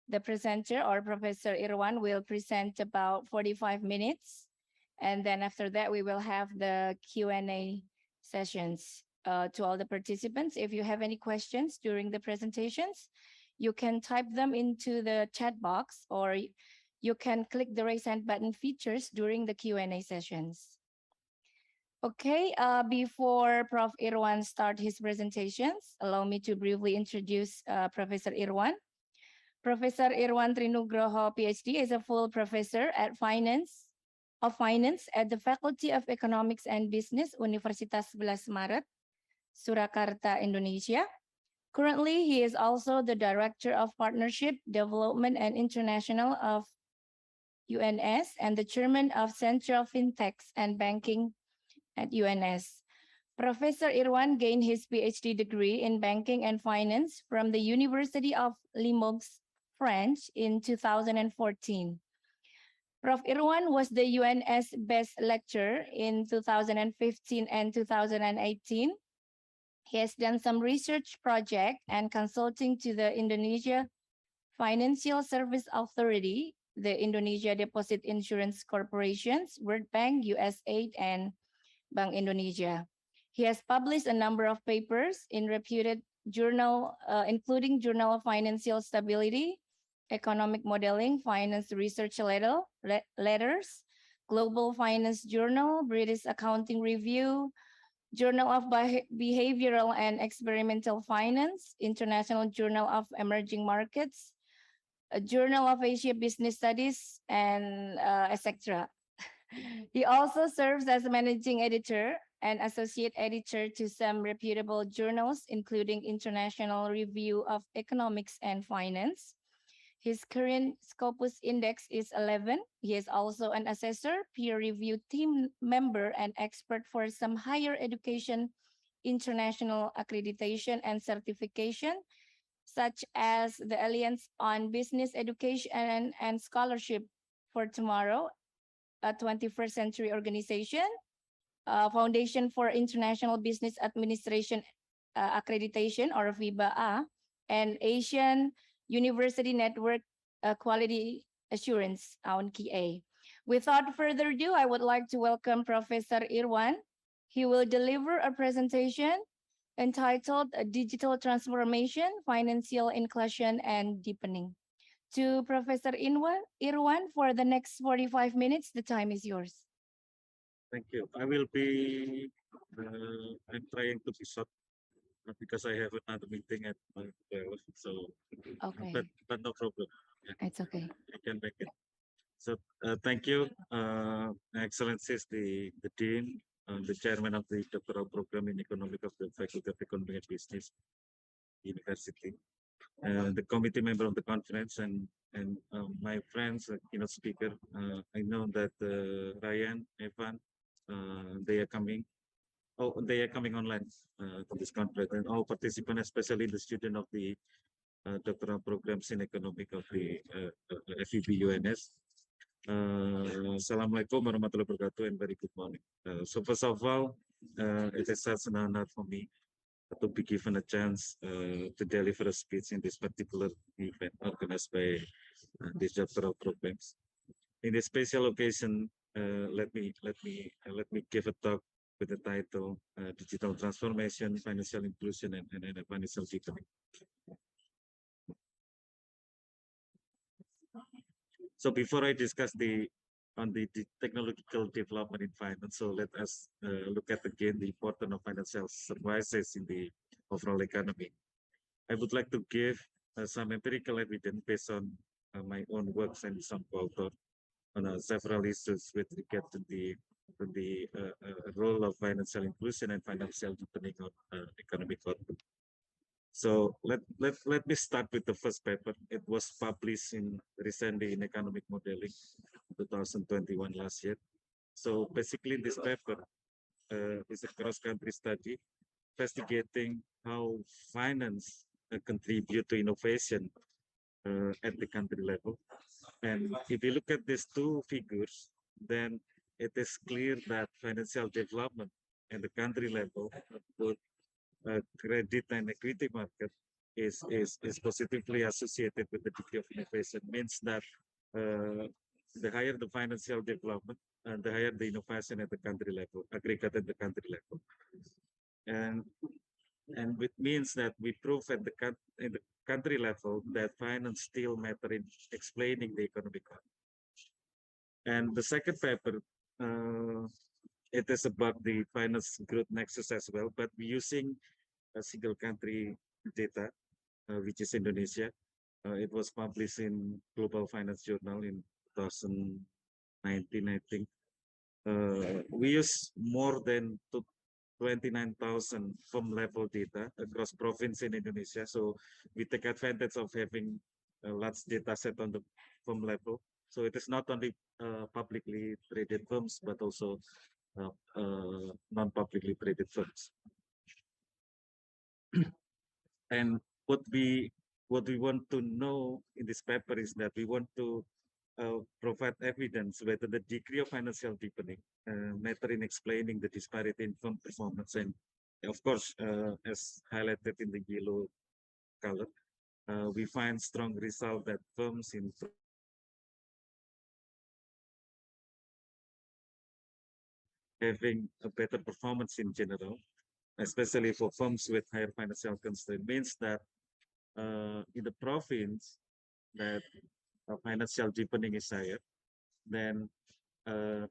the presenter or Professor Irwan will present about 45 minutes. And then after that, we will have the Q&A sessions to all the participants. If you have any questions during the presentations, you can type them into the chat box, or you can click the raise hand button features during the Q&A sessions. Okay, before Prof. Irwan start his presentations, allow me to briefly introduce Professor Irwan. Professor Irwan Trinugroho, PhD, is a full professor at finance at the Faculty of Economics and Business, Universitas 11 Maret, Surakarta, Indonesia. Currently, he is also the Director of Partnership, Development and International of UNS and the Chairman of Central Fintechs and Banking at UNS. Professor Irwan gained his PhD degree in Banking and Finance from the University of Limoges, France in 2014. Prof. Irwan was the UNS Best Lecturer in 2015 and 2018. He has done some research project and consulting to the Indonesia Financial Service Authority, the Indonesia Deposit Insurance Corporations, World Bank, USAID, and Bank Indonesia. He has published a number of papers in reputed journal, including Journal of Financial Stability, Economic Modeling, Finance Research Letters, Global Finance Journal, British Accounting Review, Journal of Behavioral and Experimental Finance, International Journal of Emerging Markets, a Journal of Asia Business Studies, and etc. He also serves as managing editor and associate editor to some reputable journals, including International Review of Economics and Finance. His current Scopus Index is 11. He is also an assessor, peer review team member, and expert for some higher education, international accreditation and certification, such as the Alliance on Business Education and Scholarship for Tomorrow, a 21st Century Organization, Foundation for International Business Administration Accreditation, or FIBA-A, and Asian University Network Quality Assurance, AUNQA. Without further ado, I would like to welcome Professor Irwan. He will deliver a presentation entitled Digital Transformation, Financial Inclusion and Deepening. To Professor Irwan, for the next 45 minutes, the time is yours.
Thank you. I will be, I'm trying to be short because I have another meeting at 12, so,
okay.
But no problem. Yeah.
It's okay.
I can make it. So thank you, Excellencies, the Dean, the Chairman of the Doctoral Program in Economics of the Faculty of Economics and Business University, the committee member of the conference, and my friends, keynote speaker. I know that Ryan, Evan, they are coming. Oh, they are coming online to this conference, and all participants, especially the student of the doctoral programs in economics of the FEB UNS. Assalamualaikum warahmatullahi wabarakatuh, and very good morning. So first of all, it is such an honor for me to be given a chance to deliver a speech in this particular event organized by these doctoral programs. In this special occasion, let me give a talk with the title Digital Transformation, Financial Inclusion, and Financial Deepening. So before I discuss the on the technological development in finance. So let us look at again the importance of financial services in the overall economy. I would like to give some empirical evidence based on my own works and some co-author on several issues with regard to the role of financial inclusion and financial deepening of economic output. So let me start with the first paper. It was published recently in Economic Modeling 2021 last year. So basically this paper is a cross-country study investigating how finance contribute to innovation at the country level. And if you look at these two figures, then it is clear that financial development at the country level, both credit and equity market, is positively associated with the degree of innovation. Means that the higher the financial development, the higher the innovation at the country level, aggregate at the country level. And it means that we prove at in the country level that finance still matter in explaining the economic growth. And the second paper, it is about the finance growth nexus as well, but we're using a single country data, which is Indonesia. It was published in Global Finance Journal in 2019, I think. We use more than 29,000 firm level data across province in Indonesia. So we take advantage of having a large data set on the firm level. So it is not only publicly traded firms, but also non-publicly traded firms. And what we want to know in this paper is that we want to provide evidence whether the degree of financial deepening matter in explaining the disparity in firm performance. And of course, as highlighted in the yellow color, we find strong result that firms in having a better performance in general, especially for firms with higher financial constraint, means that in the province that financial deepening is higher, then the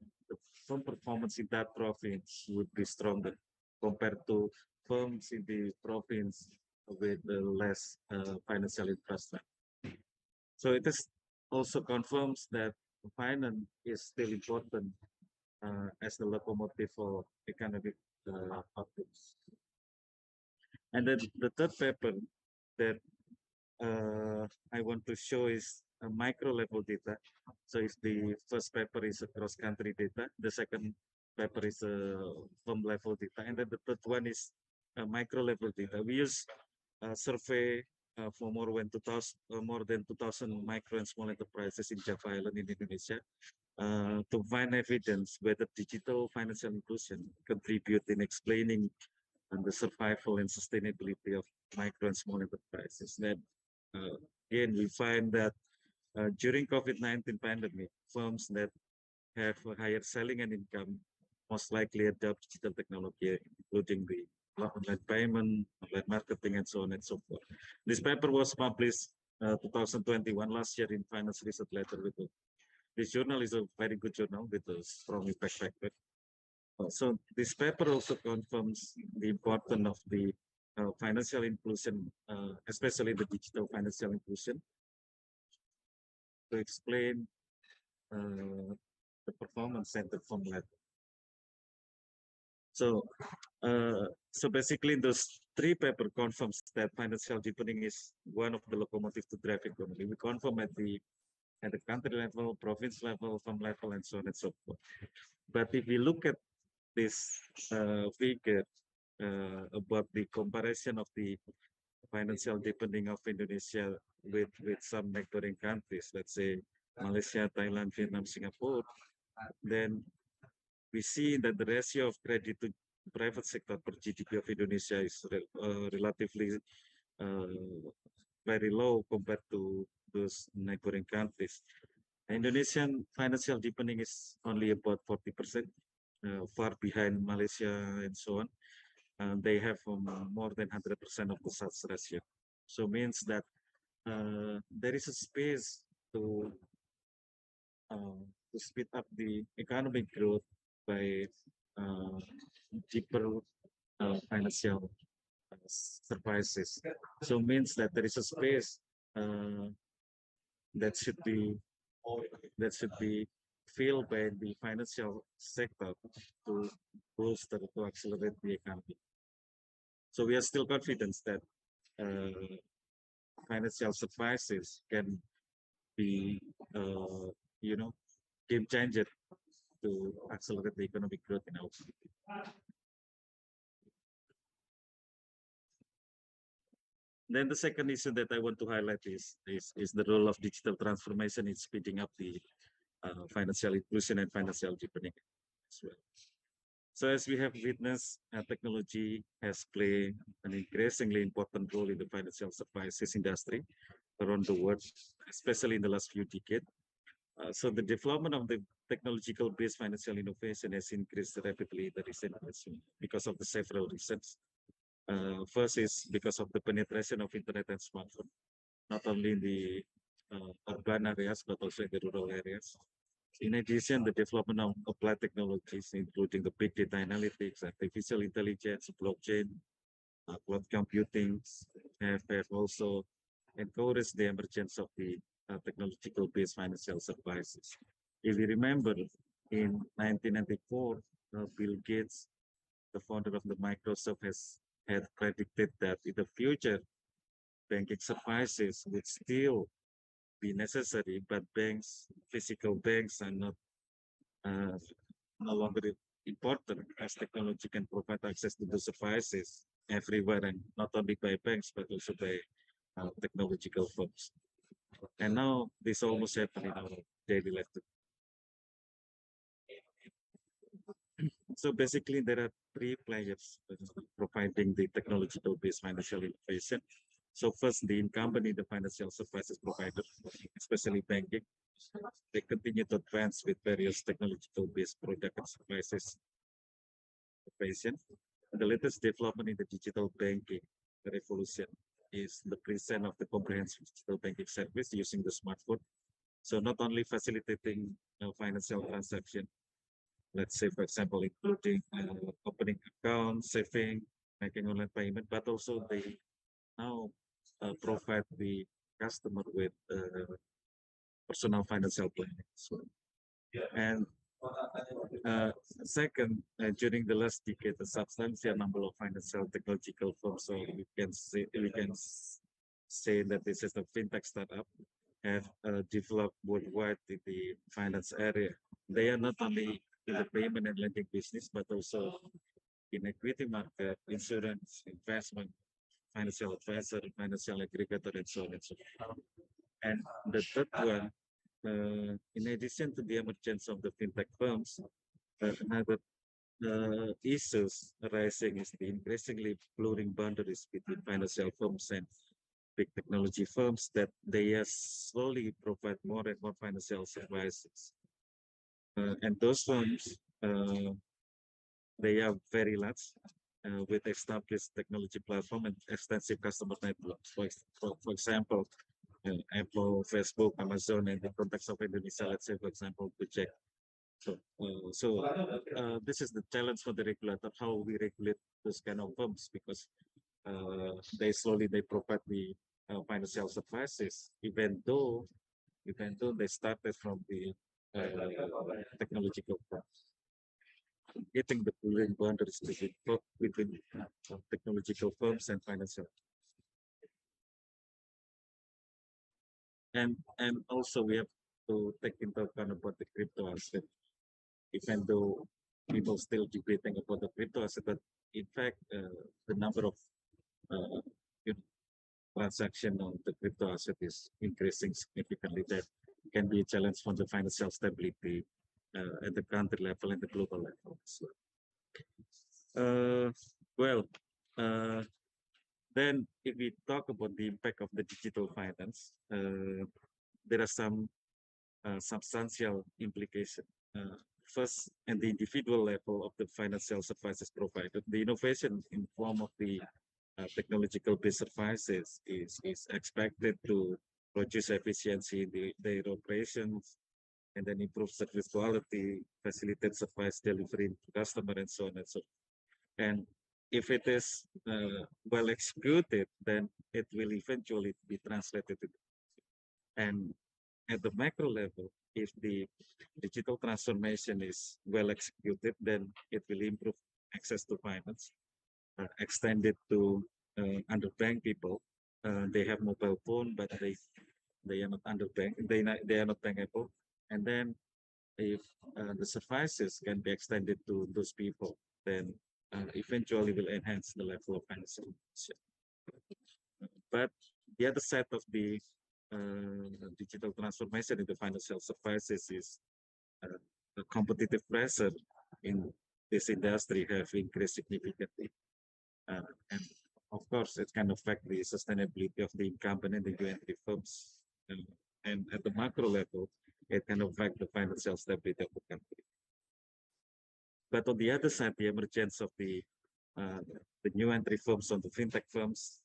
firm performance in that province would be stronger compared to firms in the province with less financial infrastructure. So it is also confirms that finance is still important as the locomotive for economic outputs. And then the third paper that I want to show is a micro level data. So if the first paper is a cross country data, the second paper is a firm level data, and then the third one is a micro level data. We use a survey for more than 2,000 micro and small enterprises in Java Island in Indonesia to find evidence whether digital financial inclusion contribute in explaining the survival and sustainability of micro and small enterprises. That again, we find that during COVID-19 pandemic, firms that have a higher selling and income most likely adopt digital technology, including the online payment, online marketing, and so on and so forth. This paper was published 2021 last year in Finance Research Letter. This journal is a very good journal with a strong impact factor. So this paper also confirms the importance of the financial inclusion, especially the digital financial inclusion, to explain the performance centered firm level. So, so basically, those three paper confirms that financial deepening is one of the locomotives to drive economy. We confirm at the country level, province level, firm level, and so on and so forth. But if we look at this figure about the comparison of the financial deepening of Indonesia with some neighboring countries, let's say Malaysia, Thailand, Vietnam, Singapore, then we see that the ratio of credit to private sector per GDP of Indonesia is relatively very low compared to those neighboring countries. Indonesian financial deepening is only about 40%, far behind Malaysia and so on. They have more than 100% of the such ratio. So means that there is a space to to speed up the economic growth by deeper financial services. So means that there is a space that should be filled by the financial sector to bolster to accelerate the economy. So we are still confident that financial services can be, game changer to accelerate the economic growth in our country. Then the second issue that I want to highlight is the role of digital transformation in speeding up the financial inclusion and financial deepening as well. So as we have witnessed, technology has played an increasingly important role in the financial services industry around the world, especially in the last few decades. So the development of the technological-based financial innovation has increased rapidly in the recent years because of the several reasons. First is because of the penetration of internet and smartphone, not only in the urban areas, but also in the rural areas. In addition, the development of applied technologies, including the big data analytics, artificial intelligence, blockchain, cloud computing, have also encouraged the emergence of the technological-based financial services. If you remember, in 1994, Bill Gates, the founder of the Microsoft, had predicted that in the future, banking services would still be necessary, but physical banks are not no longer important, as technology can provide access to the services everywhere, and not only by banks but also by technological firms. And now this almost happen in our daily life. So basically, there are three players providing the technological-based financial innovation. So first, the incumbent in the financial services provider, especially banking, they continue to advance with various technological-based product and services innovation. The latest development in the digital banking revolution is the present of the comprehensive digital banking service using the smartphone. So not only facilitating financial transaction, let's say, for example, including opening account, saving, making online payment, but also they now provide the customer with personal financial planning. So, and second, during the last decade, a substantial number of financial technological firms, so we can say that this is a fintech startup, have developed worldwide in the finance area. They are not only in the payment and lending business, but also in equity market, insurance, investment, financial advisor, financial aggregator, and so on and so forth. And the third one, in addition to the emergence of the fintech firms, another issues arising is the increasingly blurring boundaries between financial firms and big technology firms, that they slowly provide more and more financial services. And those firms, they are very large, with established technology platform and extensive customer networks. For example, Apple, Facebook, Amazon, and the context of Indonesia, let's say, for example, Gojek. So this is the challenge for the regulator, how we regulate those kind of firms, because they provide the financial services, even though they started from the technological firms. Getting the blurring boundaries between technological firms and financial. And also we have to take into account about the crypto asset, even though people still debating about the crypto asset, but in fact, the number of transaction on the crypto asset is increasing significantly. That can be a challenge for the financial stability at the country level and the global level. So, then if we talk about the impact of the digital finance, there are some substantial implications. First, at the individual level of the financial services provider, the innovation in form of the technological-based services is expected to produce efficiency in their operations, and then improve service quality, facilitate service delivery to customer, and so on and so on. And if it is well executed, then it will eventually be translated to, and at the macro level, if the digital transformation is well executed, then it will improve access to finance, extend it to underbanked people. They have mobile phone, but they are not underbanked. They are not bankable. And then if the services can be extended to those people, then eventually will enhance the level of financial inclusion. But the other side of the digital transformation in the financial services is the competitive pressure in this industry have increased significantly. And of course, it can affect the sustainability of the incumbent and the new entry firms. And at the macro level, it can affect the financial stability of the country. But on the other side, the emergence of the new entry firms on the fintech firms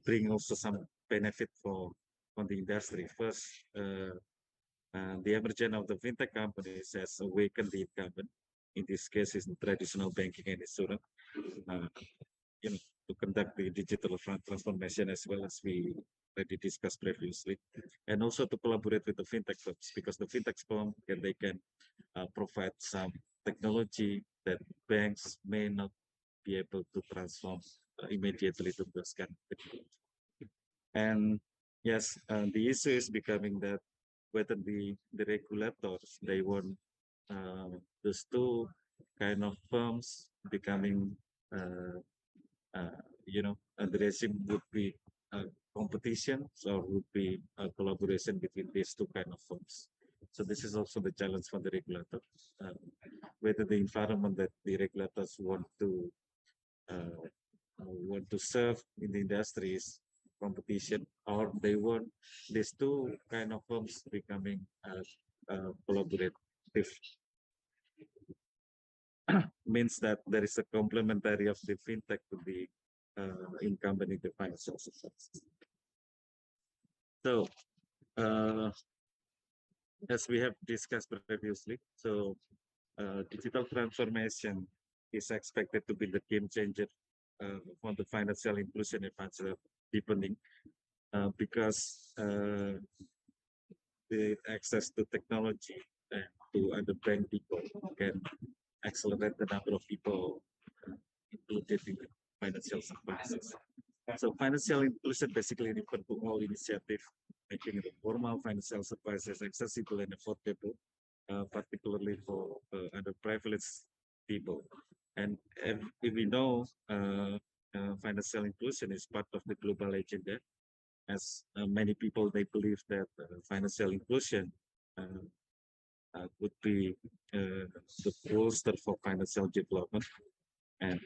bring also some benefit for on the industry. First, the emergence of the fintech companies has awakened the incumbent. In this case, is the traditional banking and insurance, to conduct the digital transformation as well as we already discussed previously, and also to collaborate with the fintech firms, because the fintech firm they can provide some technology that banks may not be able to transform immediately to those kind of technology. And yes, the issue is becoming that whether the regulators they want those two kind of firms becoming the regime would be competition or would be a collaboration between these two kind of firms. So this is also the challenge for the regulators, whether the environment that the regulators want to serve in the industry is competition, or they want these two kind of firms becoming collaborative. Means that there is a complementary of the fintech to the incumbent in the financial services. So, as we have discussed previously, so digital transformation is expected to be the game changer for the financial inclusion and financial deepening, because the access to technology and to underbanked people can accelerate the number of people included in financial services. So financial inclusion basically refers to all initiatives making the formal financial services accessible and affordable, particularly for underprivileged people. And if we know financial inclusion is part of the global agenda, as many people they believe that financial inclusion would be the bolster for financial development and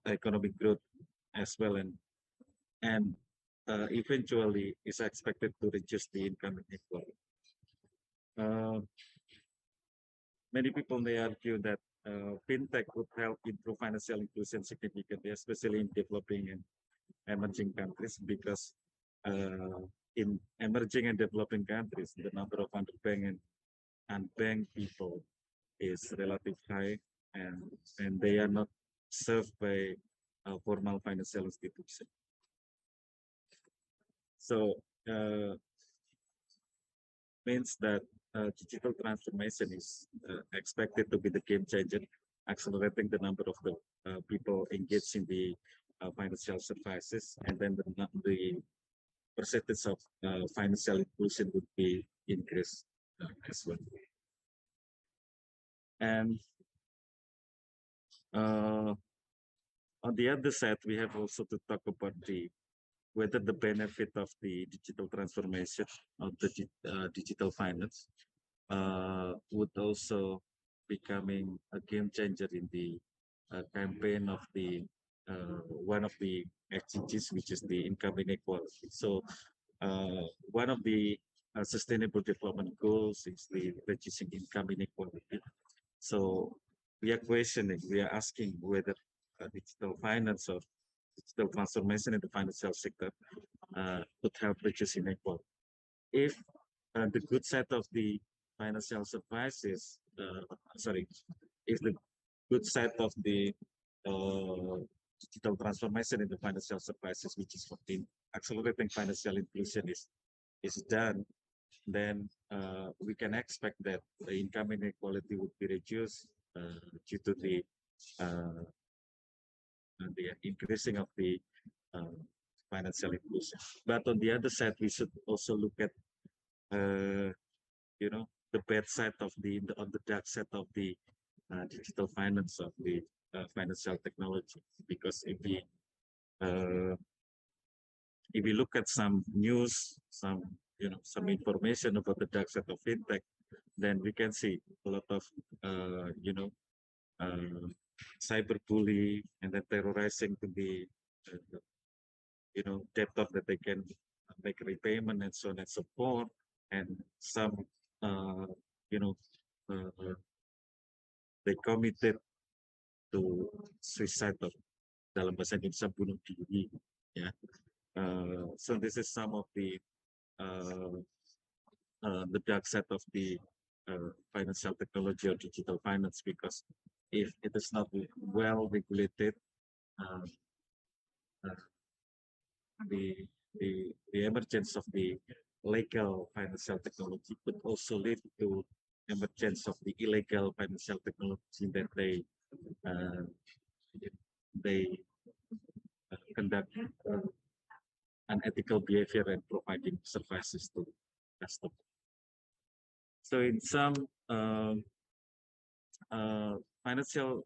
economic growth as well, and eventually is expected to reduce the income inequality. Many people may argue that fintech would help improve financial inclusion significantly, especially in developing and emerging countries, because in emerging and developing countries, the number of underbanked and unbanked people is relatively high, and they are not served by formal financial institutions. So means that digital transformation is expected to be the game changer, accelerating the number of the people engaged in the financial services, and then the percentage of financial inclusion would be increased as well. And on the other side, we have also to talk about whether the benefit of the digital transformation of the digital finance would also becoming a game changer in the campaign of the one of the SDGs, which is the income inequality. So one of the sustainable development goals is the reducing income inequality. So we are asking whether digital finance or digital transformation in the financial sector could help reduce inequality. If the good side of the financial services, sorry, if the good side of the digital transformation in the financial services, which is for the accelerating financial inclusion is done, then we can expect that the income inequality would be reduced due to the increasing of the financial inclusion. But on the other side, we should also look at the bad side of on the dark side of the digital finance of the financial technology. Because uh, if we look at some news, some information about the dark side of fintech, then we can see a lot of cyberbully and then terrorizing to the debtor that they can make repayment and so on and so forth, and some you know they committed to suicide of dalam bahasa Indonesia bunuh diri, ya. So this is some of the dark side of the financial technology or digital finance, because if it is not well regulated, the emergence of the legal financial technology could also lead to emergence of the illegal financial technology that they conduct unethical behavior and providing services to customers. So in some financial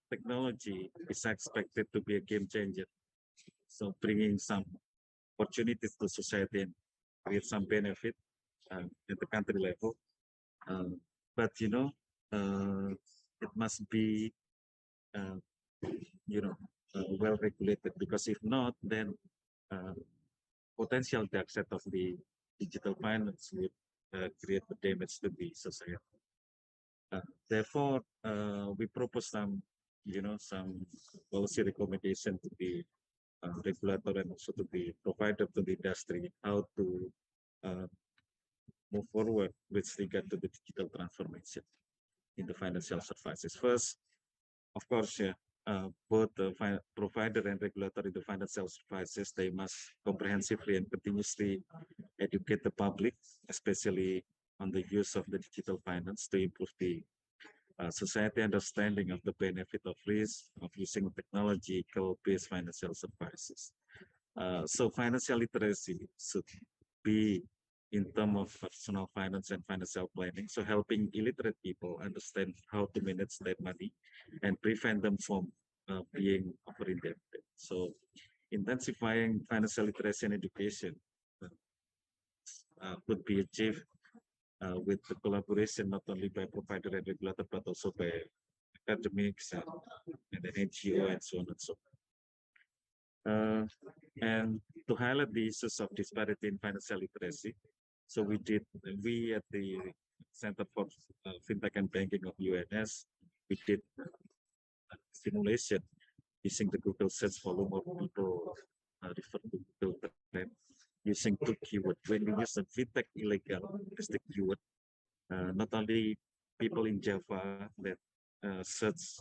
technology is expected to be a game changer. So bringing some opportunities to society and create some benefit at the country level. But it must be well regulated, because if not, then potential dark side of the digital finance would create the damage to the society. Therefore, we propose some policy recommendation to the regulator and also to the provider to the industry, how to move forward with regard to the digital transformation in the financial services. First, of course, both the provider and regulator in the financial services, they must comprehensively and continuously educate the public, especially on the use of the digital finance, to improve the society understanding of the benefit of risk of using technological-based financial services. So financial literacy should be in terms of personal finance and financial planning, so helping illiterate people understand how to manage their money and prevent them from being over-indebted. So intensifying financial literacy and education could be achieved with the collaboration not only by provider and regulator, but also by academics and the NGO and so on and so forth. And to highlight the issues of disparity in financial literacy, so we at the Center for Fintech and Banking of UNS, we did simulation using the Google search volume, or people refer to Google Trend, using two keywords. When we use a fintech illegal as the keyword, not only people in Java that search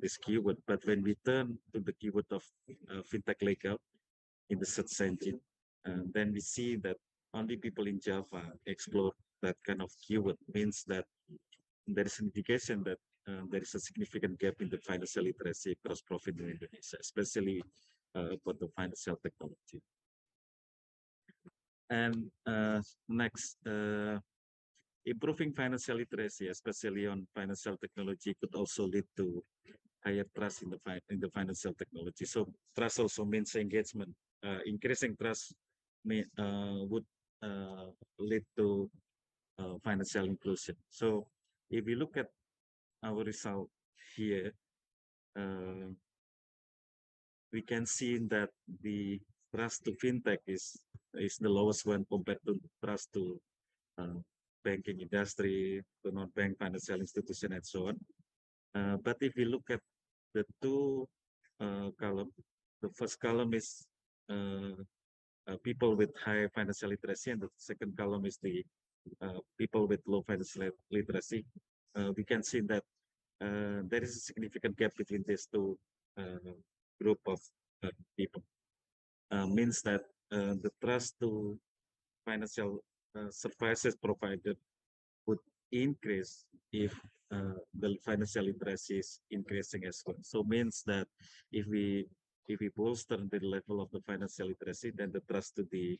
this keyword, but when we turn to the keyword of fintech legal in the search engine, then we see that only people in Java explore that kind of keyword. Means that there is an indication that there is a significant gap in the financial literacy across profit in Indonesia, especially for the financial technology. And next, improving financial literacy, especially on financial technology, could also lead to higher trust in the financial technology. So trust also means engagement. Increasing trust would lead to financial inclusion. So if we look at our result here, we can see that the trust to fintech is the lowest one compared to trust to banking industry, to non-bank financial institution, and so on. But if we look at the two columns, the first column is people with high financial literacy, and the second column is the people with low financial literacy. We can see that there is a significant gap between these two group of people. Means that the trust to financial services provided would increase if the financial literacy is increasing as well. So means that if we bolster the level of the financial literacy, then the trust to the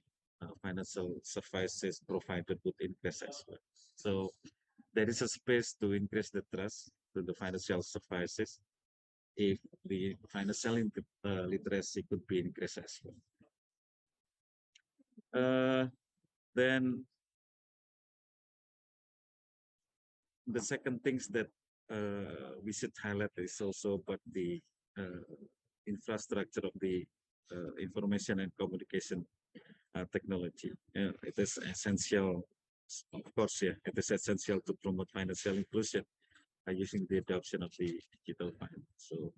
financial services provided would increase as well. So there is a space to increase the trust to the financial services if the financial literacy could be increased as well. Then the second things that we should highlight is also about the infrastructure of the information and communication technology. It is essential, of course, yeah, it is essential to promote financial inclusion using the adoption of the digital finance. So,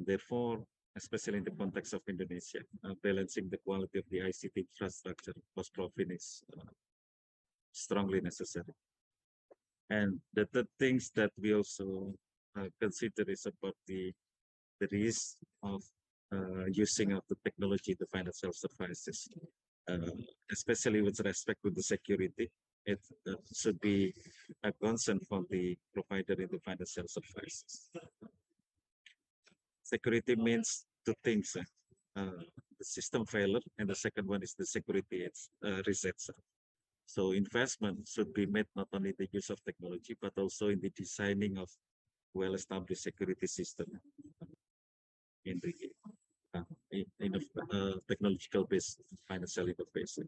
therefore, especially in the context of Indonesia, balancing the quality of the ICT infrastructure post-profit is strongly necessary. And the third things that we also consider is about the risk of using of the technology to financial services, especially with respect to the security. It should be a concern for the provider in the financial services. Security means two things: the system failure, and the second one is the security risk itself. So investment should be made not only in the use of technology, but also in the designing of well-established security system in the technological-based financial interface.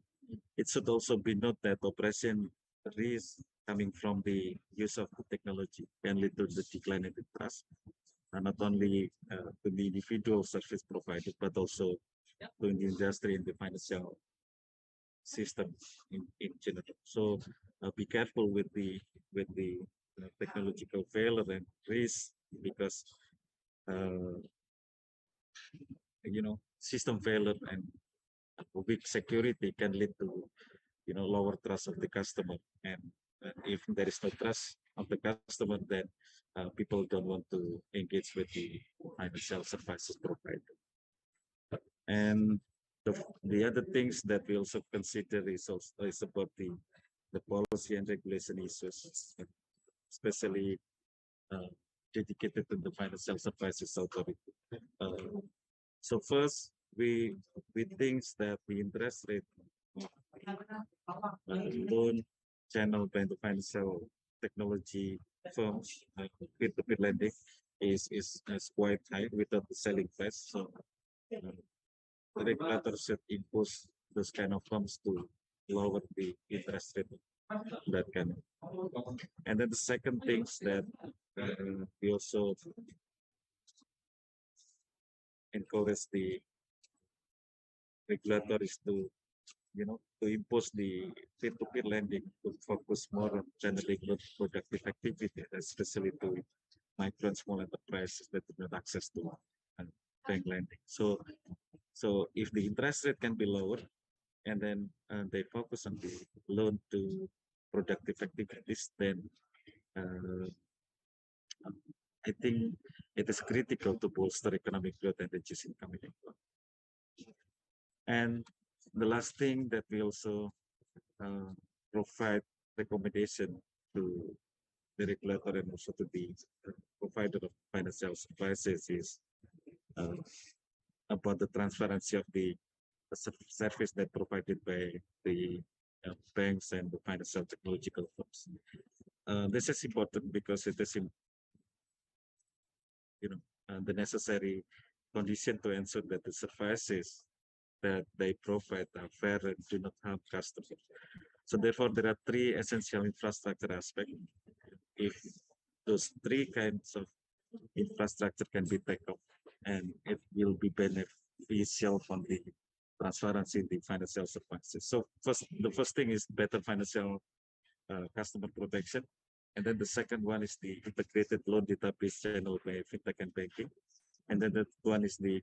It should also be noted that operation risk coming from the use of the technology can lead to the decline in the trust, not only to the individual service provider, but also to the industry and the financial system in general. So be careful with the technological failure and risk, because system failure and weak security can lead to lower trust of the customer, and if there is no trust of the customer, then people don't want to engage with the financial services provider. And the other things that we also consider is about the policy and regulation issues, especially dedicated to the financial services authority. So first, we think that the interest rate loan channel by the financial technology firms, peer-to-peer lending, is quite high without the selling price. So the regulator should impose those kind of firms to lower the interest rate that kind. And then the second thing is that we also encourage the regulators to impose the peer-to-peer lending to focus more on generating productive activity, especially to micro and small enterprises that do not access to bank lending. So if the interest rate can be lower, and then they focus on the loan to productive activities, then I think it is critical to bolster economic growth and reduce income inequality. And the last thing that we also provide recommendation to the regulator and also to the provider of financial services is about the transparency of the service that provided by the banks and the financial technological firms. This is important because it is the necessary condition to ensure that the services that they provide are fair and do not harm customers. So therefore, there are three essential infrastructure aspects. If those three kinds of infrastructure can be taken up, and it will be beneficial for the transparency in the financial services. So the first thing is better financial customer protection. And then the second one is the integrated loan database channel by fintech and banking. And then the one is the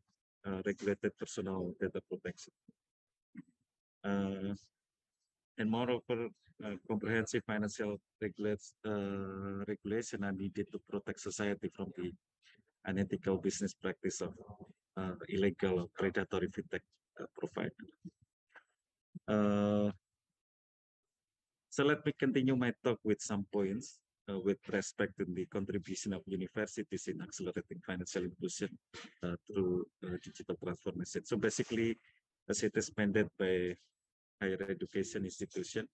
regulated personal data protection. And moreover, comprehensive financial regulation are needed to protect society from the unethical business practice of illegal or predatory fintech provider. So let me continue my talk with some points with respect to the contribution of universities in accelerating financial inclusion through digital transformation. So basically, as it is mandated by higher education institution,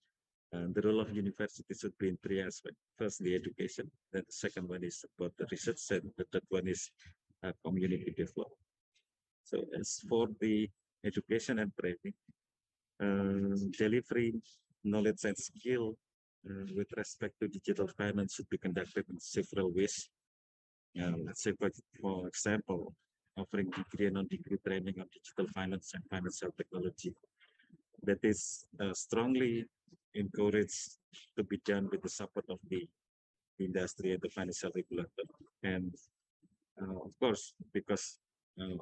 the role of university should be in three aspects. First, the education. Then the second one is about the research, and the third one is community development. So as for the education and training, delivering knowledge and skill with respect to digital finance should be conducted in several ways. Let's say, for example, offering degree and non-degree training on digital finance and financial technology. That is strongly encouraged to be done with the support of the industry and the financial regulator. And of course, because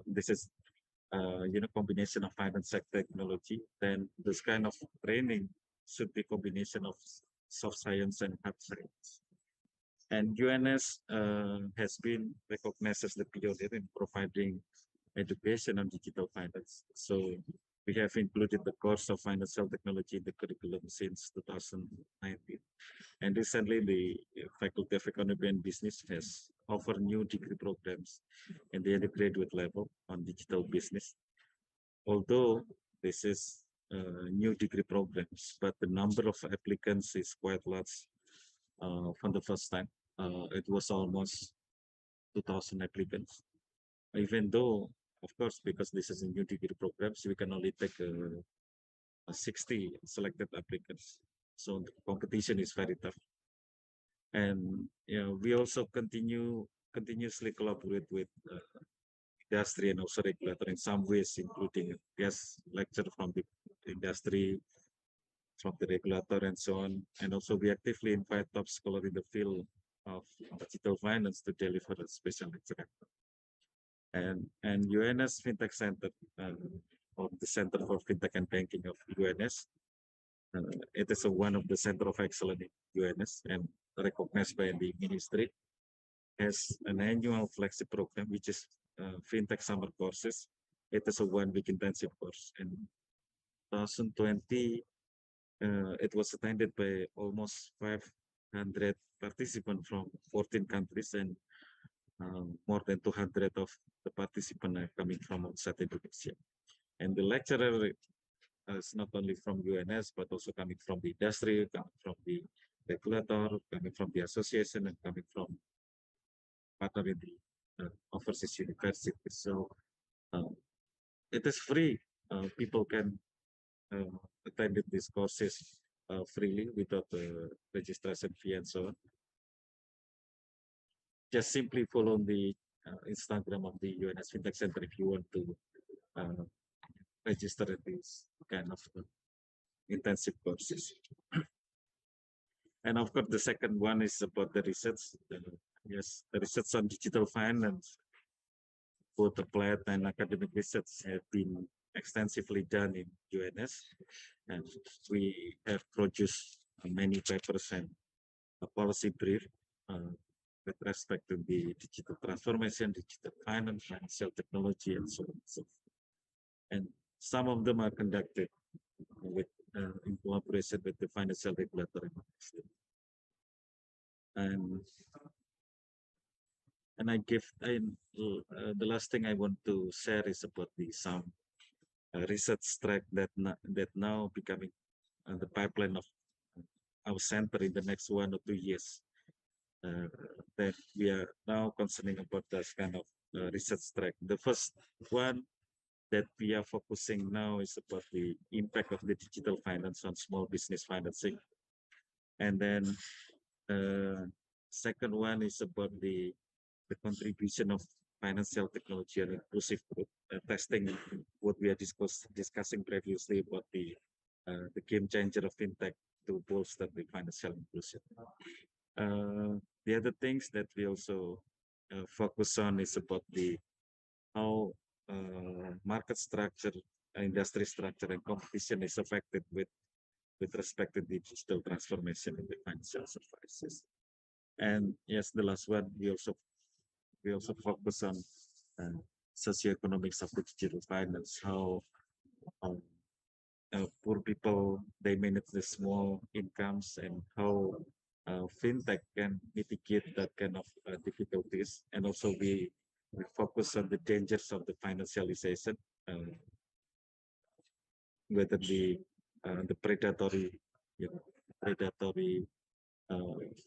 this is combination of finance and technology, then this kind of training should be combination of soft science and hard science. And UNS has been recognized as the pioneer in providing education on digital finance. So we have included the course of financial technology in the curriculum since 2019. And recently, the Faculty of Economy and Business has offered new degree programs in the undergraduate level on digital business. Although this is new degree programs, but the number of applicants is quite large from the first time. It was almost 2,000 applicants. Even though, of course, because this is a new degree programs, we can only take 60 selected applicants. So the competition is very tough. And we also continuously collaborate with industry and also regulator in some ways, including guest lecture from the industry, from the regulator, and so on. And also we actively invite top scholars in the field of digital finance to deliver a special lecture. And UNS Fintech Center, or the Center for Fintech and Banking of UNS, it is one of the center of excellence in UNS and recognized by the ministry, has an annual flagship program, which is Fintech Summer Courses. It is a 1 week intensive course. In 2020, it was attended by almost 500 participants from 14 countries, and more than 200 of the participants are coming from outside Indonesia. And the lecturer is not only from UNS, but also coming from the industry, coming from the regulator, coming from the association, and coming from partner in the overseas university. So it is free. People can attend these courses freely without registration fee and so on. Just simply follow the Instagram of the UNS Fintech Center if you want to register these kind of intensive courses. And of course, the second one is about the research. Yes, the research on digital finance, both applied and academic research, have been extensively done in UNS, and we have produced many papers and a policy brief with respect to the digital transformation, digital finance, financial technology, and so on and so forth. And some of them are conducted with in collaboration with the financial regulator. And I give the last thing I want to share is about some research track that now becoming the pipeline of our center in the next 1 or 2 years. That we are now concerning about this kind of research track. The first one that we are focusing now is about the impact of the digital finance on small business financing. And then second one is about the contribution of financial technology and inclusive testing, what we are discussing previously about the game changer of fintech to bolster the financial inclusion. The other things that we also focus on is about the how market structure industry structure and competition is affected with respect to the digital transformation in the financial services. And yes, the last one, we also focus on socioeconomics of digital finance, how um, poor people they manage the small incomes and how fintech can mitigate that kind of difficulties. And also we focus on the dangers of the financialization, whether the predatory, you know, predatory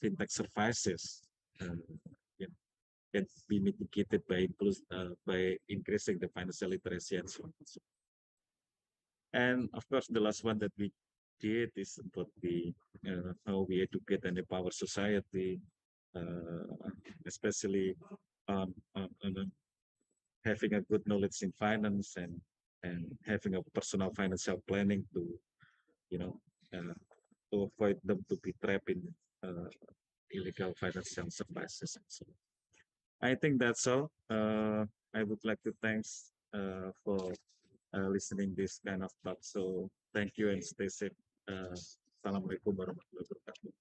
fintech services you know, can be mitigated by increasing the financial literacy and so on. And of course, the last one that we did is about the how we educate and empower society, especially on having a good knowledge in finance and having a personal financial planning to you know uh, to avoid them to be trapped in illegal financial services. So I think that's all. I would like to thanks for listening this kind of talk. So thank you and stay safe. Assalamualaikum warahmatullahi wabarakatuh.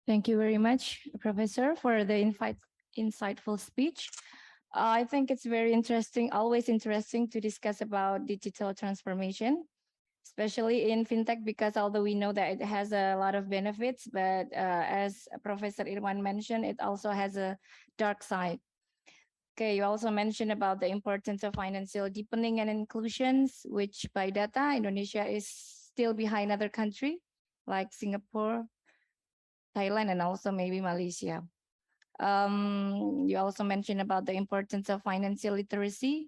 Thank you very much, Professor, for the insightful speech. I think it's very interesting, always interesting to discuss about digital transformation, especially in fintech, because although we know that it has a lot of benefits, but as Professor Irwan mentioned, it also has a dark side. Okay, you also mentioned about the importance of financial deepening and inclusions, which by data, Indonesia is still behind other country like Singapore, Thailand, and also maybe Malaysia. You also mentioned about the importance of financial literacy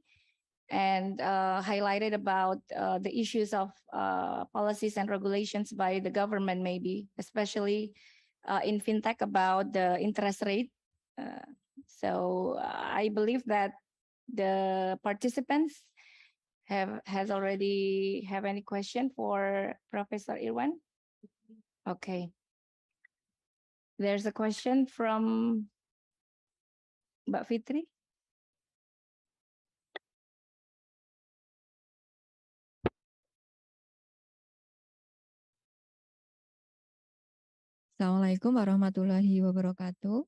and highlighted about the issues of policies and regulations by the government, maybe, especially in fintech about the interest rate. So I believe that the participants has already have any question for Professor Irwan? Okay. There's a question from Mbak Fitri.
Assalamualaikum warahmatullahi wabarakatuh.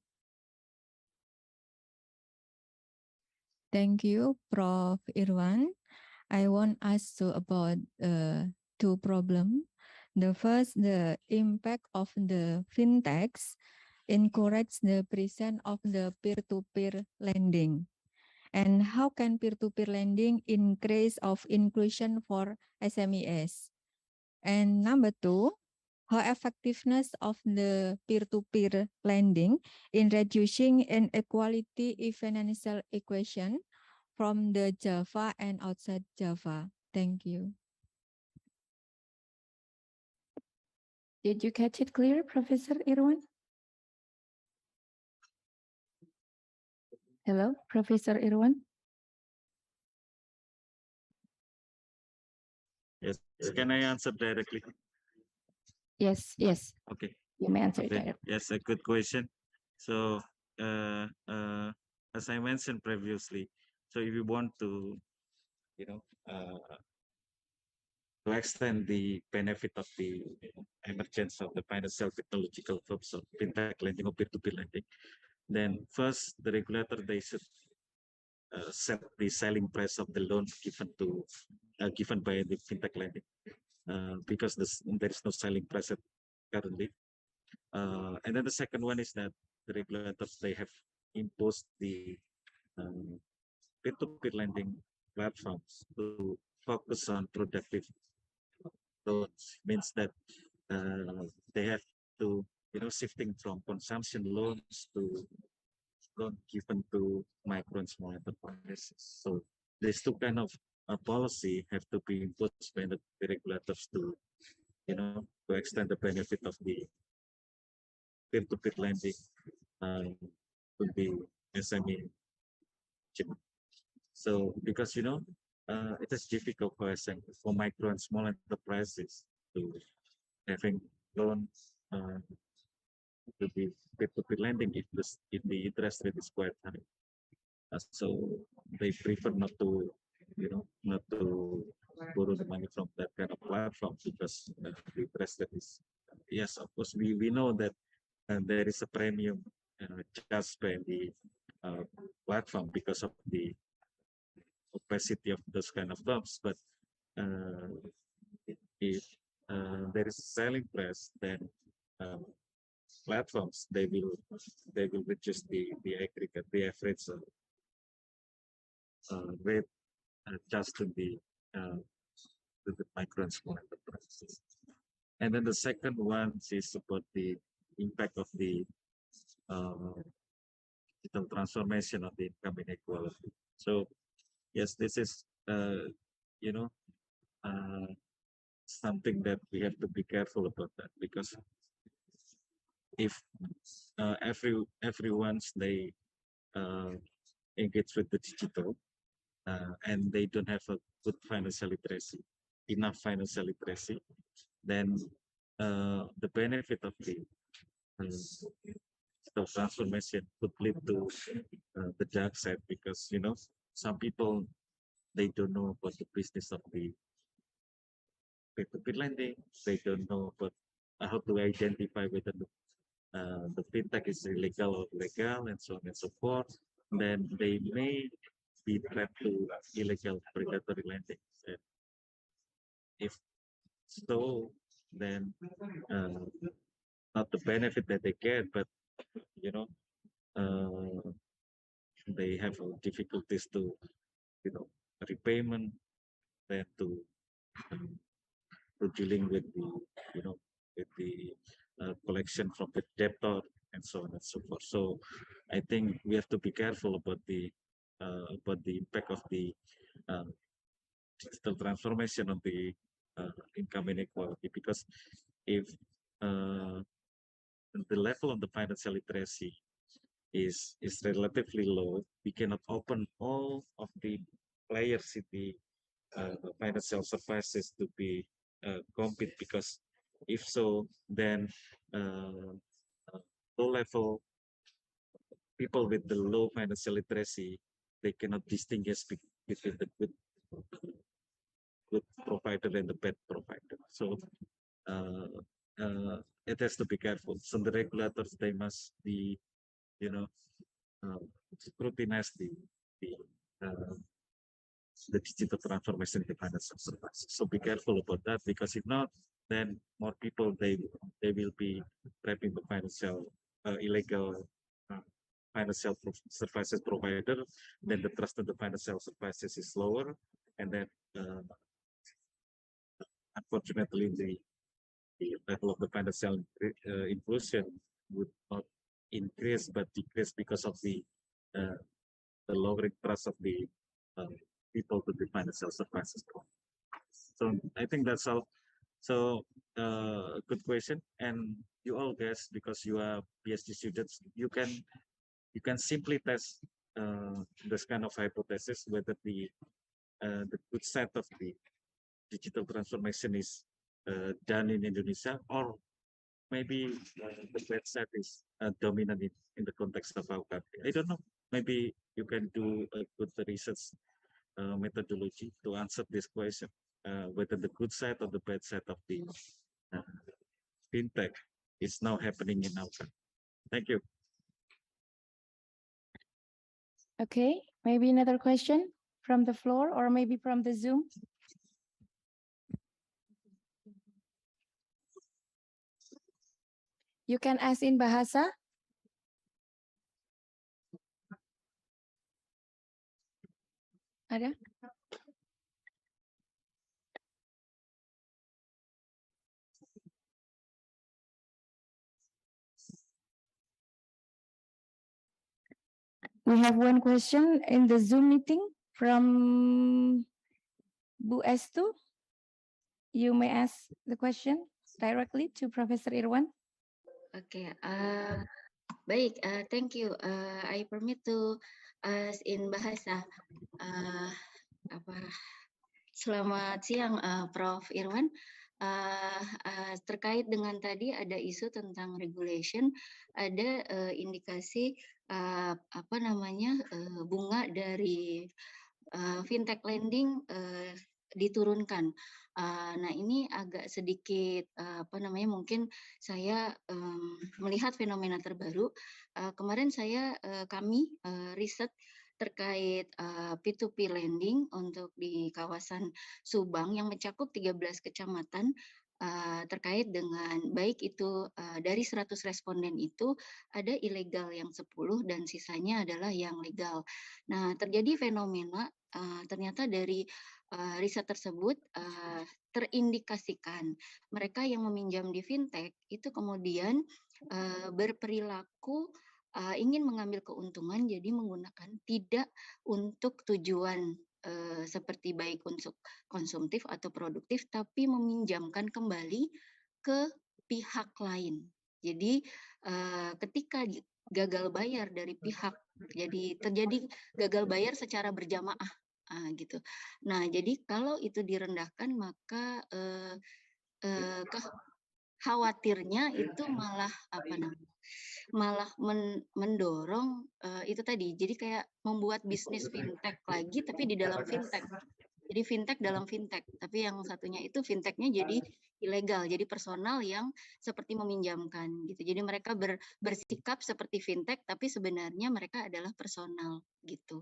Thank you, Prof. Irwan. I want to ask you about two problems. The first, the impact of the fintechs encourage the presence of the peer-to-peer lending. And how can peer-to-peer lending increase of inclusion for SMEs? And number two, how effectiveness of the peer-to-peer lending in reducing inequality in financial equation from the Java and outside Java. Thank you.
Did you catch it clear, Professor Irwan? Hello, Professor Irwan?
Yes, can I answer directly?
Yes, yes.
Okay.
You may answer it
Okay.
directly.
Yes, a good question. So, as I mentioned previously, so if you want to, you know, to extend the benefit of the emergence of the financial technological firms of fintech lending or peer-to-peer lending, then first the regulator they should set the selling price of the loan given by the fintech lending, because there is no selling price currently. And then the second one is that the regulators they have imposed the peer-to-peer lending platforms to focus on productive loans. Means that they have to shifting from consumption loans to loan given to micro and small enterprises. So these two kind of policy have to be imposed by the regulators to to extend the benefit of the peer-to-peer lending to the SME. So because it is difficult for SME, for micro and small enterprises to having loans to be peer-to-peer lending if the interest rate is quite high. So they prefer not to, not to borrow the money from that kind of platform because the interest that is, yes, of course, we know that there is a premium charged by the platform because of the opacity of those kind of loans. But if there is a selling price, then platforms they will reduce the aggregate, the average rate just to the micro and small enterprises. And then the second one is about the impact of the digital transformation of the income inequality. So yes, this is you know something that we have to be careful about that, because if everyone's they engage with the digital and they don't have a good financial literacy, enough financial literacy, then the benefit of the transformation could lead to the dark side, because some people they don't know about the business of the peer-to-peer lending. They don't know about how to identify whether the fintech is illegal or legal, and so on and so forth. Then they may be trapped to illegal predatory lending. And if so, then not the benefit that they get, but uh, they have difficulties to repayment, then to dealing with the with the collection from the debtor, and so on and so forth. So I think we have to be careful about the impact of the digital transformation of the income inequality, because if the level of the financial literacy is relatively low, we cannot open all of the players in the financial services to be compete, because if so, then low level people with the low financial literacy, they cannot distinguish between the good provider and the bad provider. So it has to be careful. So the regulators, they must be, scrutinize the digital transformation in the financial services. So be careful about that, because if not, then more people they will be trapped in the financial illegal financial services provider. Then the trust in the financial services is lower, and then unfortunately the level of the financial inclusion would not increase but decrease because of the lowering trust of the people to the financial services. So I think that's all. So good question, and you all guys, because you are PhD students, you can simply test this kind of hypothesis, whether the good side of the digital transformation is done in Indonesia, or maybe the bad side is dominant in the context of our country. I don't know. Maybe you can do a good research methodology to answer this question, whether the good side or the bad side of the fintech is now happening in our country. Thank you.
Okay, maybe another question from the floor or maybe from the Zoom. You can ask in Bahasa. Ada? We have one question in the Zoom meeting from Bu Estu. You may ask the question directly to Professor Irwan.
Okay, baik, thank you. I permit to ask in bahasa. Selamat siang, Prof. Irwan. terkait dengan tadi ada isu tentang regulation, ada indikasi bunga dari fintech lending diturunkan. Nah ini agak sedikit mungkin saya melihat fenomena terbaru. Kemarin kami riset terkait P2P lending untuk di kawasan Subang yang mencakup 13 kecamatan terkait dengan baik itu dari 100 responden itu ada ilegal yang 10 dan sisanya adalah yang legal. Nah, terjadi fenomena ternyata dari riset tersebut terindikasikan mereka yang meminjam di fintech itu kemudian berperilaku ingin mengambil keuntungan jadi menggunakan tidak untuk tujuan seperti baik untuk konsumtif atau produktif tapi meminjamkan kembali ke pihak lain. Jadi ketika gagal bayar dari pihak jadi terjadi gagal bayar secara berjamaah gitu. Nah, jadi kalau itu direndahkan maka khawatirnya itu malah mendorong itu tadi. Jadi kayak membuat bisnis fintech lagi tapi di dalam fintech. Jadi fintech dalam fintech, tapi yang satunya itu fintechnya jadi ilegal, jadi personal yang seperti meminjamkan gitu. Jadi mereka bersikap seperti fintech, tapi sebenarnya mereka adalah personal gitu.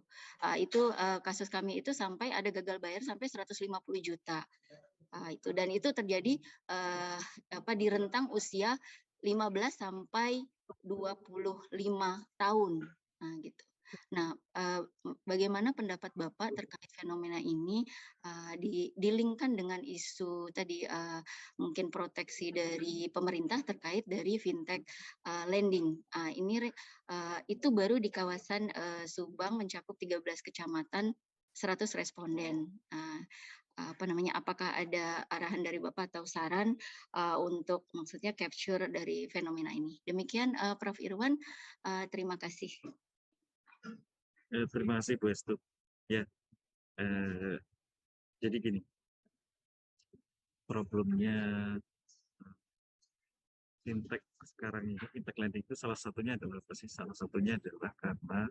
Itu kasus kami itu sampai ada gagal bayar sampai 150 juta. Itu dan itu terjadi di rentang usia 15 sampai 25 tahun. Nah, gitu. Nah, bagaimana pendapat Bapak terkait fenomena ini dilingkan dengan isu tadi mungkin proteksi dari pemerintah terkait dari fintech lending. Itu baru di kawasan Subang mencakup 13 kecamatan 100 responden. Apakah ada arahan dari Bapak atau saran untuk maksudnya capture dari fenomena ini? Demikian Prof. Irwan, terima kasih.
Terima kasih Bu Estu. Ya, jadi gini, problemnya fintech sekarang ini, fintech lending itu salah satunya adalah apa sih? Salah satunya adalah karena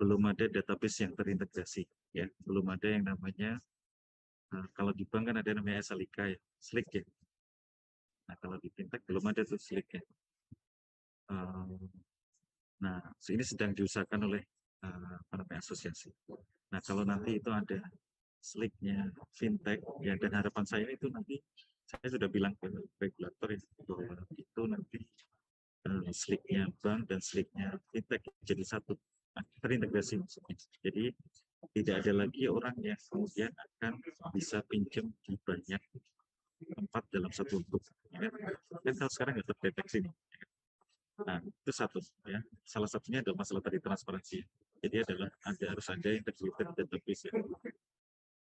belum ada database yang terintegrasi, ya, belum ada yang namanya kalau di bank kan ada namanya SLIK ya, SLIK ya. Nah kalau di fintech belum ada tuh SLIK ya. Nah ini sedang diusahakan oleh asosiasi. Nah kalau nanti itu ada SLIK-nya fintech ya, dan harapan saya itu nanti saya sudah bilang ke regulator ya, bahwa itu nanti SLIK-nya bank dan SLIK-nya fintech jadi satu, terintegrasi maksudnya. Jadi tidak ada lagi orang yang kemudian akan bisa pinjam di banyak tempat dalam satu bentuk. Ya. Dan kalau sekarang nggak terdeteksi nih. Nah, itu satu ya. Salah satunya adalah masalah tadi transparansi. Jadi harus ada integrated database. Ya.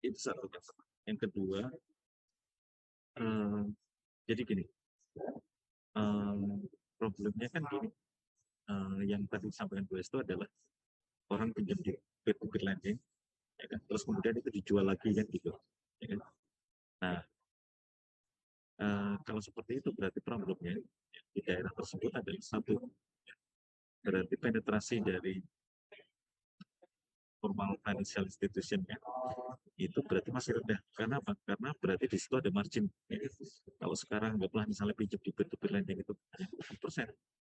Itu satu. Yang kedua, jadi gini, problemnya kan gini, yang tadi disampaikan Bu Estu adalah orang pinjam di peer-to-peer lending, ya kan? Terus kemudian itu dijual lagi kan gitu. Ya kan? Nah, kalau seperti itu berarti problemnya di daerah tersebut adalah satu, berarti penetrasi dari formal financial institution itu berarti masih rendah. Karena apa? Karena berarti di situ ada margin. Ya. Kalau sekarang nggak pernah misalnya pinjam di peer-to-peer lending itu 4%,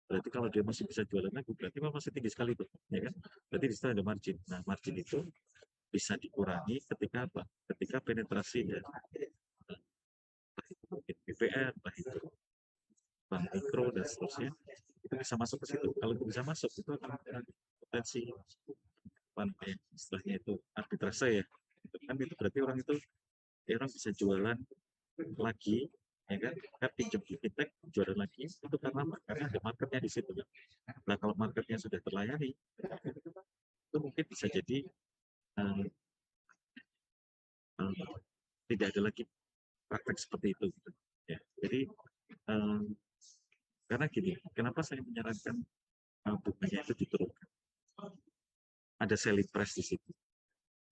berarti kalau dia masih bisa jualan lagi, berarti masih tinggi sekali tuh, ya kan? Berarti di situ ada margin. Nah, margin itu bisa dikurangi ketika apa? Ketika penetrasi dari BPR, itu bank mikro dan seterusnya itu bisa masuk ke situ. Kalau itu bisa masuk itu akan potensi istilahnya itu arbitrase ya. Kan itu berarti orang bisa jualan lagi, ya kan? Pinjam di fintech jualan lagi itu karena apa? Karena ada marketnya di situ. Nah kalau marketnya sudah terlayani, itu mungkin bisa jadi tidak ada lagi praktek seperti itu. Ya, jadi karena gini, kenapa saya menyarankan bunganya itu diturunkan? Ada selling price di situ.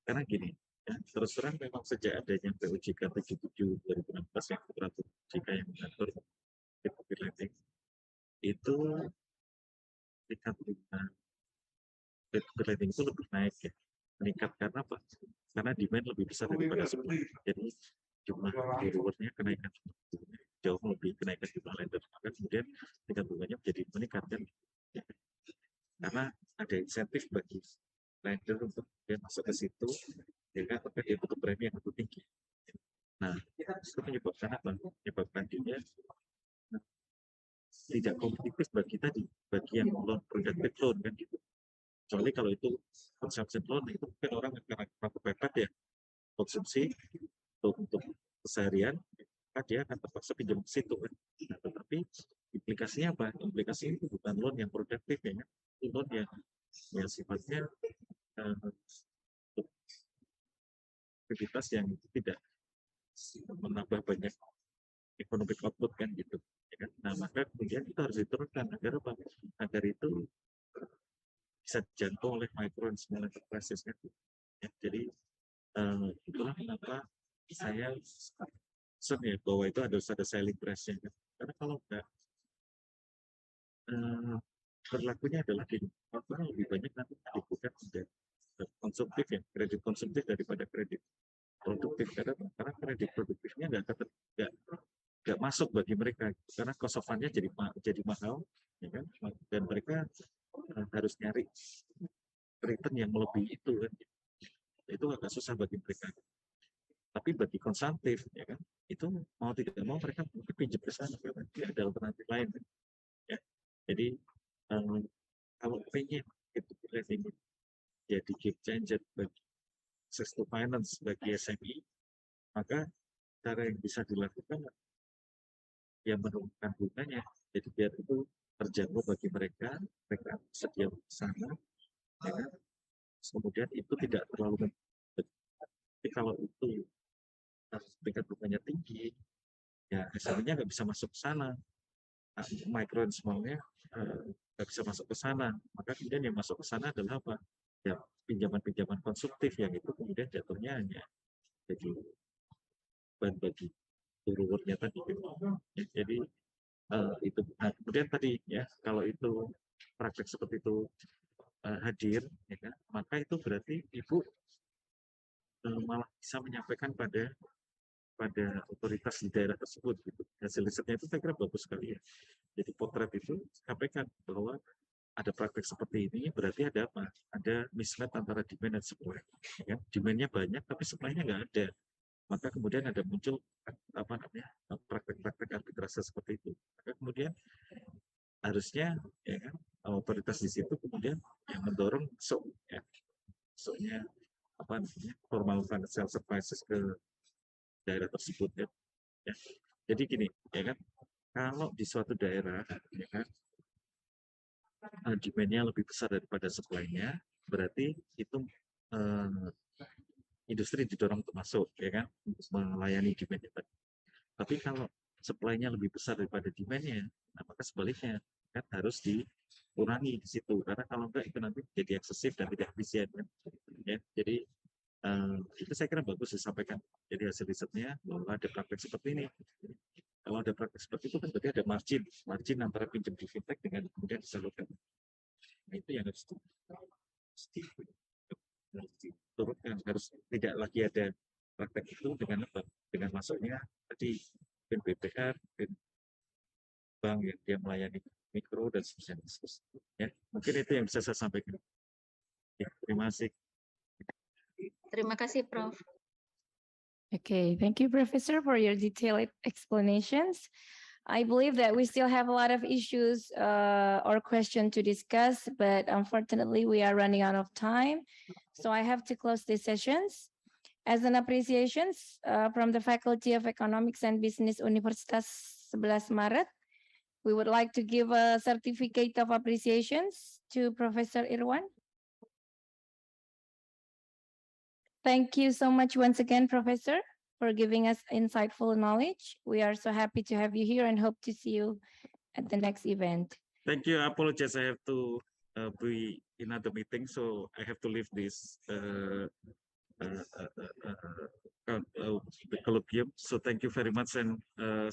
Karena gini, Ya, terus terang memang sejak adanya POJK 77 2016 yang peraturan OJK yang mengatur peer-to-peer lending itu tingkat bunga peer-to-peer lending itu lebih naik ya, meningkat karena apa? Karena demand lebih besar daripada supply. Jadi jumlah borrowernya kenaikan jauh lebih kenaikan jumlah lender, maka kemudian tingkat bunganya menjadi meningkat kan? Ya. Karena ada insentif bagi lender untuk dia masuk ke situ, sehingga dia butuh premi yang lebih tinggi. Nah, itu menyebabkan apa? Menyebabkan dia tidak kompetitif bagi tadi, bagi yang loan productive loan kan gitu. Kecuali kalau itu consumption loan itu mungkin orang karena kepepet ya konsumsi untuk keseharian, maka dia akan terpaksa pinjam ke situ kan. Nah, tetapi implikasinya apa? Implikasinya itu bukan loan yang produktif ya, itu loan yang sifatnya aktivitas yang tidak menambah banyak economic output kan gitu. Ya kan? Nah maka kemudian itu harus diturunkan agar apa? Agar itu bisa dijangkau oleh micro and small enterprises kan. Ya, jadi itulah kenapa saya pesan ya bahwa itu harus ada selling price-nya kan. Karena kalau enggak berlakunya adalah di orang lebih banyak nanti dibuka sudah konsumtif ya, kredit konsumtif daripada kredit produktif karena kredit produktifnya nggak masuk bagi mereka karena cost of fund-nya jadi mahal ya kan, dan mereka harus nyari return yang melebihi itu kan, itu agak susah bagi mereka. Tapi bagi konsumtif ya kan, itu mau tidak mau mereka mungkin pinjam ke sana karena tidak ada alternatif lain kan? Ya. Jadi kalau pengen itu lending jadi game changer bagi access to finance bagi SME, maka cara yang bisa dilakukan ya menurunkan bunganya, jadi biar itu terjangkau bagi mereka sedia ke sana, ya kan? Kemudian itu tidak terlalu tapi kalau itu tingkat bunganya tinggi, ya SME-nya nggak bisa masuk ke sana, micro and small-nya nggak bisa masuk ke sana, maka kemudian yang masuk ke sana adalah apa? Ya pinjaman-pinjaman konsumtif yang itu kemudian jatuhnya hanya jadi bahan bagi borrowernya tadi. Ya, jadi itu. Nah, kemudian tadi ya kalau itu praktek seperti itu hadir, ya kan, maka itu berarti ibu malah bisa menyampaikan pada otoritas di daerah tersebut. Gitu. Hasil risetnya itu saya kira bagus sekali ya. Jadi potret itu sampaikan bahwa ada praktek seperti ini, berarti ada apa? Ada mismatch antara demand dan supply. Ya, demand-nya banyak, tapi supply-nya nggak ada. Maka kemudian ada muncul apa namanya praktek-praktek arbitrase seperti itu. Maka kemudian harusnya ya kan otoritas di situ kemudian yang mendorong masuknya apa namanya formal financial services ke daerah tersebut ya. Jadi gini ya kan, kalau di suatu daerah ya kan demand-nya lebih besar daripada supply-nya, berarti itu industri didorong untuk masuk ya kan untuk melayani demand-nya tadi. Tapi kalau supply-nya lebih besar daripada demand-nya, nah maka sebaliknya kan harus dikurangi di situ karena kalau enggak itu nanti jadi eksesif dan tidak efisien kan. Ya, jadi itu saya kira bagus disampaikan. Jadi hasil risetnya bahwa ada praktek seperti ini. Kalau ada praktek seperti itu kan berarti ada margin antara pinjam di fintech dengan kemudian disalurkan. Nah, itu yang harus diturunkan, harus tidak lagi ada praktek itu dengan apa? Dengan masuknya tadi BPR, bank yang dia melayani mikro dan sebagainya. Ya, mungkin itu yang bisa saya sampaikan. Ya, terima kasih.
Terima kasih, Prof.
Okay, thank you, Professor, for your detailed explanations. I believe that we still have a lot of issues or questions to discuss, but unfortunately we are running out of time. So I have to close these sessions. As an appreciation from the Faculty of Economics and Business Universitas 11 Maret, we would like to give a certificate of appreciations to Professor Irwan. Thank you so much once again, Professor, for giving us insightful knowledge. We are so happy to have you here and hope to see you at the next event.
Thank you. I apologize. I have to be in another meeting, so I have to leave this the colloquium. So thank you very much and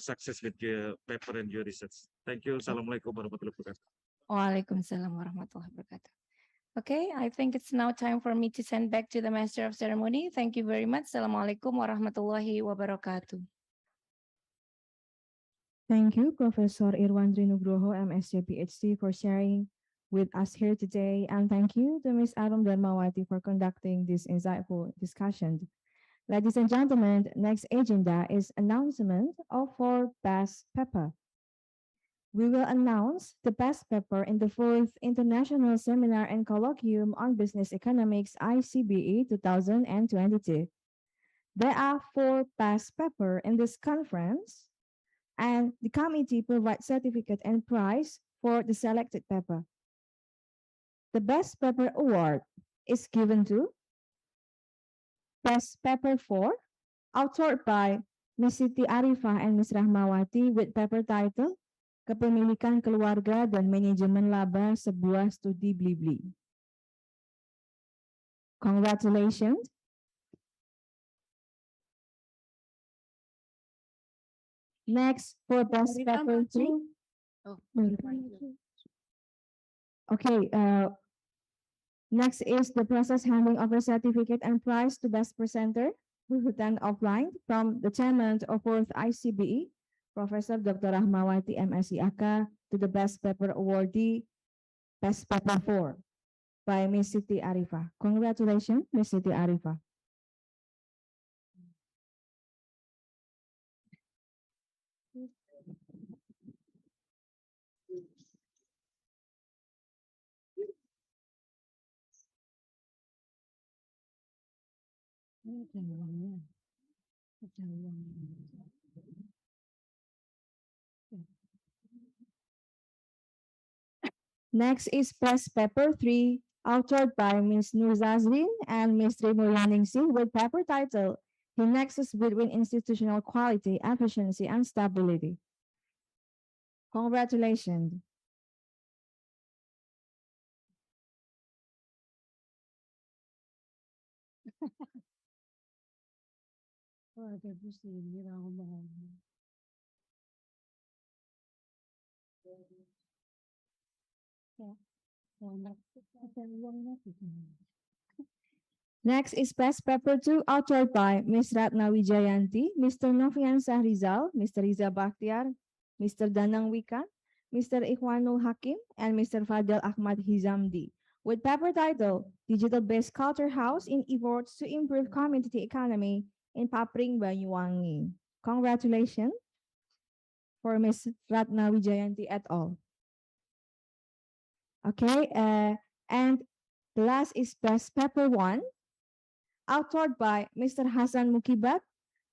success with your paper and your research. Thank you. Assalamualaikum warahmatullahi wabarakatuh.
Waalaikumsalam warahmatullahi wabarakatuh. Okay, I think it's now time for me to send back to the Master of Ceremony. Thank you very much. Assalamualaikum warahmatullahi wabarakatuh.
Thank you, Professor Irwan Trinugroho, MSc PhD, for sharing with us here today. And thank you to Ms. Arum Dharmawati for conducting this insightful discussion. Ladies and gentlemen, next agenda is announcement of our best paper. We will announce the best paper in the 4th International Seminar and Colloquium on Business Economics ICBE 2022. There are 4 best papers in this conference, and the committee provides certificate and prize for the selected paper. The Best Paper Award is given to Best Paper 4, authored by Ms. Siti Arifah and Ms. Rahmawati with paper title Kepemilikan Keluarga dan Manajemen Laba Sebuah Studi Blibli. Congratulations. Next, for Best Paper 2. Okay, next is the process handing over certificate and prize to best presenter, written offline from the chairman of 4th ICBE, Professor Dr. Rahmawati MSc AK, to the best paper awardee, best paper 4, by Ms. Siti Arifah. Congratulations, Ms. Siti Arifah. Next is Best Paper 3, authored by Ms. Nurzazrin and Ms. Trimuyaningsih with paper title, The Nexus Between Institutional Quality, Efficiency, and Stability. Congratulations. Next is Best Paper 2, authored by Ms. Ratna Wijayanti, Mr. Novian Sahrizal, Mr. Riza Bakhtiar, Mr. Danang Wikan, Mr. Ikhwanul Hakim, and Mr. Fadel Ahmad Hizamdi, with paper title, Digital-Based Culture House in Efforts to Improve Community Economy in Papring, Banyuwangi. Congratulations for Ms. Ratna Wijayanti et al. Okay, and the last is Best Paper 1, authored by Mr. Hasan Mukibat,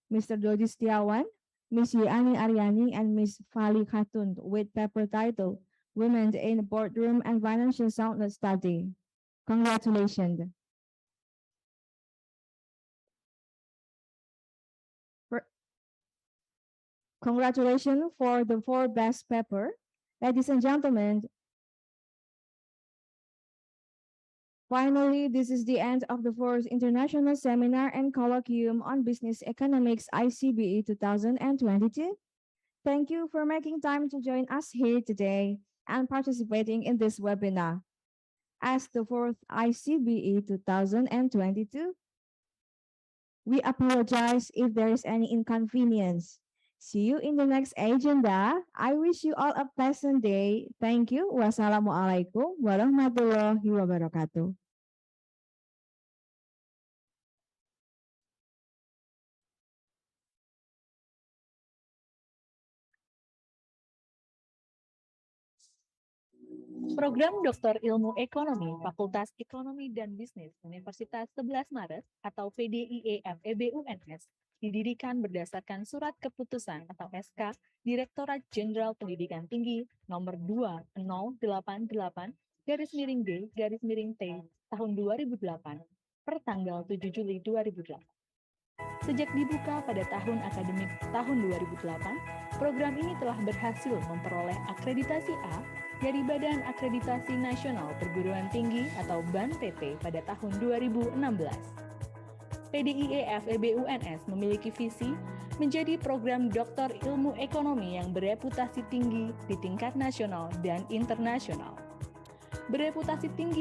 Mr. Dodi Setiawan, Ms. Yani Aryani, and Ms. Fali Khatun, with paper title, Women in Boardroom and Financial Soundness Study. Congratulations. Congratulations for the 4 best paper. Ladies and gentlemen, finally, this is the end of the 4th International Seminar and Colloquium on Business Economics ICBE 2022. Thank you for making time to join us here today and participating in this webinar. As the 4th ICBE 2022, we apologize if there is any inconvenience. See you in the next agenda. I wish you all a pleasant day. Thank you. Wassalamualaikum warahmatullahi wabarakatuh.
Program Doktor Ilmu Ekonomi Fakultas Ekonomi dan Bisnis Universitas 11 Maret atau PDIE FEB UNS didirikan berdasarkan Surat Keputusan atau SK Direktorat Jenderal Pendidikan Tinggi nomor 2088/D/T tahun 2008 per tanggal 7 Juli 2008. Sejak dibuka pada tahun akademik tahun 2008, program ini telah berhasil memperoleh akreditasi A dari Badan Akreditasi Nasional Perguruan Tinggi atau BAN-PT pada tahun 2016. PDIE FEB UNS memiliki visi menjadi program doktor ilmu ekonomi yang bereputasi tinggi di tingkat nasional dan internasional. Bereputasi tinggi